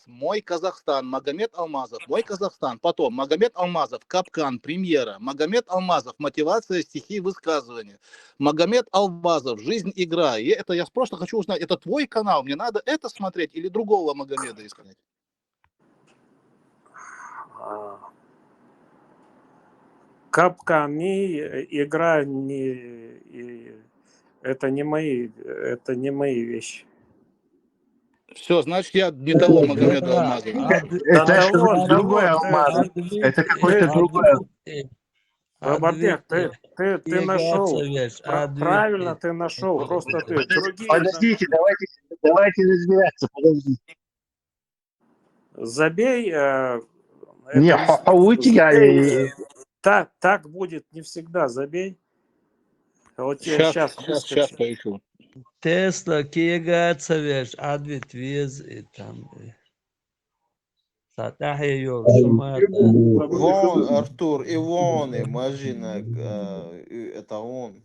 мой Казахстан, Магомед Алмазов, мой Казахстан. Потом Магомед Алмазов, Капкан, премьера. Магомед Алмазов, мотивация, стихи, высказывания. Магомед Алмазов, жизнь, игра. И это я просто хочу узнать, это твой канал, мне надо это смотреть или другого Магомеда искать? Капкан, игра, это не мои вещи. Все, значит, я не того Магомеда Алмазова. Это другой Алмазов. Это какой-то другой. Бабардяк, ты нашел. Правильно ты нашел. Просто ты другие. Подождите, давайте разбираться. Подождите. Забей. Так будет не всегда. Забей. Вот сейчас поищу. Тесла, киегаться веш, адвит вез и там. Вон, Артур, и вон, и Мажина, это он.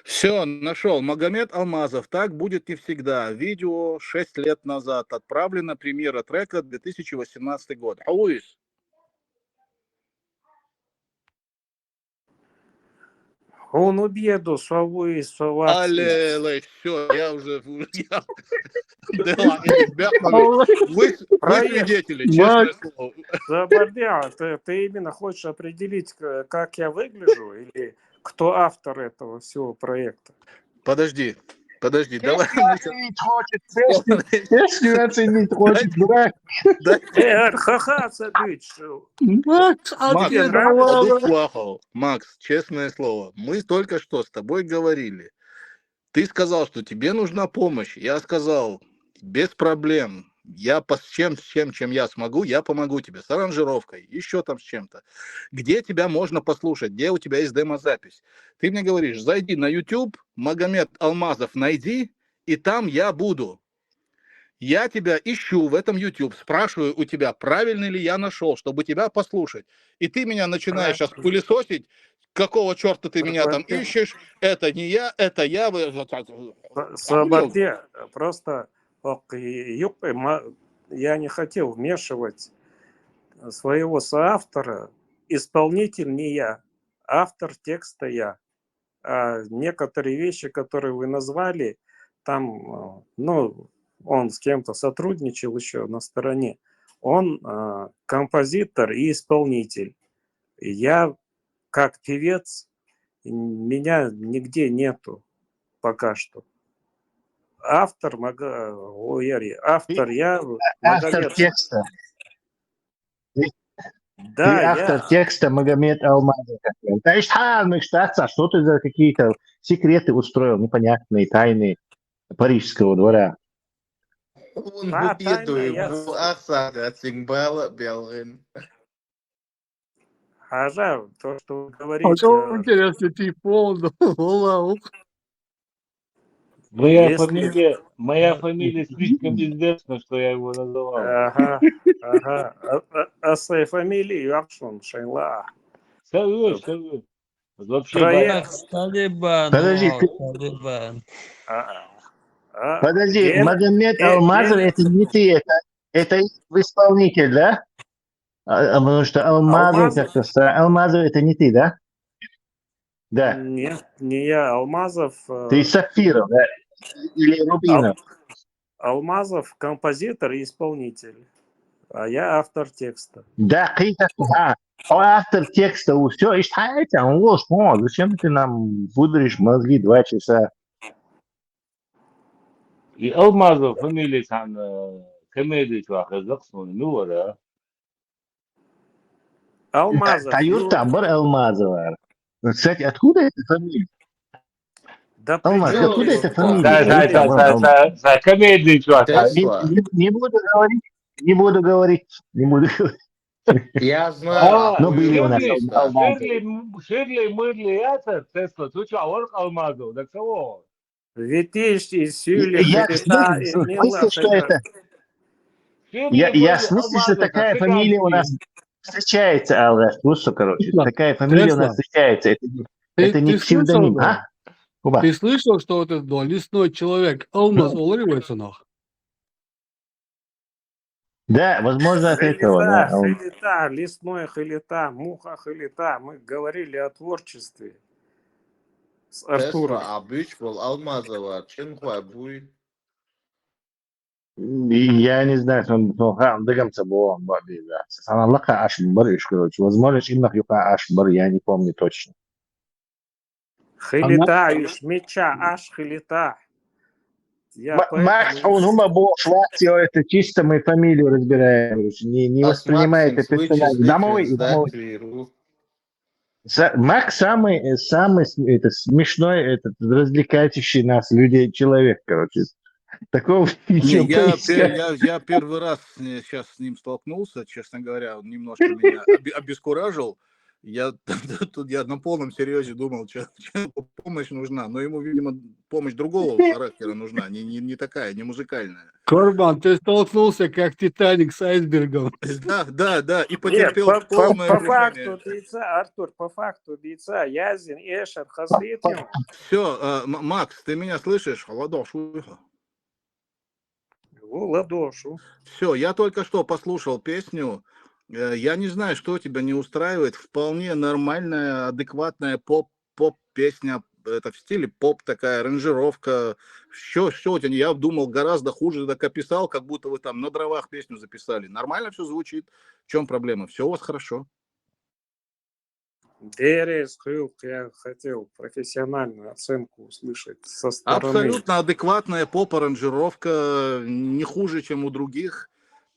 Все, нашел. Магомед Алмазов. Так будет не всегда. Видео 6 лет назад. Отправлена премьера трека 2018 год. Ауис. Он убьеду, сову соваться. Алле, все, я уже... Вы свидетели, честное слово. Забордя, ты именно хочешь определить, как я выгляжу, или кто автор этого всего проекта? Подожди, давай. Песню оценить хочет, дурак. Ха-ха, бич. Макс, честное слово, мы только что с тобой говорили. Ты сказал, что тебе нужна помощь. Я сказал, без проблем. Я с чем я смогу, я помогу тебе. С аранжировкой, еще там с чем-то. Где тебя можно послушать? Где у тебя есть демозапись? Ты мне говоришь, зайди на YouTube, Магомед Алмазов найди, и там я буду. Я тебя ищу в этом YouTube, спрашиваю у тебя, правильный ли я нашел, чтобы тебя послушать. И ты меня начинаешь сейчас пылесосить, какого черта ты меня там ищешь, это не я, это я. Сабате, просто я не хотел вмешивать своего соавтора. Исполнитель не я, автор текста я. А некоторые вещи, которые вы назвали, там, ну, он с кем-то сотрудничал еще на стороне. Он композитор и исполнитель. Я, как певец, меня нигде нету пока что. Автор, автор я, Автор Магомед. текста. Ты Да, автор я. текста Магомед Алмазов. Да и что ты за какие-то секреты устроил непонятные, тайны Парижского двора? Он Да, букету тайна, и я. Асага Сингбала Белгин. Хажа, то, что вы А говорите, что интересно, типа, Моя если... фамилия слишком известна, что я его называл. Ага, ага. А своей фамилией Якшун Шайла. Совет. Вообще, Проект. Талибан, Подожди, Талибан. подожди, Магомед Алмазов это не ты, это исполнитель, да? Потому что Алмазов как-то Алмазов это не ты, да? Да. Нет, не я. Алмазов. Ты Сафиров, да? Или Рубинов? Алмазов композитор и исполнитель. А я автор текста. Да, автор текста, все, и считается, он ложь, зачем ты нам пудришь мозги 2 часа? И Алмазов фамилия там комедия ну да. Алмазов. Таюрта бар Алмазова. Кстати, откуда эта фамилия? Да Алмаз, причем откуда здесь эта фамилия? За комедию, чувак. Не буду говорить. Я знаю. Но были у нас Ширли, Мырли, это, Тесла, ты что, Орк Алмазов, да кого? Витиш и Сюли, Я в смысле, что это? Я в смысле, что такая фамилия у нас встречается, Алраш. Слушай, короче, такая фамилия у нас встречается. Это не псевдоним, а? Ты слышал, что вот этот лесной человек Алмаз улыбается нах? Да, возможно, от этого, да. Хилита, лесное хилита, муха хилита. Мы говорили о творчестве с Артуром. Тесла обычвал Алмазова. Чинхуа буй. Я не знаю, он до конца был. Саналлаха Ашбар, короче. Возможно, Иннах Юка Ашбар, я не помню точно. Хилита, меча, аш хилита. Макс, он был Шватио, это чисто мы фамилию разбираем. Не воспринимает это персонально. Домовой. Макс самый это, смешной, этот развлекающий нас людей человек, короче. Такого ничего я первый раз сейчас с ним столкнулся, честно говоря, он немножко меня обескуражил. Я на полном серьезе думал, что помощь нужна, но ему, видимо, помощь другого характера нужна, не такая, не музыкальная. Корбан, ты столкнулся как Титаник с айсбергом. Да, и потерпел полное по факту лица, Артур, по факту лица, Язин, Эшер, Хазлитин. Все, Макс, ты меня слышишь? Ладошу. Ладошу. Все, я только что послушал песню. Я не знаю, что тебя не устраивает. Вполне нормальная, адекватная поп-песня. Это в стиле поп такая, аранжировка. Все у тебя. Я думал, гораздо хуже. Так описал, как будто вы там на дровах песню записали. Нормально все звучит. В чем проблема? Все у вас хорошо. Я хотел профессиональную оценку услышать со стороны. Абсолютно адекватная поп-аранжировка. Не хуже, чем у других.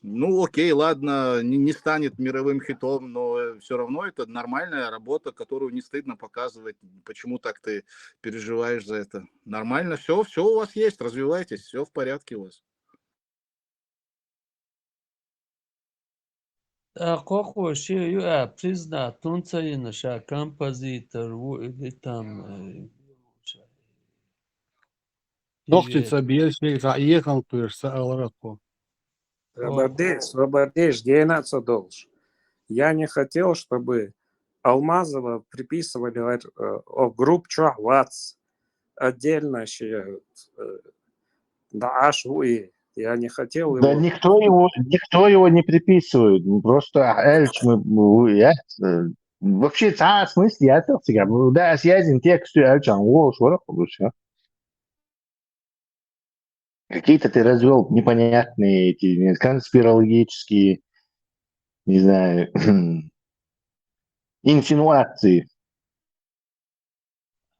Ну, окей, ладно, не станет мировым хитом, но все равно это нормальная работа, которую не стыдно показывать. Почему так ты переживаешь за это? Нормально, все у вас есть, развивайтесь, все в порядке у вас. Какой еще признат, он цаинаша композитор, или там Ногтица бельшик заехал, пырса алрако. Свободеж, денаться должен. Я не хотел, чтобы Алмазова приписывали групп Чахвац отдельно еще да ашвуи. Я не хотел Да его. никто его не приписывает. Просто Эльч вообще в смысле я так сега. Да, связан текст Эльч все. Какие-то ты развел непонятные эти конспирологические, не знаю, инсинуации.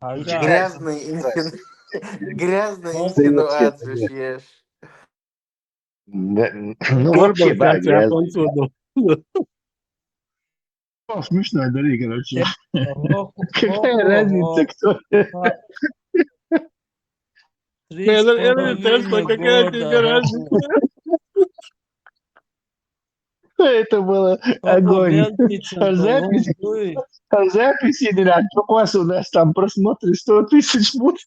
Грязный инсинуации. Да, ну, вообще, да, грязный. Смешно, Дарья, короче. Какая разница, кто... Какая тебе разница? Это было огонь. А записи, да, у нас там просмотры 100 тысяч будет.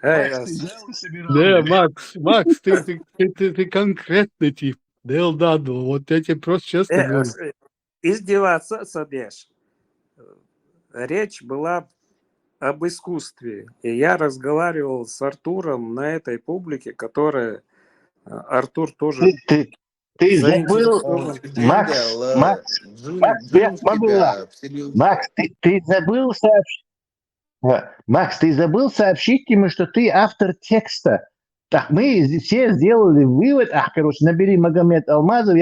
Да, Макс, ты конкретный тип. Делдаду, вот я тебе просто честно говорю. Издеваться, Садеш. Речь была об искусстве. И я разговаривал с Артуром на этой публике, которая... Артур тоже... Ты забыл, Макс, ты забыл сообщить... Макс, ты забыл сообщить ему, что ты автор текста. Так, мы все сделали вывод, набери Магомед Алмазов,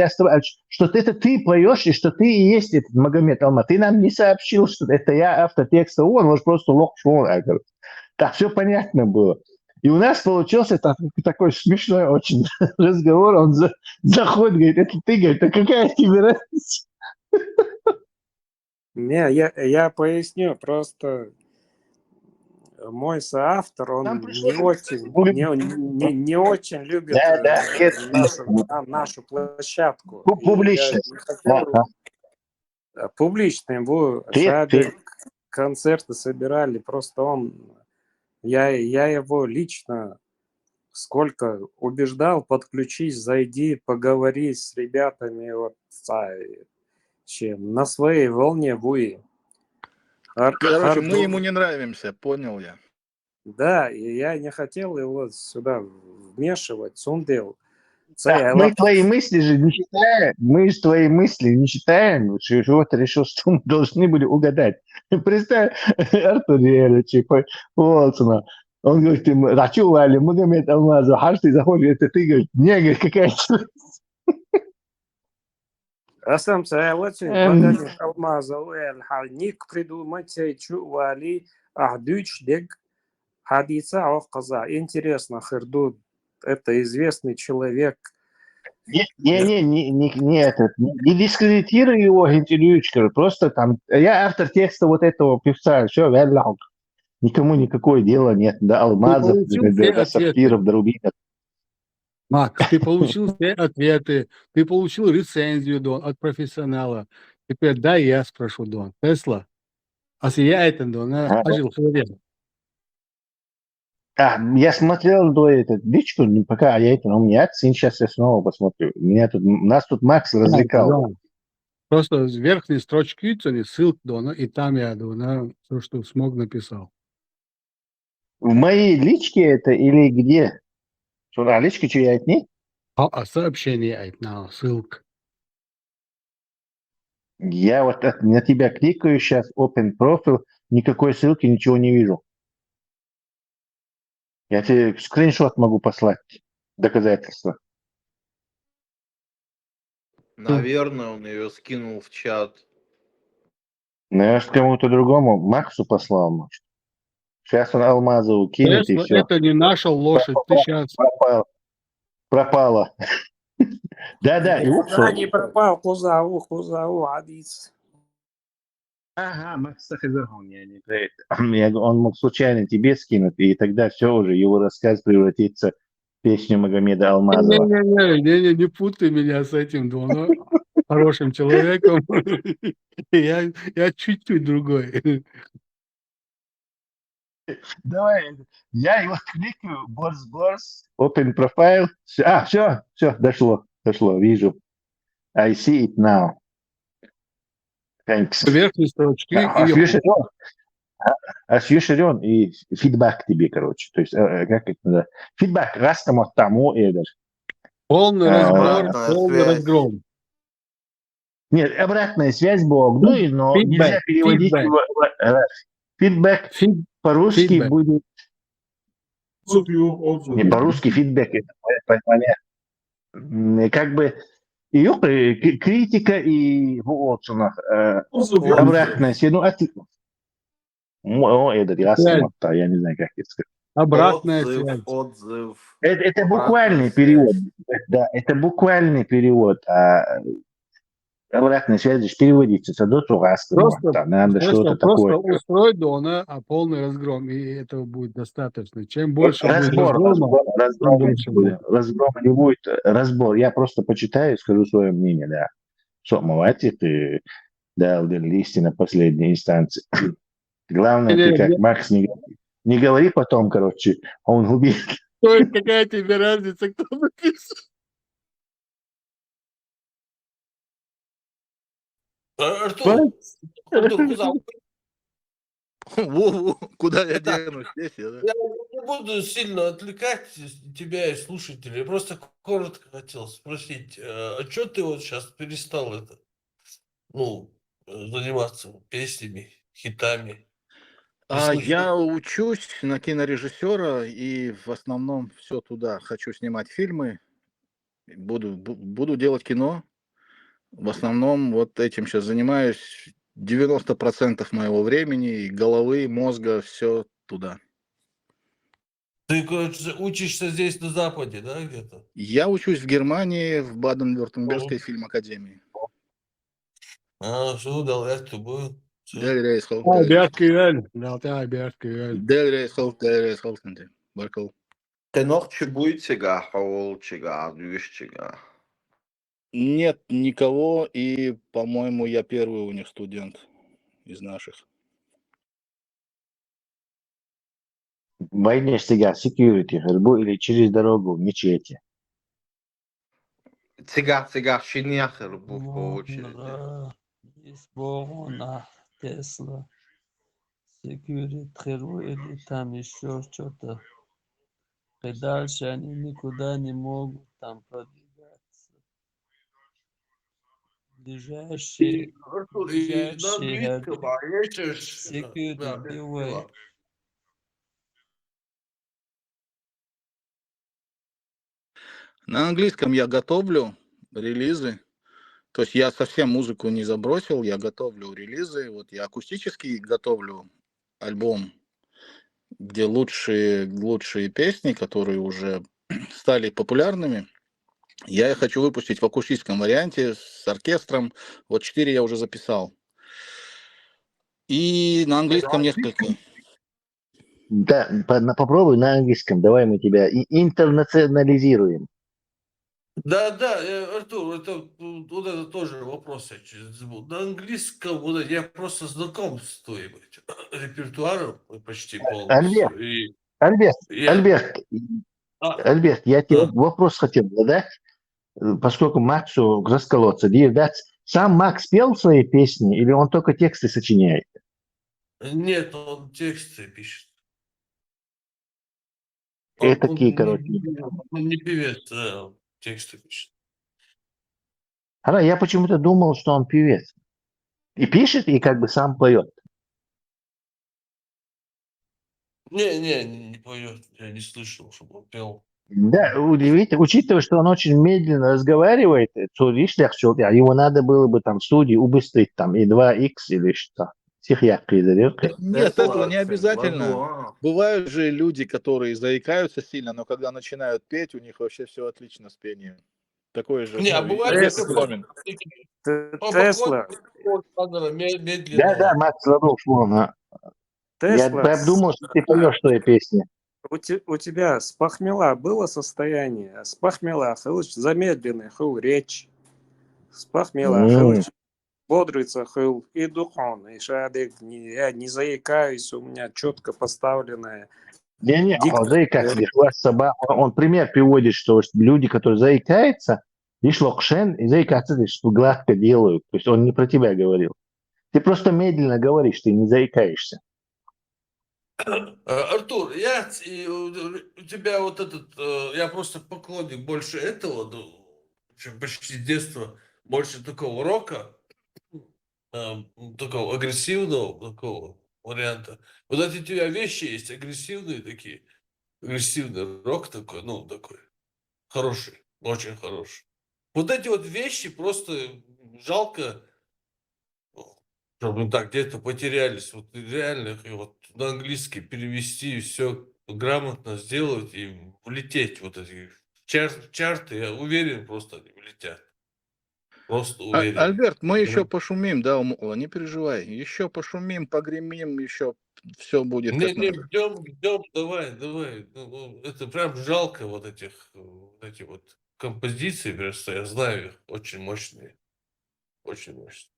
что это ты поешь, и что ты и есть этот Магомед Алмазов. Ты нам не сообщил, что это я автор текста, он, может, просто лох шел. Так, все понятно было. И у нас получился такой смешной очень разговор, он заходит, говорит, это ты, говорит, а какая тебе разница? Не, я поясню, просто... Мой соавтор, он не очень любит нашу площадку. Публично. Публично его концерты собирали. Просто я его лично сколько убеждал, подключись, зайди, поговори с ребятами на своей волне вы. Короче, мы ему не нравимся, понял я. Да, и я не хотел его сюда вмешивать, сундел. Мы твои мысли же не считаем, что вот решил, что мы должны были угадать. Представь, Артур Ильич, Уолсона, он говорит, Рачу Али, Магомед Алмазов, ты заходишь, это ты, говоришь, не, говорит, какая-то... Асам Саялати, Магомед Алмазов, ник придумать, Чували, Ахдуч, Дег, Хадица, Овказа. Интересно, Хердуд, это известный человек. Не дискредитируй его, интервьючка, просто там, я автор текста вот этого певца, все, никому никакое дела нет, до Алмазов, до Сапфиров, до Рубинов. Макс, ты получил все ответы, ты получил рецензию, Дон, от профессионала. Теперь дай я спрошу, Дон. Тесла, я ажил человек. Я смотрел до этого дичку, пока я это, у меня сейчас я снова посмотрю. Нас тут Макс развлекал. Просто с верхней строчки ссылка, Дона, и там я, Дона, все, что смог, написал. В моей личке это или где? Что, на личке, что я от ней? Сообщение на ссылка. Я вот на тебя кликаю сейчас, open profile, никакой ссылки, ничего не вижу. Я тебе скриншот могу послать, доказательства. Наверное, он ее скинул в чат. Наверное, кому-то другому, Максу послал, может. Сейчас он Алмазову кинет и все. Это не наша лошадь, ты сейчас... Пропала. Да-да. Не пропал, Хузау, Адис. Ага, Макс Сахазархон, он мог случайно тебе скинуть, и тогда все уже, его рассказ превратится в песню Магомеда Алмазова. Не путай меня с этим, Дона, хорошим человеком. Я чуть-чуть другой. Давай, я его кликаю, борс, open profile. Все, дошло, вижу. I see it now. Thanks. Верхней строчки и Ширен и фидбэк тебе, короче. То есть, как это надо? Фидбэк, раз там от тому, полный разбор, Обратная полный связь. разгром. Нет, обратная связь Бог, но нельзя переводить его. Фидбэк по-русски Фидбэк. будет. Не, по-русски фидбэк, это понятно. Как бы и критика и вот обратная связь. Этот ясно, я не знаю, как это сказать. Обратная связь. Отзыв. Это буквальный Обратная перевод. связь. Да, это буквальный перевод. А обратная связь же переводится с надо что-то такое. Просто устрой дона, а полный разгром, и этого будет достаточно. Чем больше будет Разбор не будет. Разбор. Я просто почитаю и скажу свое мнение, да. Что, молодец, ты дал листы на последней инстанции. Главное, ты как Макс не говори потом, короче, он убит. То есть какая тебе разница, кто написал? Артур, куда я денусь? Здесь я, да? Я не буду сильно отвлекать тебя и слушателей. Я просто коротко хотел спросить, а что ты вот сейчас перестал заниматься песнями, хитами? Я учусь на кинорежиссера и в основном все туда. Хочу снимать фильмы, буду делать кино. В основном вот этим сейчас занимаюсь. 90% моего времени, и головы, мозга, все туда. Ты учишься здесь на Западе, да, где-то? Я учусь в Германии, в Баден-Вюртембергской фильм-академии. Что удалось тобой? Der Reis Halten. Баркал. Dennoch чебуйчига, хаолчига, дюшчига. Нет никого, и, по-моему, я первый у них студент из наших. Войне сега, security, ходьбу или через дорогу в мечети. Цыга, шиния хербу по очереди. Изборона, Тесла, Security, Херу или там еще что-то. И дальше они никуда не могут там продвигаться. Ближайший Security, beware. На английском я готовлю релизы. То есть я совсем музыку не забросил, я готовлю релизы. Вот я акустически готовлю альбом, где лучшие песни, которые уже стали популярными. Я их хочу выпустить в акустическом варианте с оркестром. Вот 4 я уже записал. И на английском несколько. Да, попробуй на английском. Давай мы тебя интернационализируем. Да, Артур, вот это тоже вопрос я забыл. На английском я просто знаком с твоим репертуаром почти полностью. Альберт, я тебе вопрос хотел задать, поскольку Максу расколоться. Сам Макс пел свои песни или он только тексты сочиняет? Нет, он тексты пишет. Короче. Он не певец, тексты пишет. Я почему-то думал, что он певец. И пишет, и как бы сам поет. Не поет. Я не слышал, чтобы он пел. Да, удивительно. Учитывая, что он очень медленно разговаривает, его надо было бы там в студии убыстрить там и 2х или что. Нет, этого не обязательно. Бывают же люди, которые заикаются сильно, но когда начинают петь, у них вообще все отлично с пением. Такой же феномен. Тесла. Да, Макс задал словно. Я думал, что ты поешь твои песни. У тебя с похмела было состояние? С похмела замедленный речь. С похмела бодрится хыл и духон. И шадик, я не заикаюсь, у меня четко поставленная Не-не, он заикается. дикция. Он пример приводит, что люди, которые заикаются, лишь локшен и заикаться, лишь гладко делают. То есть он не про тебя говорил. Ты просто медленно говоришь, ты не заикаешься. Артур, у тебя вот этот, я просто поклонник больше этого, чем почти с детства, больше такого рока, такого агрессивного такого варианта. Вот эти у тебя вещи есть агрессивные такие, агрессивный рок такой, ну такой хороший, очень хороший. Вот эти вот вещи просто жалко, чтобы так где-то потерялись. Вот реально их вот на английский перевести, все грамотно сделать и влететь. Вот эти чарты, я уверен, просто они влетят. Просто уверен. Альберт, мы еще пошумим, да, не переживай. Еще пошумим, погремим, еще все будет как Не, надо. ждем, давай. Ну, это прям жалко вот эти вот композиции, просто я знаю их, очень мощные. Очень мощные.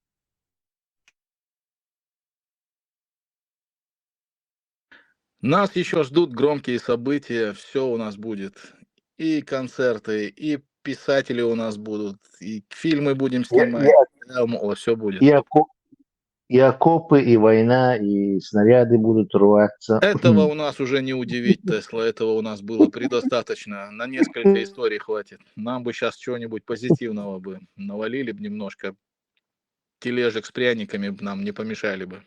Нас еще ждут громкие события, все у нас будет. И концерты, и писатели у нас будут, и фильмы будем снимать. Все будет. И окопы, и война, и снаряды будут рваться. Этого у нас уже не удивить, Тесла. Этого у нас было предостаточно. На несколько историй хватит. Нам бы сейчас чего-нибудь позитивного бы навалили бы немножко. Тележек с пряниками нам не помешали бы.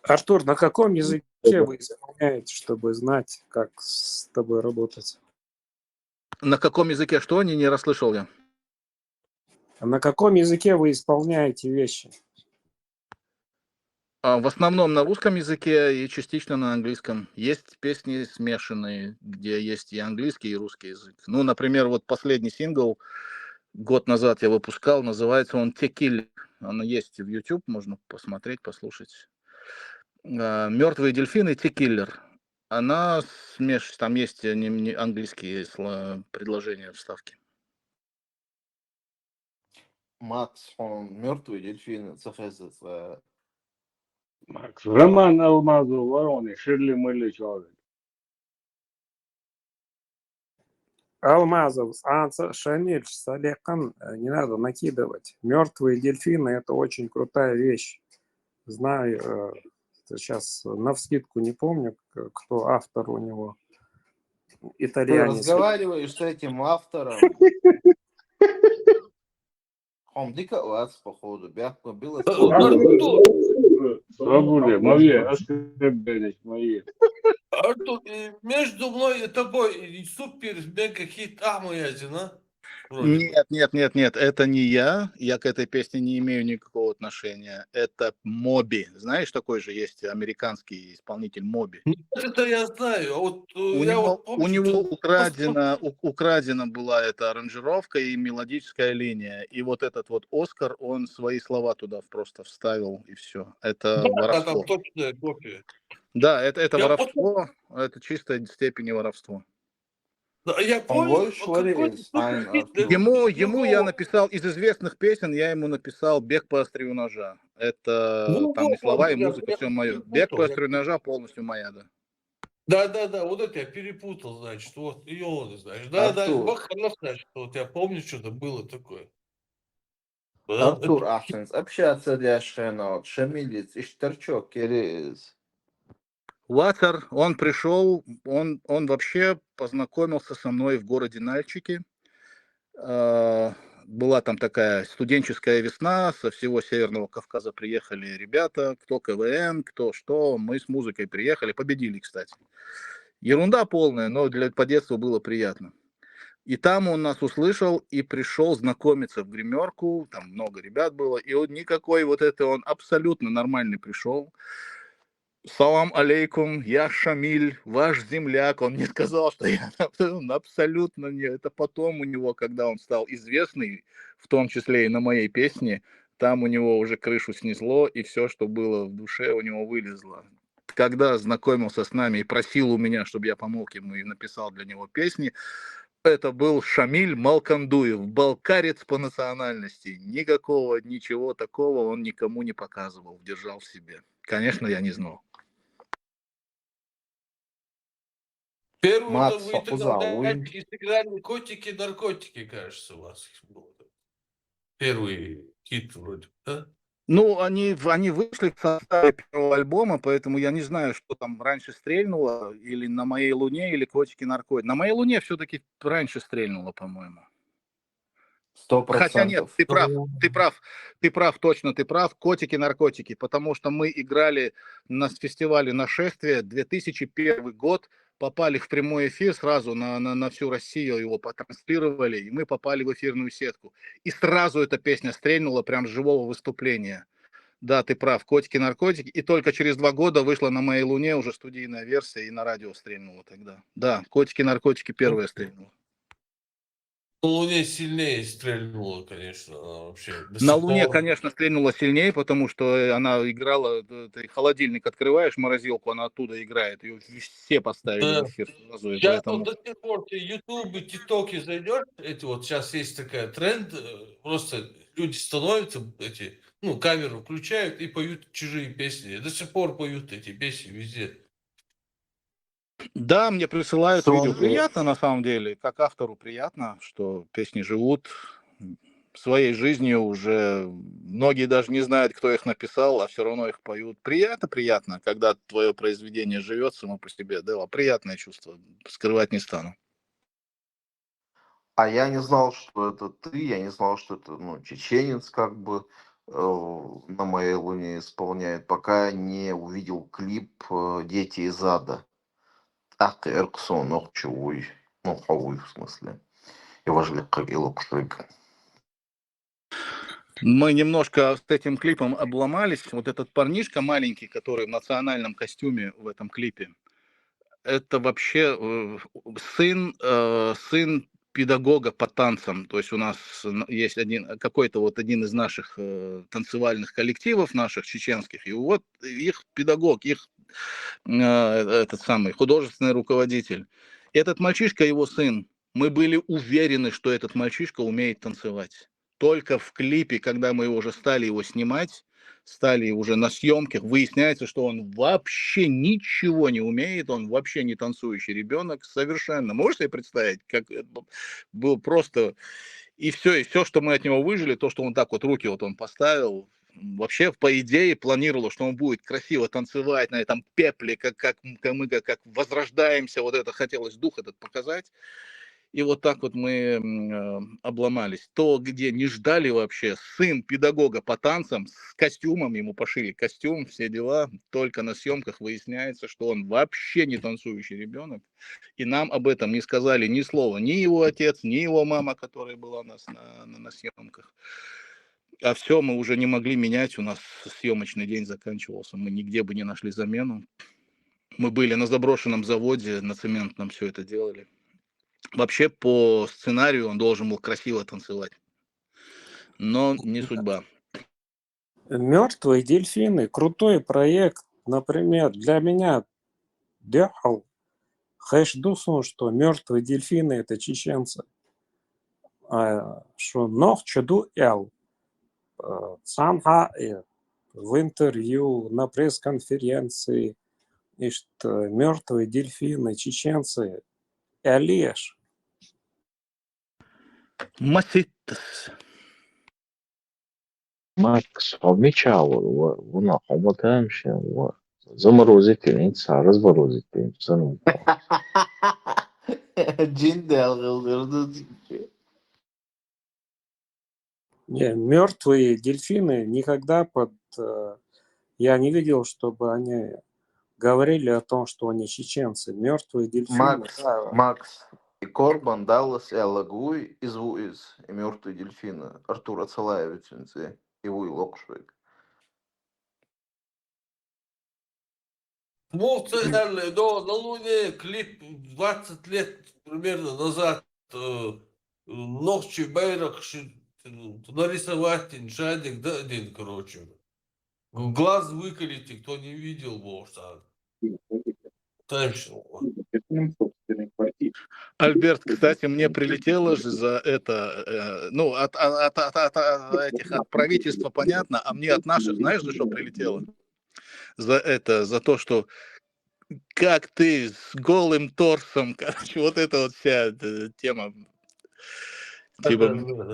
Артур, на каком языке вы исполняете, чтобы знать, как с тобой работать? На каком языке что? Не расслышал я. А на каком языке вы исполняете вещи? В основном на русском языке и частично на английском. Есть песни смешанные, где есть и английский, и русский язык. Ну, например, вот последний сингл год назад я выпускал, называется он «Текиль». Он есть в YouTube, можно посмотреть, послушать. «Мертвые дельфины» «Текиллер». Она там есть не английские предложения, вставки. Макс, он мертвые дельфины, цехезится. Макс, Роман Алмазов, Вороны, Ширли Мыльный человек. Алмазов, Шамиль, Салекан, не надо накидывать. Мертвые дельфины – это очень крутая вещь. Знаю, сейчас навскидку не помню, кто автор у него. Ты Итальянец. разговариваешь с этим автором. Он дико вас, походу, бяхко было. Свободе, мои, ошибались мои. Артур, между мной и тобой супер мега хит Ахмаязин, а? Нет, это не я. Я к этой песне не имею никакого отношения. Это Моби. Знаешь, такой же есть американский исполнитель Моби. Это я знаю. А вот У него украдена была эта аранжировка и мелодическая линия. И вот этот вот Оскар, он свои слова туда просто вставил, и все. Это воровство. Там точная копия. Да, это воровство. Это чистой степени воровство. Да, я понял. Ему я написал из известных песен, я ему написал «Бег по острию ножа». Это там и слова, и музыка, все мое. «Бег по острию ножа» полностью моя, да. Да, вот это я перепутал, значит, вот, ее, значит. Да, значит, вот я помню, что-то было такое. Артур Ахтенс, общаться для Шена, Шамилец, Иштерчок, Керез. Ватер, он пришел, он вообще познакомился со мной в городе Нальчике. Была там такая студенческая весна, со всего Северного Кавказа приехали ребята, кто КВН, кто что, мы с музыкой приехали, победили, кстати. Ерунда полная, но по детству было приятно. И там он нас услышал и пришел знакомиться в гримерку, там много ребят было, и он никакой он абсолютно нормальный пришел. Салам алейкум, я Шамиль, ваш земляк. Он мне сказал, что я абсолютно не. Это потом у него, когда он стал известный, в том числе и на моей песне, там у него уже крышу снесло, и все, что было в душе, у него вылезло. Когда знакомился с нами и просил у меня, чтобы я помог ему и написал для него песни, Это был Шамиль Малкандуев, балкарец по национальности. Никакого, ничего такого он никому не показывал, держал в себе. Конечно, я не знал. Первую-то Мат вы тогда Саузауи. сыграли котики, наркотики, кажется, у вас был. Первый хит вроде, да? Ну, они вышли в составе первого альбома, поэтому я не знаю, что там раньше стрельнуло, или «На моей луне», или «Котики наркотики». «На моей луне» все-таки раньше стрельнуло, по-моему. Хотя нет, 100%. ты прав, точно ты прав. «Котики наркотики», потому что мы играли на фестивале «Нашествие», 2001 год, попали в прямой эфир сразу на всю Россию, его потранслировали, и мы попали в эфирную сетку. И сразу эта песня стрельнула прям с живого выступления. Да, ты прав, «Котики наркотики». И только через 2 года вышла «На моей луне» уже студийная версия, и на радио стрельнула тогда. Да, «Котики наркотики» первая стрельнула. На Луне сильнее стрельнуло, конечно, она вообще. До На сих Луне, пор. конечно, стрельнула сильнее, потому что она играла, ты холодильник открываешь, морозилку, она оттуда играет. Ее все поставили в Да. эфир сразу, и Сейчас поэтому... вот до сих пор ты ютубы, тиктоки зайдешь, эти вот сейчас есть такая тренд, просто люди становятся, эти, ну, камеру включают и поют чужие песни. До сих пор поют эти песни везде. Да, мне присылают видео. Сон- Приятно, на самом деле, как автору приятно, что песни живут своей жизнью уже. Многие даже не знают, кто их написал, а все равно их поют. Приятно, когда твое произведение живет само по себе. Да, приятное чувство, скрывать не стану. А я не знал, что это ты, я не знал, что это, ну, чеченец как бы на моей луне исполняет, пока не увидел клип «Дети из ада». Ах, Эрксон, ох, чуй. Ну, хауй, в смысле. И важлик, и лукшик. Мы немножко с этим клипом обломались. Вот этот парнишка маленький, который в национальном костюме в этом клипе, это вообще сын педагога по танцам. То есть у нас есть один из наших танцевальных коллективов, наших чеченских, и вот их педагог, их этот самый художественный руководитель. Этот мальчишка, его сын, мы были уверены, что этот мальчишка умеет танцевать. Только в клипе, когда мы уже стали его снимать, стали уже на съемках, выясняется, что он вообще ничего не умеет, он вообще не танцующий ребенок, совершенно. Можешь себе представить, как это был просто... И все, что мы от него выжили, то, что он так вот руки вот он поставил, вообще, по идее, планировалось, что он будет красиво танцевать на этом пепле, как мы как возрождаемся, вот это хотелось дух этот показать. И вот так вот мы обломались. То, где не ждали вообще, сын педагога по танцам с костюмом, ему пошили костюм, все дела, только на съемках выясняется, что он вообще не танцующий ребенок. И нам об этом не сказали ни слова, ни его отец, ни его мама, которая была у нас на съемках. А все, мы уже не могли менять, у нас съемочный день заканчивался, мы нигде бы не нашли замену. Мы были на заброшенном заводе, на цементном все это делали. Вообще, по сценарию он должен был красиво танцевать. Но не судьба. Мертвые дельфины. Крутой проект. Например, для меня Дехал Хэшдусон, что мертвые дельфины это чеченцы. Что нох чуду эл. Санха в интервью, на пресс-конференции, и что мертвые дельфины, чеченцы, Алеш. Маситас. Макс обмечал, вона хоботаемся, заморозить, разморозить, сану. Не, мертвые дельфины никогда я не видел, чтобы они говорили о том, что они чеченцы. Мертвые дельфины. Макс и Корбан, Даллас, Элагуй, Извуиз и мертвые дельфины. Артур Ацалаевич, и Уй Локшвик. Мог центральный, но на Луне клип 20 лет примерно назад ночью Байрак нарисовать шадик, да, один, короче. Глаз выколите, кто не видел, может, Альберт, кстати, мне прилетело же за это, ну, от этих, от правительства понятно, а мне от наших, знаешь, за что прилетело? За это, за то, что как ты с голым торсом, короче, вот эта вот вся тема, типа,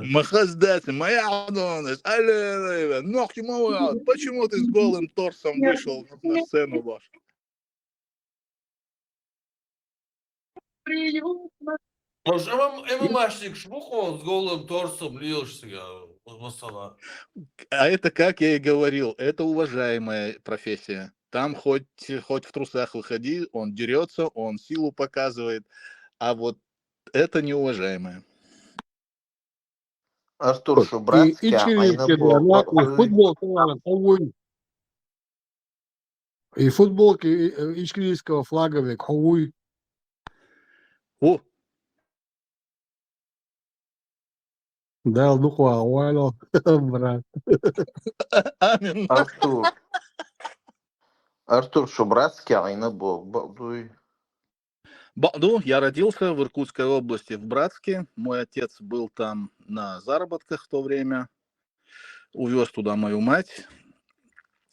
махаздати, моя донность, ногти мало, почему ты с голым торсом вышел на сцену ваш? А уже ММАшник шмухал с голым торсом льешься в стола. А это, как я и говорил, это уважаемая профессия. Там хоть в трусах выходи, он дерется, он силу показывает, а вот это неуважаемое. Артур, И Шубратский, чилийский, и футболки, ховуй. И футболки чилийского флага век ховуй. О, Да, духва, уайло, брат. амин. Артур Шубратский, Айнабол, Балдуй. Ну, я родился в Иркутской области, в Братске. Мой отец был там на заработках в то время. Увез туда мою мать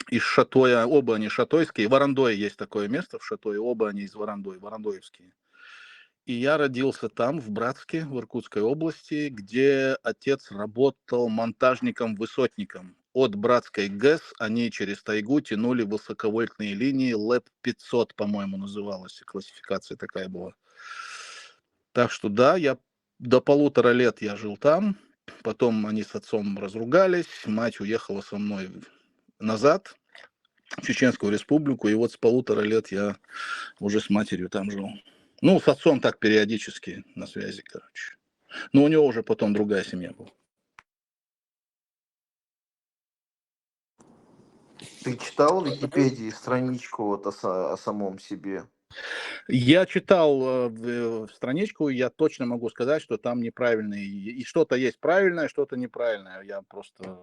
из Шатоя. Оба они шатойские. В Варандое есть такое место в Шатое. Оба они из Варандоя, варандоевские. И я родился там, в Братске, в Иркутской области, где отец работал монтажником-высотником. От Братской ГЭС они через тайгу тянули высоковольтные линии. ЛЭП-500, по-моему, называлась. Классификация такая была. Так что да, я до 1,5 лет я жил там. Потом они с отцом разругались. Мать уехала со мной назад в Чеченскую Республику. И вот с 1,5 лет я уже с матерью там жил. Ну, с отцом так периодически на связи, короче. Но у него уже потом другая семья была. Ты читал в Википедии страничку вот о самом себе? Я читал страничку, я точно могу сказать, что там неправильно. И что-то есть правильное, что-то неправильное. Я просто...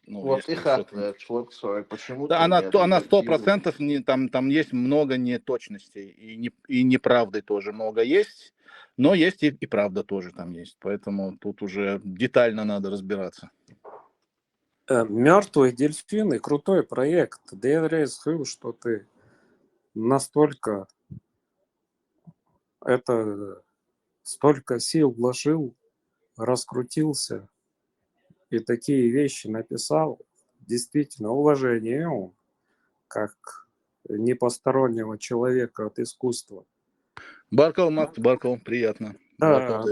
Ну, Вот если и что-то... человек 40, почему Да, ты она не отредактируешь? 100%, там есть много неточностей. И неправды тоже много есть. Но есть и правда тоже там есть. Поэтому тут уже детально надо разбираться. Мертвые дельфины, крутой проект. Я слышал, что ты настолько столько сил вложил, раскрутился и такие вещи написал. Действительно, уважение ему, как непостороннего человека от искусства. Баркал, приятно. Да,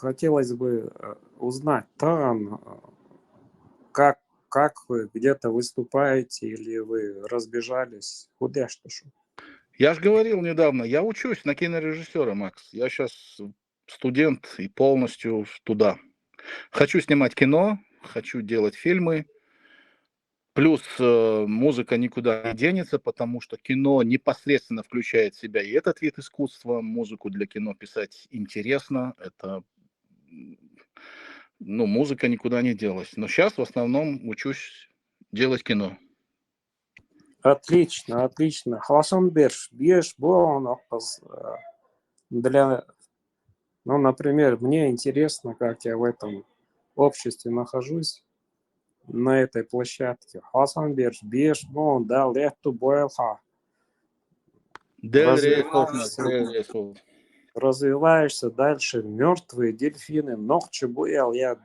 хотелось бы узнать, там, как вы где-то выступаете или вы разбежались, куда что? Я же говорил недавно, я учусь на кинорежиссера, Макс. Я сейчас студент и полностью туда. Хочу снимать кино, хочу делать фильмы. Плюс музыка никуда не денется, потому что кино непосредственно включает в себя и этот вид искусства. Музыку для кино писать интересно. Это, ну, музыка никуда не делась. Но сейчас в основном учусь делать кино. Отлично, отлично. Халашанберш, бьешь для, ну, например, мне интересно, как я в этом обществе нахожусь, на этой площадке. Халашанберш, бьешь да, лехту бойлха. Развиваешься дальше. Мертвые дельфины, ногче боял, я